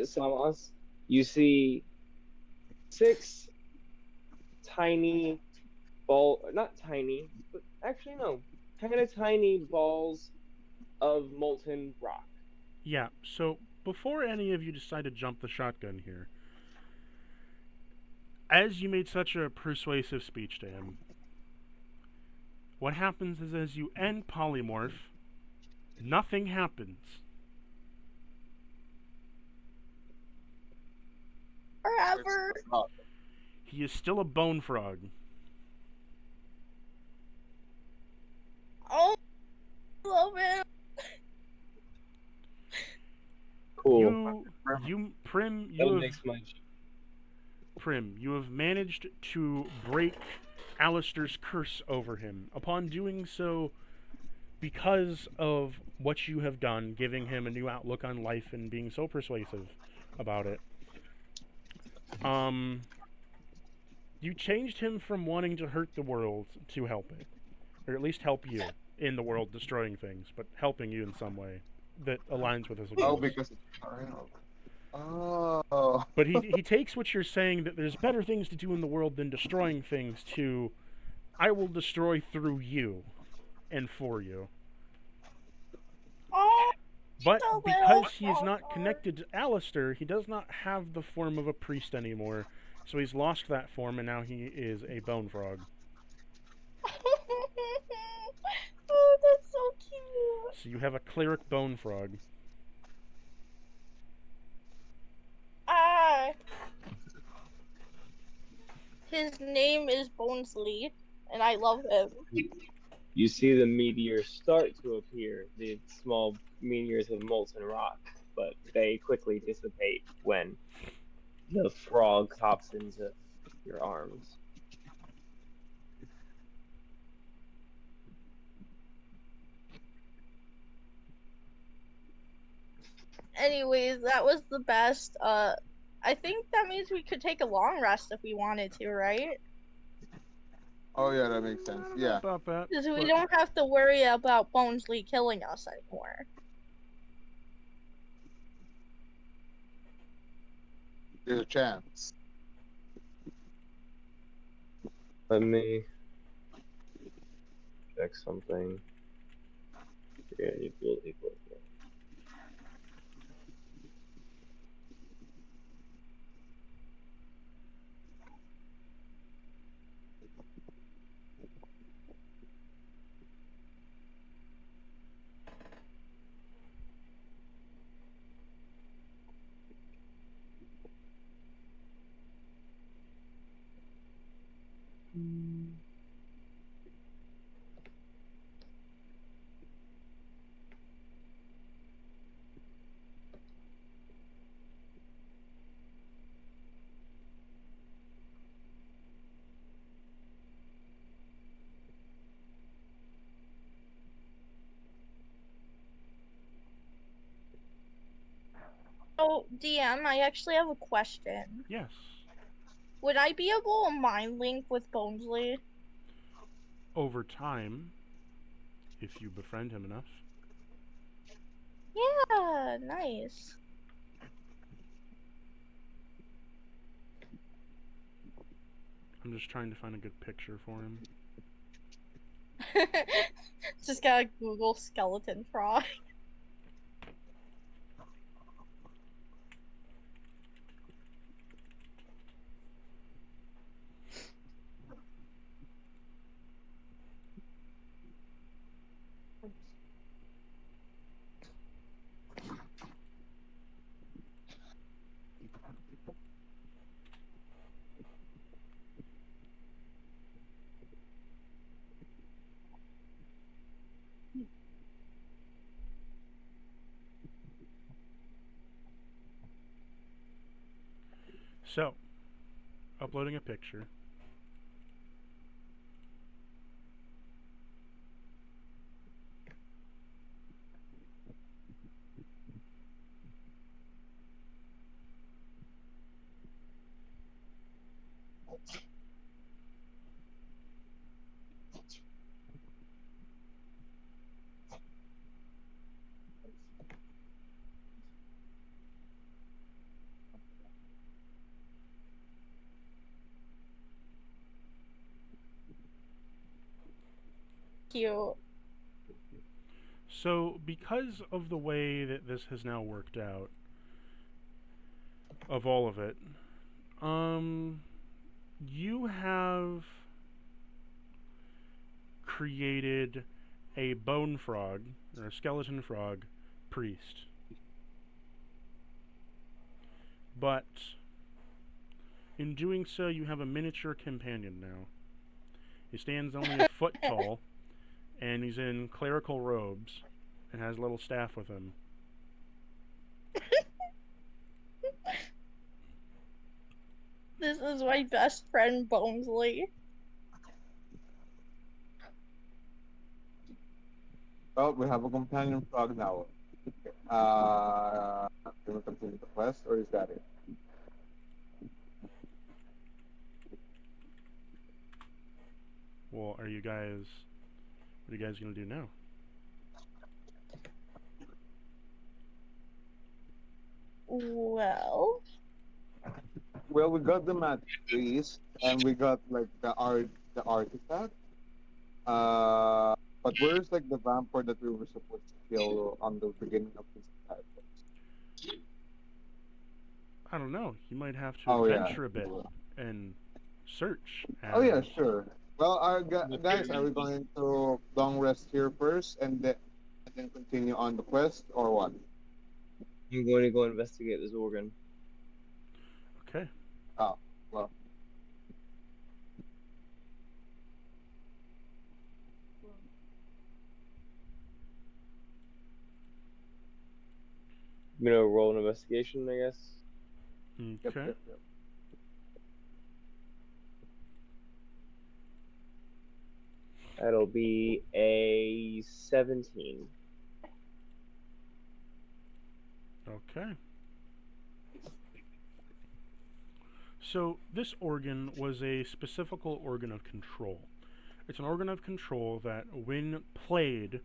Samas, you see 6 tiny not tiny, but actually no, kind of tiny balls of molten rock. Yeah, so before any of you decide to jump the shotgun here, as you made such a persuasive speech to him, what happens is as you end polymorph, nothing happens. Forever. He is still a bone frog. Oh, I love him. That makes much. Prim, you have managed to break Alistor's curse over him. Upon doing so, because of what you have done, giving him a new outlook on life and being so persuasive about it, you changed him from wanting to hurt the world to help it. Or at least help you in the world destroying things, but helping you in some way that aligns with his Oh, goals. because it's a child. Oh. But he takes what you're saying that there's better things to do in the world than destroying things to, I will destroy through you and for you. Oh, But the because little he is not bastard. connected to Alistor, he does not have the form of a priest anymore. So he's lost that form, and now he is a bone frog. Oh, that's so cute. So you have a cleric bone frog. Ah. His name is Bonesley, and I love him. You see the meteors start to appear, the small meteors of molten rock, but they quickly dissipate when the frog hops into your arms. Anyways, that was the best. I think that means we could take a long rest if we wanted to, right? Oh yeah, that makes sense. Yeah. About that. Because we but- don't have to worry about Bonesley killing us anymore. There's a chance. Let me check something. Yeah, equals. Oh, DM, I actually have a question. Yes. Would I be able to mind link with Bonesley? Over time, if you befriend him enough. Yeah, nice. I'm just trying to find a good picture for him. Just gotta Google skeleton frog. So, uploading a picture. Cute. So, because of the way that this has now worked out, of all of it, you have created a bone frog, or a skeleton frog, priest. But, in doing so, you have a miniature companion now. He stands only a foot tall, and he's in clerical robes, and has a little staff with him. is my best friend Bonesley. Well, we have a companion frog now. Can we continue the quest, or is that it? Well, what are you guys gonna do now? Well, Well, we got the magic trees, and we got like the artifact. Uh, but where's like the vampire that we were supposed to kill on the beginning of this title? I don't know. You might have to Oh yeah. adventure a bit and search. Oh yeah, And sure. Well, guys, are we going to long rest here first, and then continue on the quest, or what? I'm going to go investigate this organ. okay. Oh, well, I'm gonna roll an investigation, I guess. yep, Okay. yep, yep. That'll be a 17. Okay. So this organ was a specific organ of control. It's an organ of control that, when played,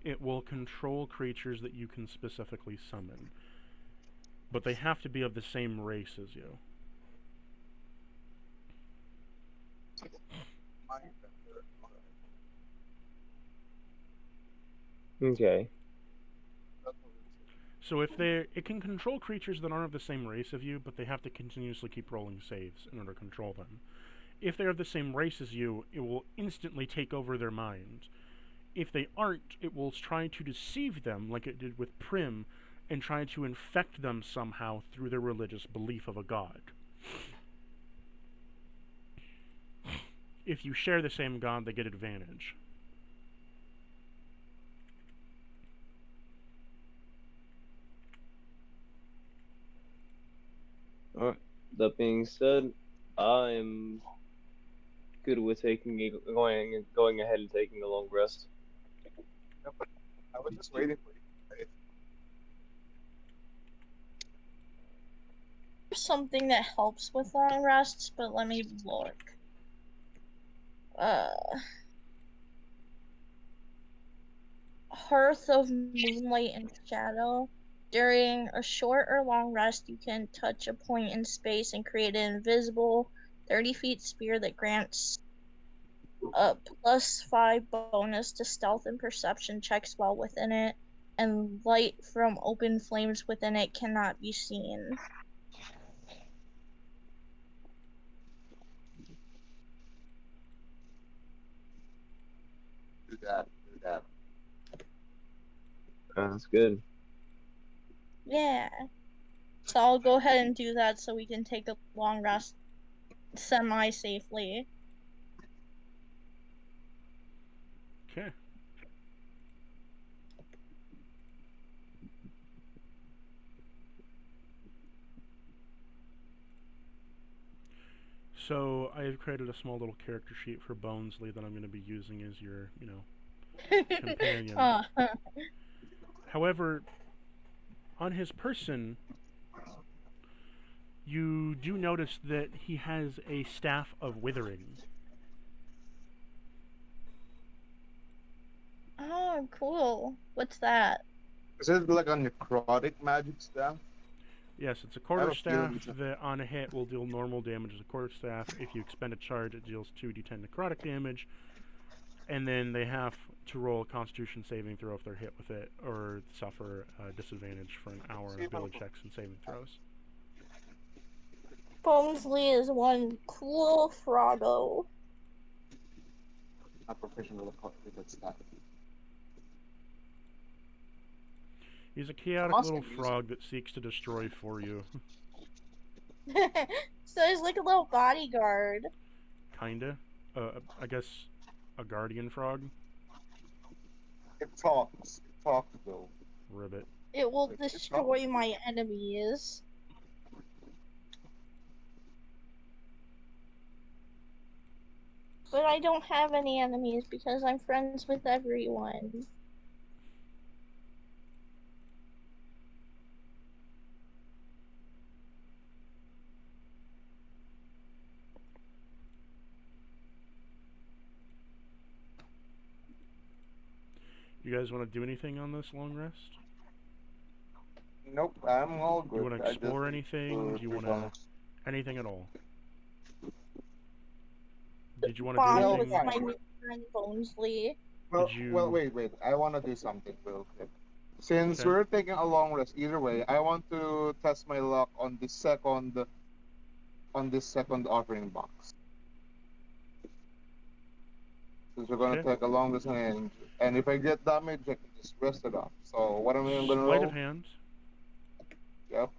it will control creatures that you can specifically summon. But they have to be of the same race as you. Okay. So it can control creatures that aren't of the same race of you, but they have to continuously keep rolling saves in order to control them. If they're of the same race as you, it will instantly take over their mind. If they aren't, it will try to deceive them, like it did with Prim, and try to infect them somehow through their religious belief of a god. If you share the same god, they get advantage. Alright. That being said, I'm good with going ahead and taking a long rest. I was just waiting for you. there's something that helps with long rests, but let me look. Hearth of Moonlight and Shadow. During a short or long rest, you can touch a point in space and create an invisible 30 feet sphere that grants a +5 bonus to stealth and perception checks while within it, and light from open flames within it cannot be seen. Do that. Do that. That's good. Yeah. So I'll go ahead and do that so we can take a long rest semi-safely. Okay. So I have created a small little character sheet for Bonesley that I'm going to be using as your, companion. However, on his person, you do notice that he has a staff of withering. Oh, cool. What's that? Is it like a necrotic magic staff? Yes, it's a I have quarter a feeling staff it's that on a hit will deal normal damage as a quarter staff. If you expend a charge, it deals 2d10 necrotic damage. And then they have to roll a constitution saving throw if they're hit with it, or suffer disadvantage for an hour on ability checks and saving throws. Bonesley is one cool froggo. not professional with that staff. He's a chaotic little frog that seeks to destroy for you. So he's like a little bodyguard. Kinda. I guess a guardian frog. It talks. It talks though. Ribbit. It will destroy my enemies. But I don't have any enemies because I'm friends with everyone. You guys want to do anything on this long rest? Nope, I'm all You good. want to I just explore need anything? Do you want to rebalance. anything at all? Did you want to do Bond Well, with anything? my fine. new friend Bonesley. Well, Did well, you? wait. I want to do something real quick. Since Okay. we're taking a long rest either way, I want to test my luck on this second offering box. Since we're gonna Okay. take a long rest and if I get damage, I can just rest it off. So what am I gonna Sleight of roll? hand. Yep.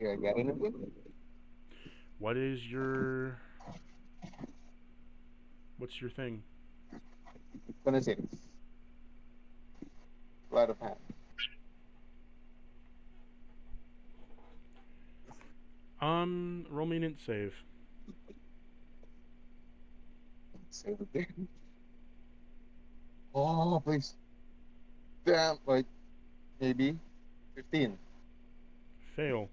Yeah, I got anything? What is your? What's your thing? 26. Sleight of hand. Roll me an int save. Save again. Oh, please. Damn, wait. Maybe 15. Fail.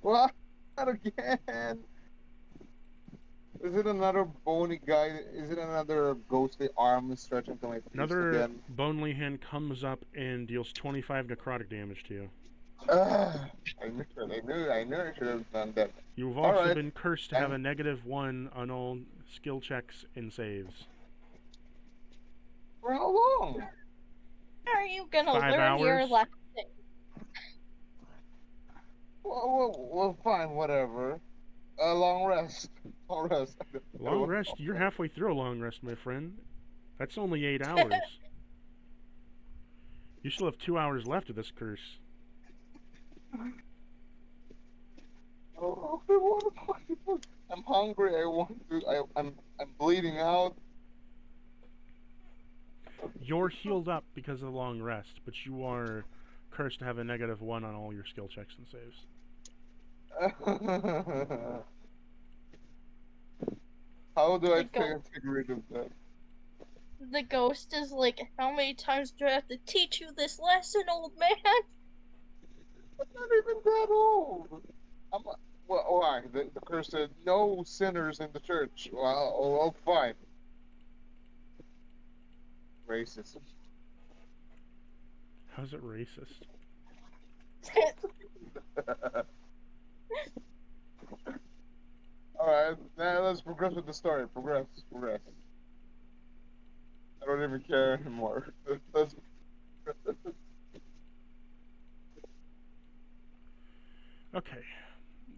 What? Not again. Is it another bony guy? Is it another ghostly arm stretching to my face Another again? bonely hand comes up and deals 25 necrotic damage to you. I knew it. I knew I should have done that. You've All also right. been cursed to have a -1 on all skill checks and saves. For how long? Are you gonna 5 learn your hours? lesson? Well, fine, whatever. A long rest. Long rest. Long rest? You're halfway through a long rest, my friend. That's only 8 hours. You still have 2 hours left of this curse. Oh, I'm hungry. I want to. I'm bleeding out. You're healed up because of the long rest, but you are cursed to have a -1 on all your skill checks and saves. How do I The get rid of that? The ghost is like, how many times do I have to teach you this lesson, old man? I'm not even that old. Well, why? The curse said no sinners in the church. Well, fine. Racist. How's it racist? All right, now let's progress with the story. Progress. I don't even care anymore. Let's. Okay.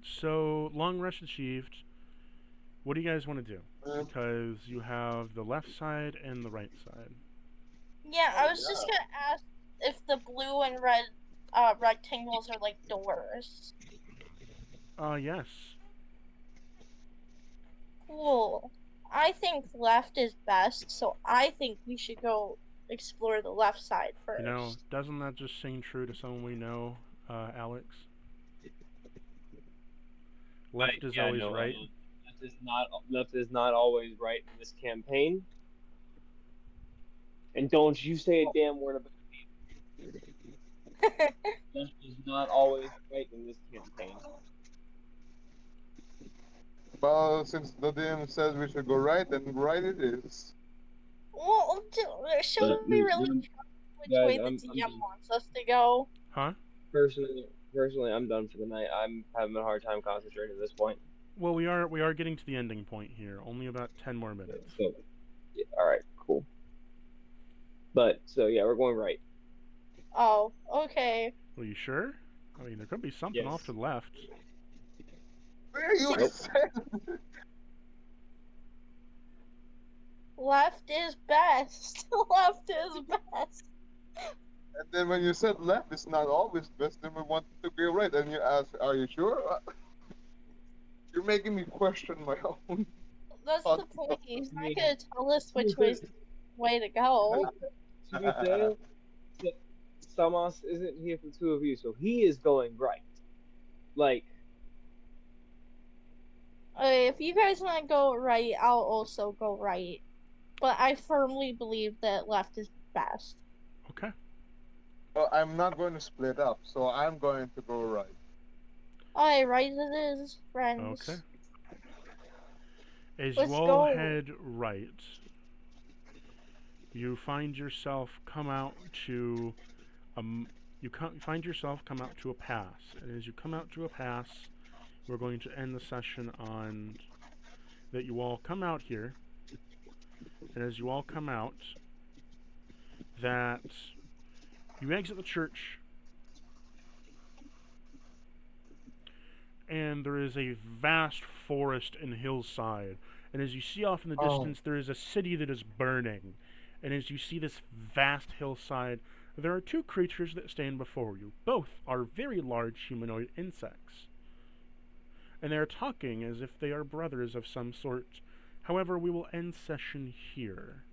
So, long rest achieved. What do you guys want to do? Because you have the left side and the right side. Yeah, I was just gonna ask if the blue and red rectangles are like doors. Yes. Cool. I think left is best, so I think we should go explore the left side first. You know, doesn't that just sing true to someone we know, Alex? Left is always right. Left is not always right in this campaign. And don't you say a damn word about it. Left is not always right in this campaign. Well, since the DM says we should go right, then right it is. Well, should we really trust which way the DM wants us to go? Huh? Personally, I'm done for the night. I'm having a hard time concentrating at this point. Well, we are getting to the ending point here. Only about 10 more minutes. So, yeah, all right, cool. But so yeah, we're going right. Oh, okay. Are you sure? I mean, there could be something off to the left. Where are you? Nope. Left is best. Left is best. And then when you said left is not always best, then we wanted to go right, and you asked, "Are you sure?" You're making me question my own. That's the point. He's not gonna tell us which way's the way to go. to be fair, Samas isn't here for two of you, so he is going right. Like, If you guys want to go right, I'll also go right. But I firmly believe that left is best. Okay. Well, I'm not going to split up, so I'm going to go right. Alright, right it is, friends. Okay. As you Let's all go. head right, you find yourself come out to find yourself come out to a pass, and as you come out to a pass, we're going to end the session on that. You all come out here, and as you all come out, that you exit the church, and there is a vast forest and hillside. And as you see off in the distance, there is a city that is burning. And as you see this vast hillside, there are two creatures that stand before you. Both are very large humanoid insects. And they are talking as if they are brothers of some sort. However, we will end session here.